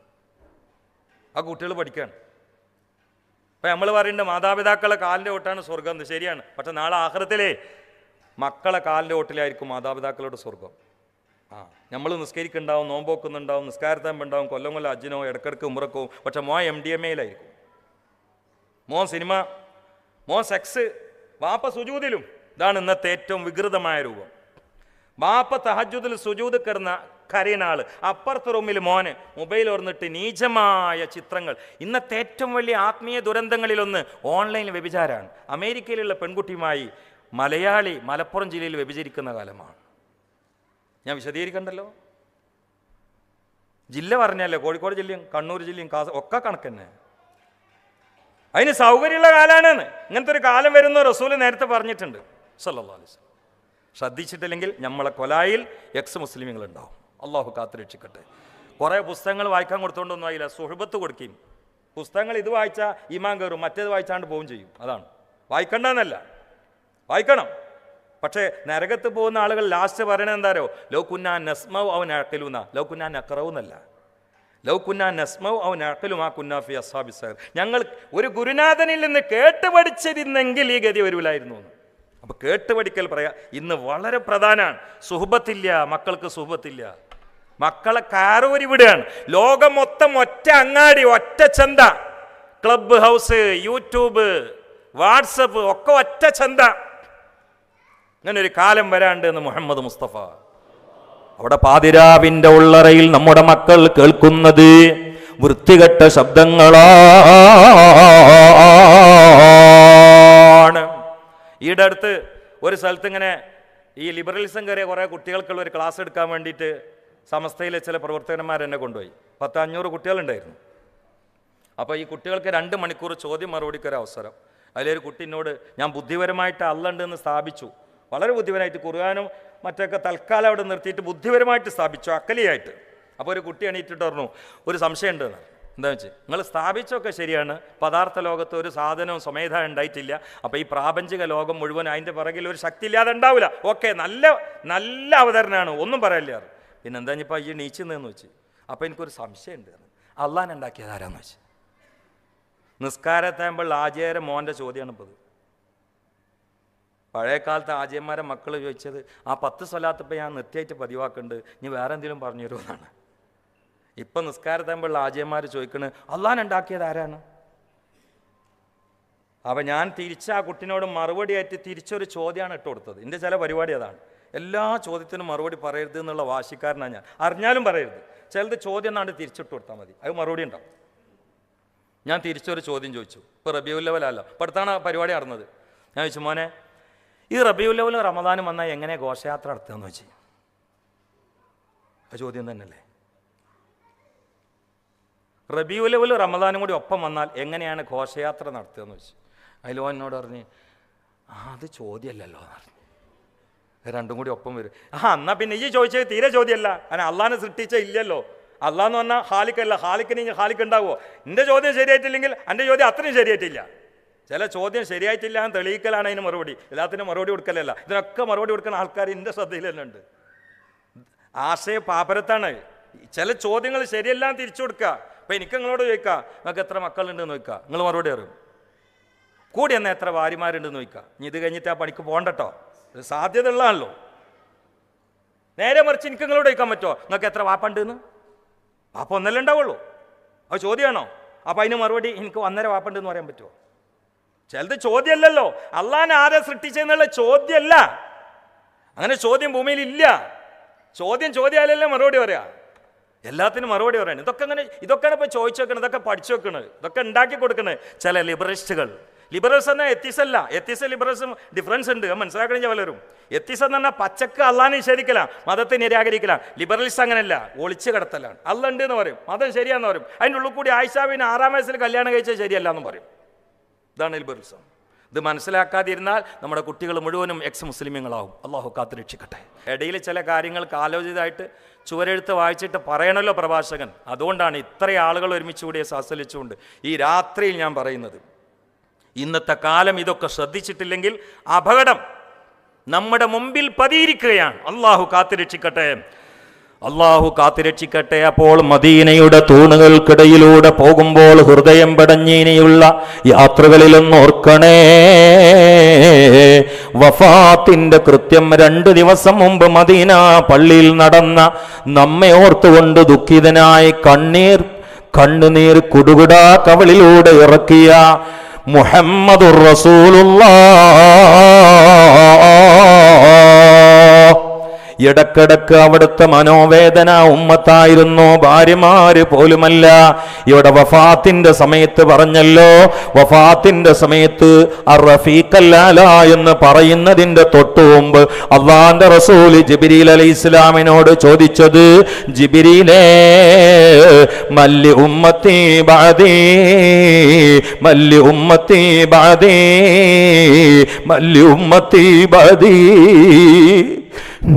ആ കുട്ടികൾ പഠിക്കുകയാണ്. ഇപ്പം നമ്മൾ പറയുന്നുണ്ട് മാതാപിതാക്കളെ കാലിൻ്റെ ഓട്ടാണ് സ്വർഗം എന്ന്. ശരിയാണ്, പക്ഷെ നാളെ ആഖിറത്തിലെ മക്കളെ കാലിൻ്റെ ഓട്ടിലായിരിക്കും മാതാപിതാക്കളുടെ സ്വർഗം. നമ്മൾ നിസ്കരിക്കുന്നുണ്ടാവും, നോമ്പോക്കുന്നുണ്ടാവും, നിസ്കാരത്താമ്പുണ്ടാവും, കൊല്ലം അജ്ജിനോ ഇടക്കിടക്ക് ഉമ്രക്കോ, പക്ഷെ മോൻ MDMAയിലായിരിക്കും. മോൻ സിനിമ, മോൻ സെക്സ്, വാപ്പ സുജൂദിലും. ഇതാണ് ഇന്നത്തെ ഏറ്റവും വികൃതമായ രൂപം. വാപ്പ തഹജ്ജുദിൽ സുജൂദ് കരയുന്ന ആള്, അപ്പുറത്തെ റൂമിൽ മോന് മൊബൈൽ ഓർന്നിട്ട് നീചമായ ചിത്രങ്ങൾ. ഇന്നത്തെ ഏറ്റവും വലിയ ആത്മീയ ദുരന്തങ്ങളിലൊന്ന് ഓൺലൈൻ വ്യഭിചാരമാണ്. അമേരിക്കയിലുള്ള പെൺകുട്ടിയുമായി മലയാളി മലപ്പുറം ജില്ലയിൽ വ്യഭിചരിക്കുന്ന കാലമാണ്. ഞാൻ വിശദീകരിക്കണ്ടല്ലോ, ജില്ല പറഞ്ഞല്ലേ, കോഴിക്കോട് ജില്ലയും കണ്ണൂർ ജില്ലയും ഒക്കെ കണക്കന്നെ. അതിന് സൗകര്യമുള്ള കാലമാണെന്ന്. ഇങ്ങനത്തെ ഒരു കാലം വരുന്ന റസൂല് നേരത്തെ പറഞ്ഞിട്ടുണ്ട് സല്ലല്ലാഹു അലൈഹി വസല്ലം. ശ്രദ്ധിച്ചിട്ടില്ലെങ്കിൽ നമ്മളെ കൊലായിൽ എക്സ് മുസ്ലിമുകളുണ്ടാവും. അള്ളാഹു കാത്തുരക്ഷിക്കട്ടെ. കുറേ പുസ്തകങ്ങൾ വായിക്കാൻ കൊടുത്തോണ്ടൊന്നും ആയില്ല, സുഹബത്ത് കൊടുക്കുകയും. പുസ്തകങ്ങൾ ഇത് വായിച്ചാൽ ഈമാൻ കയറും, മറ്റേത് വായിച്ചാണ്ട് പോവുകയും ചെയ്യും. അതാണ്, വായിക്കണ്ടെന്നല്ല, വായിക്കണം. പക്ഷേ നരകത്ത് പോകുന്ന ആളുകൾ ലാസ്റ്റ് പറയണത് എന്താരോ, ലൗ കുന്നാ നസ്മൗ ഔ നഅഖിലുന, ലൗ കുന്നാ നഖറൗന്നല്ല, ലൗ കുന്നാ നസ്മൗ ഔ നഅഖിലു മാ കുന്നാ ഫി അസ്ഹാബിസ് സഅർ. ഞങ്ങൾ ഒരു ഗുരുനാഥനിൽ നിന്ന് കേട്ട് പഠിച്ചിരുന്നെങ്കിൽ ഈ ഗതി വരില്ലായിരുന്നു. അപ്പോൾ കേട്ടുപഠിക്കൽ പറയാ ഇന്ന് വളരെ പ്രധാനമാണ്. സുഹബത്തില്ല, മക്കൾക്ക് സുഹബത്തില്ല. മക്കളെ കാരോരി വിടുകയാണ്. ലോകം മൊത്തം ഒറ്റ അങ്ങാടി, ഒറ്റ ചന്ത. ക്ലബ് ഹൗസ്, യൂട്യൂബ്, വാട്സപ്പ് ഒക്കെ ഒറ്റ ചന്ത. അങ്ങനെ ഒരു കാലം വരാണ്ട് എന്ന് മുഹമ്മദ് മുസ്തഫ. അവിടെ പാതിരാവിന്റെ ഉള്ളറയിൽ നമ്മുടെ മക്കൾ കേൾക്കുന്നത് വൃത്തികെട്ട ശബ്ദങ്ങളാണ്. ഈടെ അടുത്ത് ഒരു സ്ഥലത്ത് ഇങ്ങനെ ഈ ലിബറലിസം കയറിയ കുറേ കുട്ടികൾക്കുള്ള ഒരു ക്ലാസ് എടുക്കാൻ വേണ്ടിയിട്ട് സമസ്തയിലെ ചില പ്രവർത്തകന്മാർ എന്നെ കൊണ്ടുപോയി. 500 കുട്ടികളുണ്ടായിരുന്നു. അപ്പോൾ ഈ കുട്ടികൾക്ക് 2 മണിക്കൂർ ചോദ്യം മറുപടിക്കൊരു അവസരം. അതിലൊരു കുട്ടി എന്നോട്, ഞാൻ ബുദ്ധിപരമായിട്ട് അള്ളണ്ടെന്ന് സ്ഥാപിച്ചു, വളരെ ബുദ്ധിപരമായിട്ട് ഖുർആനും മറ്റൊക്കെ തൽക്കാലം അവിടെ നിർത്തിയിട്ട് ബുദ്ധിപരമായിട്ട് സ്ഥാപിച്ചു, അക്കലിയായിട്ട്. അപ്പോൾ ഒരു കുട്ടി എണീറ്റിട്ട് പറഞ്ഞു, ഒരു സംശയം ഉണ്ടെന്ന്. എന്താണെന്ന് വെച്ചാൽ, നിങ്ങൾ സ്ഥാപിച്ചൊക്കെ ശരിയാണ്, പദാർത്ഥ ലോകത്ത് ഒരു സാധനവും സ്വമേധ ഉണ്ടായിട്ടില്ല. അപ്പോൾ ഈ പ്രാപഞ്ചിക ലോകം മുഴുവൻ അതിൻ്റെ പിറകിൽ ഒരു ശക്തി ഇല്ലാതെ ഉണ്ടാവില്ല. ഓക്കെ, നല്ല നല്ല അവതരണമാണ്, ഒന്നും പറയില്ല. പിന്നെ എന്താ ഇപ്പം ഈ നീച്ചുന്നതെന്ന് വെച്ച്. അപ്പോൾ എനിക്കൊരു സംശയം ഉണ്ട്, അള്ളാൻ ഉണ്ടാക്കിയത് ആരാന്ന് വെച്ച്. നിസ്കാരത്താകുമ്പോൾ ആചാര്യ മോൻ്റെ ചോദ്യമാണ് ഇപ്പോൾ ഇത്. പഴയ കാലത്ത് ആചാര്യന്മാരെ മക്കൾ ചോദിച്ചത്, ആ 10 സ്വലാത്ത് ഇപ്പം ഞാൻ നിർത്തിയായിട്ട് പതിവാക്കുന്നുണ്ട്, ഇനി വേറെ എന്തെങ്കിലും പറഞ്ഞു തരുമെന്നാണ്. ഇപ്പം നിസ്കാരത്താകുമ്പോൾ ആചാര്യന്മാർ ചോദിക്കണത് അള്ളാൻ ഉണ്ടാക്കിയത് ആരാണ്. അപ്പം ഞാൻ ആ കുട്ടിനോട് മറുപടിയായിട്ട് തിരിച്ചൊരു ചോദ്യമാണ് ഇട്ട് കൊടുത്തത്. എൻ്റെ ചില പരിപാടി അതാണ്, എല്ലാ ചോദ്യത്തിനും മറുപടി പറയരുത് എന്നുള്ള വാശിക്കാരനാണ് ഞാൻ. അറിഞ്ഞാലും പറയരുത്, ചിലത് ചോദ്യം എന്നാണ്ട് തിരിച്ചിട്ട് കൊടുത്താൽ മതി, അത് മറുപടി ഉണ്ടാവും. ഞാൻ തിരിച്ചൊരു ചോദ്യം ചോദിച്ചു. ഇപ്പോൾ റബീഉൽ അവ്വലല്ല, ഇപ്പോൾ അടുത്താണ് പരിപാടി നടന്നത്. ഞാൻ ചോദിച്ചു, മോനെ ഈ റബീഉൽ അവ്വൽ റമദാനും വന്നാൽ എങ്ങനെ ഘോഷയാത്ര നടത്തുകയെന്ന് വെച്ച് ആ ചോദ്യം തന്നെയല്ലേ. റബീഉൽ അവ്വൽ റമദാനും കൂടി ഒപ്പം വന്നാൽ എങ്ങനെയാണ് ഘോഷയാത്ര നടത്തുകയെന്ന് വെച്ച് അതിലോ എന്നോട് പറഞ്ഞ് അത് ചോദ്യമല്ലല്ലോ എന്ന് പറഞ്ഞു. രണ്ടും കൂടി ഒപ്പം വരും. എന്നാൽ പിന്നെ ഈ ചോദിച്ചത് തീരെ ചോദ്യമല്ല. അങ്ങനെ അള്ളാഹിനെ സൃഷ്ടിച്ച ഇല്ലല്ലോ. അള്ളാന്ന് പറഞ്ഞാൽ ഹാലിക്കല്ല, ഹാലിക്കിന് ഹാലിക്ക് ഉണ്ടാവുമോ? എൻ്റെ ചോദ്യം ശരിയായിട്ടില്ലെങ്കിൽ എൻ്റെ ചോദ്യം അത്രയും ശരിയായിട്ടില്ല. ചില ചോദ്യം ശരിയായിട്ടില്ല എന്ന് തെളിയിക്കലാണ് അതിന് മറുപടി, എല്ലാത്തിനും മറുപടി കൊടുക്കലല്ല. ഇതിനൊക്കെ മറുപടി കൊടുക്കുന്ന ആൾക്കാർ എൻ്റെ ശ്രദ്ധയിൽ തന്നെ ഉണ്ട്. ആശയ പാപരത്താണ്. ചില ചോദ്യങ്ങൾ ശരിയെല്ലാം തിരിച്ചു കൊടുക്കുക. അപ്പം എനിക്ക് നിങ്ങളോട് ചോദിക്കാം, നിങ്ങൾക്ക് എത്ര മക്കളുണ്ടെന്ന് ചോദിക്കുക, നിങ്ങൾ മറുപടി അറിയും. കൂടി എന്നാൽ എത്ര ഭാര്യമാരുണ്ടെന്ന് ചോദിക്കുക. ഇനി ഇത് കഴിഞ്ഞിട്ട് ആ പണിക്ക് പോകണ്ടട്ടോ, ഇത് സാധ്യത ഉള്ളതാണല്ലോ. നേരെ മറിച്ച് എനിക്ക് നിങ്ങളോട് ചോദിക്കാൻ പറ്റുമോ, നിങ്ങൾക്ക് എത്ര വാപ്പുണ്ടെന്ന്? വാപ്പ ഒന്നല്ലേ ഉണ്ടാവുള്ളൂ, അത് ചോദ്യമാണോ? അപ്പം അതിന് മറുപടി എനിക്ക് 1.5 വാപ്പുണ്ടെന്ന് പറയാൻ പറ്റുമോ? ചിലത് ചോദ്യമല്ലല്ലോ. അള്ളാഹിനെ ആരെ സൃഷ്ടിച്ചെന്നുള്ള ചോദ്യമല്ല. അങ്ങനെ ചോദ്യം ഭൂമിയിൽ ഇല്ല. ചോദ്യമല്ലല്ലോ മറുപടി പറയാ. എല്ലാത്തിനും മറുപടി പറയണം. ഇതൊക്കെയാണ് ഇപ്പോൾ ചോദിച്ചു വെക്കണത്, ഇതൊക്കെ പഠിച്ചു വെക്കണത്, ഇതൊക്കെ ഉണ്ടാക്കി കൊടുക്കണത് ചില ലിബറലിസ്റ്റുകൾ. ലിബറൽസ് എന്നാൽ എത്തിസല്ല. എത്തിസം ലിബറൽസും ഡിഫറൻസ് ഉണ്ട്, മനസ്സിലാക്കണില്ല പലരും. എത്തിസം എന്ന് പറഞ്ഞാൽ പച്ചക്ക് അള്ളാഹിനെ നിഷേധിക്കലാണ്, മതത്തെ നിരാകരിക്കലാണ്. ലിബറലിസ്റ്റ് അങ്ങനെയല്ല, ഒളിച്ചു കിടത്തലാണ്. അള്ള ഉണ്ട് എന്ന് പറയും, മതം ശരിയാന്ന് പറയും. അതിൻ്റെ ഉള്ളിൽ കൂടി ആയിഷാബിന് 6-ാം വയസ്സിൽ കല്യാണം കഴിച്ചാൽ ശരിയല്ല എന്ന് പറയും. ഇതാണ് ലിബറലിസം. ഇത് മനസ്സിലാക്കാതിരുന്നാൽ നമ്മുടെ കുട്ടികൾ മുഴുവനും എക്സ് മുസ്ലിമീങ്ങളാവും. അള്ളാഹു കാത്ത് രക്ഷിക്കട്ടെ. ഇടയിൽ ചില കാര്യങ്ങൾക്ക് ആലോചിതമായിട്ട് ചുവരെഴുത്ത് വായിച്ചിട്ട് പറയണമല്ലോ പ്രഭാഷകൻ. അതുകൊണ്ടാണ് ഇത്രയും ആളുകൾ ഒരുമിച്ച് കൂടിയ ആസ്വദിച്ചുകൊണ്ട് ഈ രാത്രിയിൽ ഞാൻ പറയുന്നത്. ഇന്നത്തെ കാലം ഇതൊക്കെ ശ്രദ്ധിച്ചിട്ടില്ലെങ്കിൽ അപകടം നമ്മുടെ മുമ്പിൽ പതിയിരിക്കുകയാണ്. അള്ളാഹു കാത്തുരക്ഷിക്കട്ടെ, അള്ളാഹു കാത്തുരക്ഷിക്കട്ടെ. അപ്പോൾ മദീനയുടെ തൂണുകൾക്കിടയിലൂടെ പോകുമ്പോൾ ഹൃദയം പടഞ്ഞിനിയുള്ള യാത്രകളിലൊന്ന് ഓർക്കണേ, വഫാത്തിന്റെ കൃത്യം 2 ദിവസം മുമ്പ് മദീന പള്ളിയിൽ നടന്ന നമ്മെ ഓർത്തുകൊണ്ട് ദുഃഖിതനായി കണ്ണുനീർ കുടുകുടാ കവളിലൂടെ ഇറക്കിയ മുഹമ്മദുർ റസൂലുള്ളാഹ്. ഇടക്കിടക്ക് അവിടുത്തെ മനോവേദന ഉമ്മത്തായിരുന്നു, ഭാര്യമാര് പോലുമല്ല. ഇവിടെ വഫാത്തിന്റെ സമയത്ത് പറഞ്ഞല്ലോ, വഫാത്തിന്റെ സമയത്ത് അർ-റഫീഖൽ-അഅല എന്ന് പറയുന്നതിന്റെ തൊട്ടു മുമ്പ് അല്ലാഹുവിന്റെ റസൂൽ ജിബ്രീൽ അലൈഹിസ്സലാമിനോട് ചോദിച്ചത്, ജിബ്രീലേ മല്ലി ഉമ്മത്തി ബഅദി, മല്ലി ഉമ്മത്തി ബഅദി, മല്ലി ഉമ്മത്തി ബഅദി.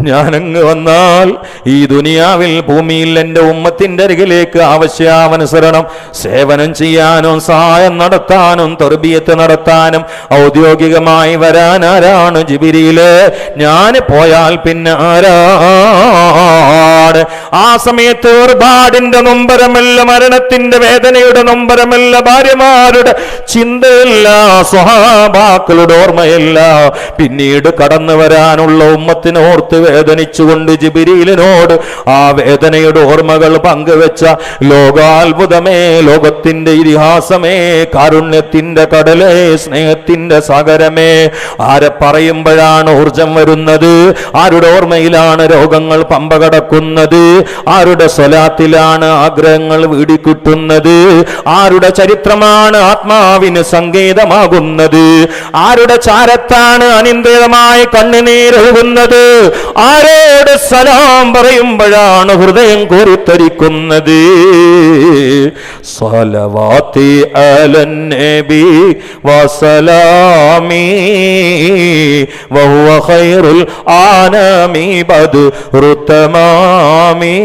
ഞാനങ്ങ് വന്നാൽ ഈ ദുനിയാവിൽ ഭൂമിയിൽ എൻ്റെ ഉമ്മത്തിൻ്റെ അരികിലേക്ക് ആവശ്യാനുസരണം സേവനം ചെയ്യാനും സഹായം നടത്താനും തർബിയത്ത് നടത്താനും ഔദ്യോഗികമായി വരാൻ ആരാണ് ജിബ്രീല്? ഞാൻ പോയാൽ പിന്നെ ആരാണ്? ആ സമയത്ത് ഒരുപാടിന്റെ നൊമ്പരമല്ല, മരണത്തിന്റെ വേദനയുടെ നൊമ്പരമല്ല, ഭാര്യമാരുടെ ചിന്തയില്ല, സ്വഹാബാക്കളുടെ ഓർമ്മയില്ല. പിന്നീട് കടന്നു വരാനുള്ള ഉമ്മത്തിനോർത്ത് വേദനിച്ചുകൊണ്ട് ജിബ്രീലിനോട് ആ വേദനയുടെ ഓർമ്മകൾ പങ്കുവെച്ച ലോകാത്ഭുതമേ, ലോകത്തിന്റെ ഇതിഹാസമേ, കാരുണ്യത്തിന്റെ കടലേ, സ്നേഹത്തിന്റെ സാഗരമേ, ആരെ പറയുമ്പോഴാണ് ഊർജം വരുന്നത്? ആരുടെ ഓർമ്മയിലാണ് രോഗങ്ങൾ പമ്പ കടക്കുന്നത്? ആരുടെ സ്വലാത്തിലാണ് ആഗ്രഹങ്ങൾ വീടിക്കിട്ടുന്നത്? ആരുടെ ചരിത്രമാണ് ആത്മാവിന് സംഗീതമാകുന്നത്? ആരുടെ ചാരത്താണ് അനിന്ദിതമായി കണ്ണുനീരൊഴുകുന്നത്? ആരോട് സലാം പറയുമ്പോഴാണ് ഹൃദയം കോരിത്തരിക്കുന്നത്? സ്വലവാത്തി അലൻ നബി വസലാമി വഹുവ ഖൈറുൽ ആനാമി ബദ്റു തമാമി.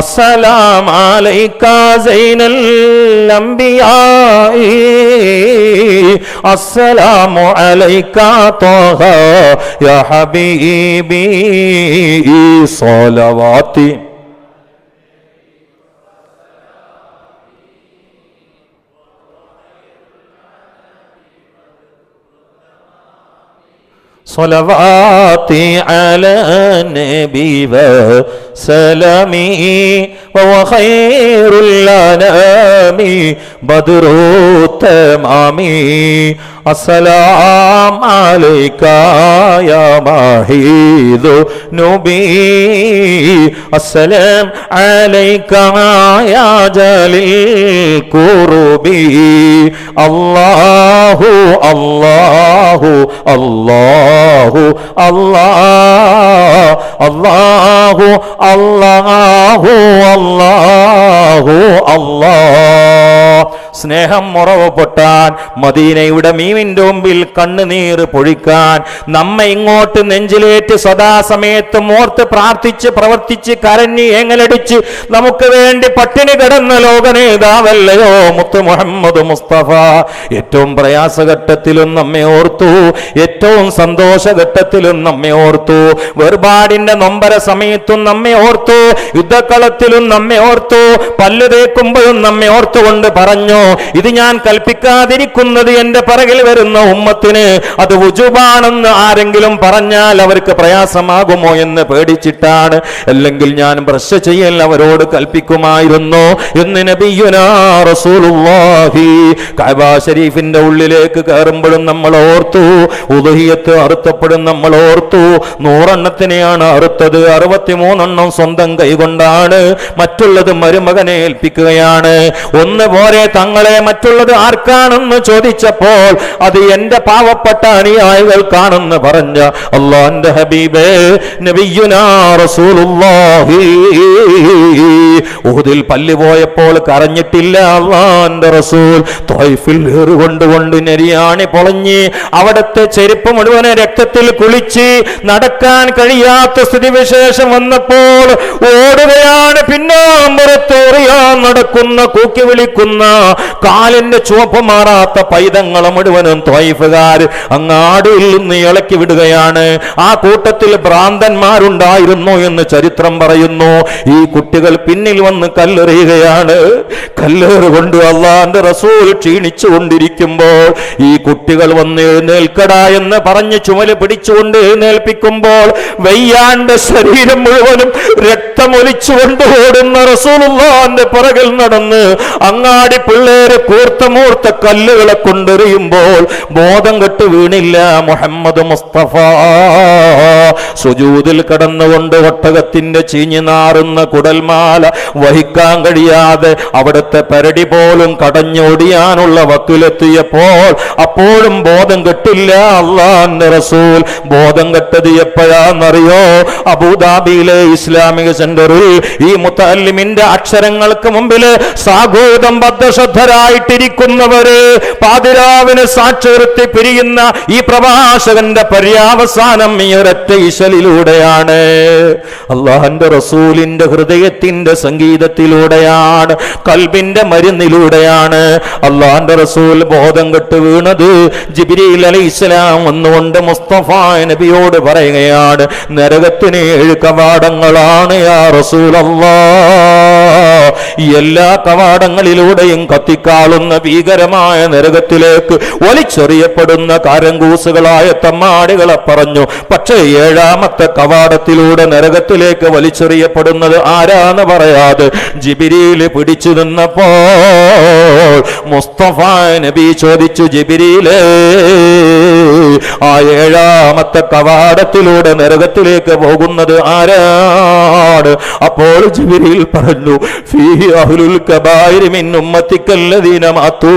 അസ്സലാമു അലൈക സൈനൽ അംബിയാഇ, അസ്സലാമു അലൈക ത്വഹ യാ ഹബീബി. സ്വലവാത്തി സ്വലവാത്തി അലാ നബി വ സലാമി വഹുവ ഖൈറുൽ അനാമി ബദ്റു തമാമി അസ്സലാമു അലൈക യാ മാഹീദു നബി അസ്സലാമു അലൈക യാ ജലീൽ ഖുർബി അല്ലാഹു അല്ലാഹു അല്ലാഹു അല്ലാഹു അല്ലാഹു അല്ലാഹു അല്ലാഹു സ്നേഹം മുറവ് പൊട്ടാൻ, മദീനയുടെ മീമിന്റെ മുമ്പിൽ കണ്ണുനീർ പൊഴിക്കാൻ, നമ്മെ ഇങ്ങോട്ട് നെഞ്ചിലേറ്റ് സദാസമയത്തും ഓർത്ത് പ്രാർത്ഥിച്ച് പ്രവർത്തിച്ച് കരഞ്ഞ് ഏങ്ങലടിച്ച് നമുക്ക് വേണ്ടി പട്ടിണി കിടന്ന ലോകനേതാവല്ലയോ മുത്ത് മുഹമ്മദ് മുസ്തഫ. ഏറ്റവും പ്രയാസഘട്ടത്തിലും നമ്മെ ഓർത്തു, ഏറ്റവും സന്തോഷഘട്ടത്തിലും നമ്മെ ഓർത്തു, വേർപാടിന്റെ നൊമ്പര സമയത്തും നമ്മെ ഓർത്തു, യുദ്ധക്കളത്തിലും നമ്മെ ഓർത്തു, പല്ല് തേക്കുമ്പോഴും നമ്മെ ഓർത്തുകൊണ്ട് പറഞ്ഞു, ഇത് ഞാൻ കൽപ്പിക്കാതിരിക്കുന്നത് എന്റെ പിറകിൽ വരുന്ന ഉമ്മത്തിന് അത് വുജൂബാണെന്ന് ആരെങ്കിലും പറഞ്ഞാൽ അവർക്ക് പ്രയാസമാകുമോ എന്ന് പേടിച്ചിട്ടാണ്, അല്ലെങ്കിൽ ഞാൻ ബ്രഷ് ചെയ്യൽ അവരോട് കൽപ്പിക്കുമായിരുന്നു എന്ന് നബിയുനാ റസൂലുള്ളാഹി. കഅബ ശരീഫിന്റെ ഉള്ളിലേക്ക് കയറുമ്പോഴും നമ്മൾ ഓർത്തു, ഉദ്ഹിയത്ത് അറുത്തപ്പോഴും നമ്മൾ ഓർത്തു. 100 എണ്ണത്തിനെയാണ് അറുത്തത്, 63 സ്വന്തം കൈകൊണ്ടാണ്, മറ്റുള്ളത് മരുമകനെ ഏൽപ്പിക്കുകയാണ്. ഒന്ന് പോരെ തങ്ങളെ, മറ്റുള്ളത് ആർക്കാണെന്ന് ചോദിച്ചപ്പോൾ അത് എന്റെ പാവപ്പെട്ട അനുയായികൾക്കാണെന്ന് പറഞ്ഞ അല്ലാഹുവിന്റെ ഹബീബേ നബിയുനാ റസൂലുള്ളാഹി. ഉഹുദിൽ പല്ല് പോയപ്പോൾ കരഞ്ഞിട്ടില്ല അല്ലാഹുവിന്റെ റസൂൽ. ത്വായിഫിൽ ഏറുകൊണ്ട് നെരിയാണി പൊളഞ്ഞ് അവിടുത്തെ ചെരുപ്പ് മുഴുവൻ രക്തത്തിൽ കുളിച്ച് നടക്കാൻ കഴിയാത്ത സ്ഥിതിവിശേഷം വന്നപ്പോൾ ഓടുകയാണ്. പിന്നാമ്പുറത്തേറിയാൻ നടക്കുന്ന, കൂക്കി വിളിക്കുന്ന, കാലിന്റെ ചുവപ്പ് മാറാത്ത പൈതങ്ങളെ മുഴുവനും ത്വായിഫുകാർ അങ്ങാടിയിൽ നിന്ന് ഇളക്കി വിടുകയാണ്. ആ കൂട്ടത്തിൽ ഭ്രാന്തന്മാരുണ്ടായിരുന്നു എന്ന് ചരിത്രം പറയുന്നു. ഈ കുട്ടികൾ പിന്നിൽ വന്ന് കല്ലെറിയുകയാണ്. കല്ലേറ് കൊണ്ട് അല്ലാഹുവിന്റെ റസൂൽ ക്ഷീണിച്ചു കൊണ്ടിരിക്കുമ്പോൾ ഈ കുട്ടികൾ വന്ന് എഴുന്നേൽക്കടാ എന്ന് പറഞ്ഞ് ചുമല് പിടിച്ചുകൊണ്ട് എഴുന്നേൽപ്പിക്കുമ്പോൾ വയ്യാണ്ട് ശരീരം മുഴുവനും രക്തമൊലിച്ചുകൊണ്ട് ഓടുന്ന റസൂലുള്ളാഹിന്റെ പുറകിൽ നടന്ന് അങ്ങാടി പിള്ളേര് കൂർത്ത കല്ലുകളെ കൊണ്ടെറിയുമ്പോൾ ബോധം കെട്ട് വീണില്ല മുഹമ്മദ് മുസ്തഫ. സുജൂദിൽ കടന്നുകൊണ്ട് ഒട്ടകത്തിന്റെ ചീഞ്ഞു നാറുന്ന കുടൽമാല വഹിക്കാൻ കഴിയാതെ അവിടുത്തെ പരടി പോലും കടഞ്ഞോടിയാനുള്ള വക്കിലെത്തിയപ്പോൾ അപ്പോഴും ബോധം കെട്ടില്ല അല്ലാഹുവിന്റെ റസൂൽ. ബോധം കെട്ടത് എപ്പോഴാന്നറിയോ? അബൂദാബിയിലെ ഇസ്ലാമിക സെന്ററിൽ ഈ മുത്തഅല്ലിമിന്റെ അക്ഷരങ്ങൾക്ക് മുമ്പിൽ സാഗോദം ബദ്ധശ്രദ്ധരായിട്ടിരിക്കുന്നവര് പാതിരാവിന് സാക്ഷരത്തി പിരിയുന്ന ഈ പ്രഭാഷകന്റെ പര്യാവസാനം ഈ ഒരൊറ്റ ഇശലിലൂടെയാണ്, അല്ലാഹുവിന്റെ റസൂലിന്റെ ഹൃദയത്തിന്റെ സംഗീതത്തിലൂടെയാണ്, കൽബിന്റെ മരുന്നിലൂടെയാണ്. അല്ലാഹുവിന്റെ റസൂൽ ബോധം കെട്ട് വീണത് ജിബ്രീൽ അലൈഹിസ്സലാം വന്നുകൊണ്ട് മുസ്തഫ നബിയോട് പറയുകയാണ്, നരകത്തിന് 7 കവാടങ്ങളാണ് യാ റസൂലല്ലാഹ്. എല്ലാ കവാടങ്ങളിലൂടെയും കത്തിക്കാളുന്ന ഭീകരമായ നരകത്തിലേക്ക് വലിച്ചെറിയപ്പെടുന്ന കാരങ്കൂസുകളായ തമ്മാടികളെ പറഞ്ഞു. പക്ഷേ 7ാമത്തെ കവാടത്തിലൂടെ നരകത്തിലേക്ക് വലിച്ചെറിയപ്പെടുന്നത് ആരാന്ന് പറയാതെ ജിബ്രീൽ പിടിച്ചു നിന്നപ്പോൾ മുസ്തഫ നബി ചോദിച്ചു, ജിബ്രീലേ, ആ 7ാമത്തെ കവാടത്തിലൂടെ നരകത്തിലേക്ക് പോകുന്നത് ആരാണ്? അപ്പോൾ ജിബ്രീൽ പറഞ്ഞു, ഫീഹി അഹ്ലുൽ കബായിരി മിൻ ഉമ്മത്തിക്കല്ലദീന മാതൂ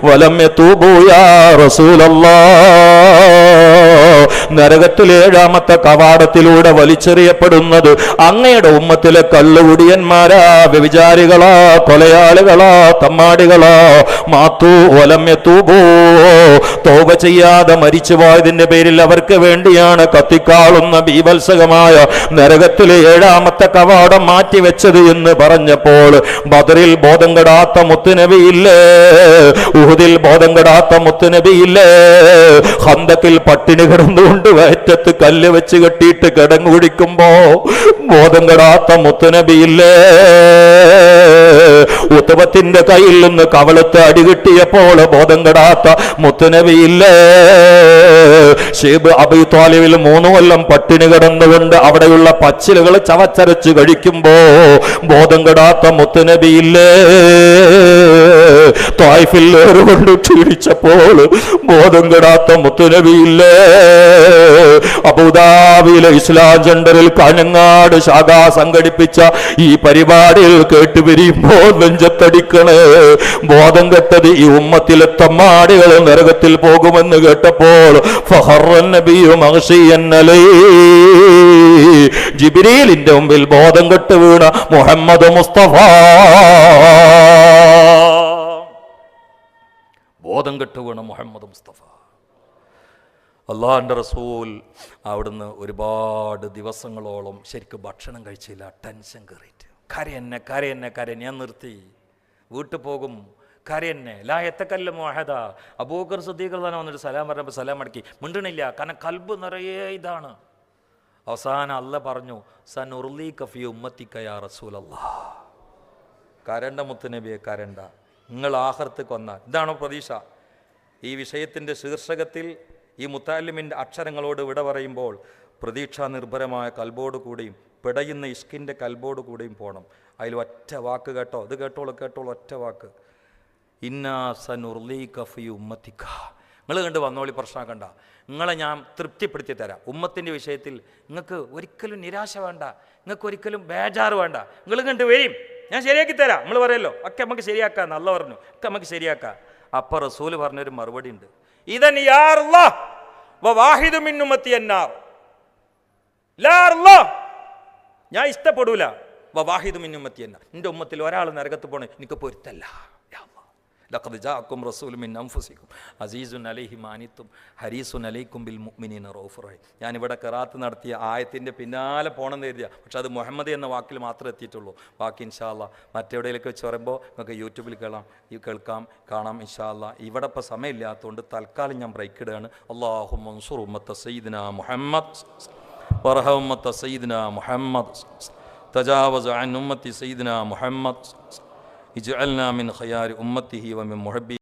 വലം യതൂബൂ യാ റസൂലല്ലാഹ്. നരകത്തിലെ 7ാമത്തെ കവാടത്തിലൂടെ വലിച്ചെറിയപ്പെടുന്നത് അങ്ങയുടെ ഉമ്മത്തിലെ കള്ളുകുടിയന്മാരാ, വ്യഭിചാരികളാ, കൊലയാളികളാ, തമ്മാടികളാ. മാതൂ വലം യതൂബൂ, തൗബ ചെയ്യാതെ മരിച്ചു പോയതിന്റെ പേരിൽ അവർക്ക് വേണ്ടിയാണ് കത്തിക്കാളുന്ന ബീഭത്സകമായ നരകത്തിലെ 7ാമത്തെ കവാടം മാറ്റിവെച്ചത് എന്ന് പറഞ്ഞപ്പോൾ ബദറിൽ ബോധം കെടാത്ത മുത്തുനബിയില്ലേ, ഉഹുദിൽ ബോധം കെടാത്ത മുത്തുനബിയില്ലേ, ഖന്തക്കിൽ പട്ടിണി കിടന്നുകൊണ്ട് വയറ്റത്ത് കല്ല് വെച്ച് കെട്ടിയിട്ട് കിടങ്ങു കുടിക്കുമ്പോ ബോധം കെടാത്ത മുത്തുനബിയില്ലേ, ഉത്ബ മൃഗത്തിന്റെ കയ്യിൽ നിന്ന് കവളത്ത് അടികിട്ടിയപ്പോൾ ബോധം കെടാത്ത മുത്തുനബിയില്ലേ ഷേബ് അബീ ത്വാലിബിൽ 3 കൊല്ലം പട്ടിണി കിടന്നുകൊണ്ട് അവിടെയുള്ള പച്ചിലുകൾ ചവച്ചരച്ച് കഴിക്കുമ്പോ ബോധം കെടാത്ത മുത്തുനബിയില്ലേ ത്വായിഫിൽ ഏറുകൊണ്ട് ക്ഷീണിച്ചപ്പോൾ ബോധം കെടാത്ത മുത്തുനബിയില്ലേ അബുദാബിയിലെ ഇസ്ലാം സെന്ററിൽ കാഞ്ഞങ്ങാട് ശാഖ സംഘടിപ്പിച്ച ഈ പരിപാടിയിൽ കേട്ടുപിരിയുമ്പോൾ നെഞ്ചത്തടിക്കണേ ബോധം കെട്ടത് ഈ ഉമ്മത്തിലെ തമ്മാടികൾ നരകത്തിൽ പോകുമെന്ന് കേട്ടപ്പോൾ ജിബ്രീലിന്റെ മുമ്പിൽ ബോധം കെട്ട് വീണ മുഹമ്മദ് മുസ്തഫ ബോധം കെട്ട് വീണ മുഹമ്മദ് മുസ്തഫ അള്ളാഹുവിൻ്റെ റസൂൽ അവിടുന്ന് ഒരുപാട് ദിവസങ്ങളോളം ശരിക്കും ഭക്ഷണം കഴിച്ചില്ല. ടെൻഷൻ കയറിയിട്ട് കരയെന്നെ ഞാൻ നിർത്തി. വീട്ടിൽ പോകും കരയെന്നെ ലായത്തക്കല്ല മോഹദ. അബൂബക്കർ സിദ്ദീഖ് റളിയല്ലാഹു വന്നിട്ട് സലാം പറഞ്ഞപ്പോൾ സലാം മടക്കി മിണ്ടണില്ല. കാരണം കൽബ് നിറയെ ഇതാണ്. അവസാനം അല്ലാഹ് പറഞ്ഞു സനുർലീക ഫീ ഉമ്മത്തിക യാ റസൂലല്ലാഹ്. കരണ്ട മുത്തുനബിയെ കരണ്ട, നിങ്ങൾ ആഖിറത്തേക്ക് വന്നാൽ. ഇതാണോ പ്രതീക്ഷ? ഈ വിഷയത്തിൻ്റെ ശീർഷകത്തിൽ ഈ മുത്തഅല്ലിമിൻ്റെ അക്ഷരങ്ങളോട് വിട പറയുമ്പോൾ പ്രതീക്ഷാ നിർഭരമായ കൽബോട് കൂടിയും പിടയുന്ന ഇഷ്കിൻ്റെ കൽബോട് കൂടിയും പോകണം. അതിൽ ഒറ്റ വാക്ക് കേട്ടോ, ഇത് കേട്ടോളൂ ഒറ്റ വാക്ക്, ഇന്നാ സനുർലീക ഫീ ഉമ്മത്തിക. നിങ്ങൾ കണ്ട് വന്നോളി, പ്രശ്നമാക്കണ്ട, നിങ്ങളെ ഞാൻ തൃപ്തിപ്പെടുത്തി തരാം. ഉമ്മത്തിൻ്റെ വിഷയത്തിൽ നിങ്ങൾക്ക് ഒരിക്കലും നിരാശ വേണ്ട, നിങ്ങൾക്ക് ഒരിക്കലും ബേജാറ് വേണ്ട. നിങ്ങൾ കണ്ട് വരും, ഞാൻ ശരിയാക്കി തരാം. നമ്മൾ പറയല്ലോ ഒക്കെ നമുക്ക് ശരിയാക്കാം, നല്ല പറഞ്ഞു ഒക്കെ നമുക്ക് ശരിയാക്കാം. അപ്പം റസൂല് പറഞ്ഞൊരു മറുപടി ഉണ്ട്, ഇദൻ യാ അല്ലാഹ് വവാഹിദു മിൻ ഉമ്മത്തി അന്നാർ. ലാ അല്ലാഹ് ഞാൻ ഇഷ്ടപ്പെടൂല, വവാഹിദു മിൻ ഉമ്മത്തി അന്നാർ, എൻ്റെ ഉമ്മത്തിൽ ഒരാൾ നരകത്ത് പോണേ എനിക്ക് പൊരുത്തല്ല. ലഖദ് ജാഅക്കും റസൂലുൻ മിൻ അൻഫുസിക്കും അസീസുൻ അലൈഹി മാ അനിത്തും ഹരീസുൻ അലൈക്കും ബിൽ മുഅ്മിനീന റഊഫുർ റഹീം. ഞാനിവിടെ ഖിറാഅത്ത് നടത്തിയ ആയത്തിൻ്റെ പിന്നാലെ പോകണമെന്ന് കരുതിയ, പക്ഷെ അത് മുഹമ്മദ് എന്ന വാക്കിൽ മാത്രമേ എത്തിയിട്ടുള്ളൂ. ബാക്കി ഇൻഷാ അല്ലാഹ് മറ്റെവിടെയിലേക്ക് വെച്ച് പറയുമ്പോൾ നിങ്ങൾക്ക് യൂട്യൂബിൽ കേൾക്കാം കാണാം ഇൻഷാ അല്ലാഹ്. ഇവിടെ ഇപ്പോൾ സമയമില്ലാത്തതുകൊണ്ട് തൽക്കാലം ഞാൻ ബ്രേക്ക് ഇടുകയാണ്. അല്ലാഹുമ്മ അൻസുർ ഉമ്മത്ത സയ്യിദിനാ മുഹമ്മദ് വർഹം ഉമ്മത്ത സയ്യിദിനാ മുഹമ്മദ് തജാവസ് അൻ ഉമ്മത്തി സയ്യിദിനാ മുഹമ്മദ് ഇജ്അൽനാ മിൻ ഖിയാരി ഉമ്മത്തിഹി വമിൻ മുഹബ്ബി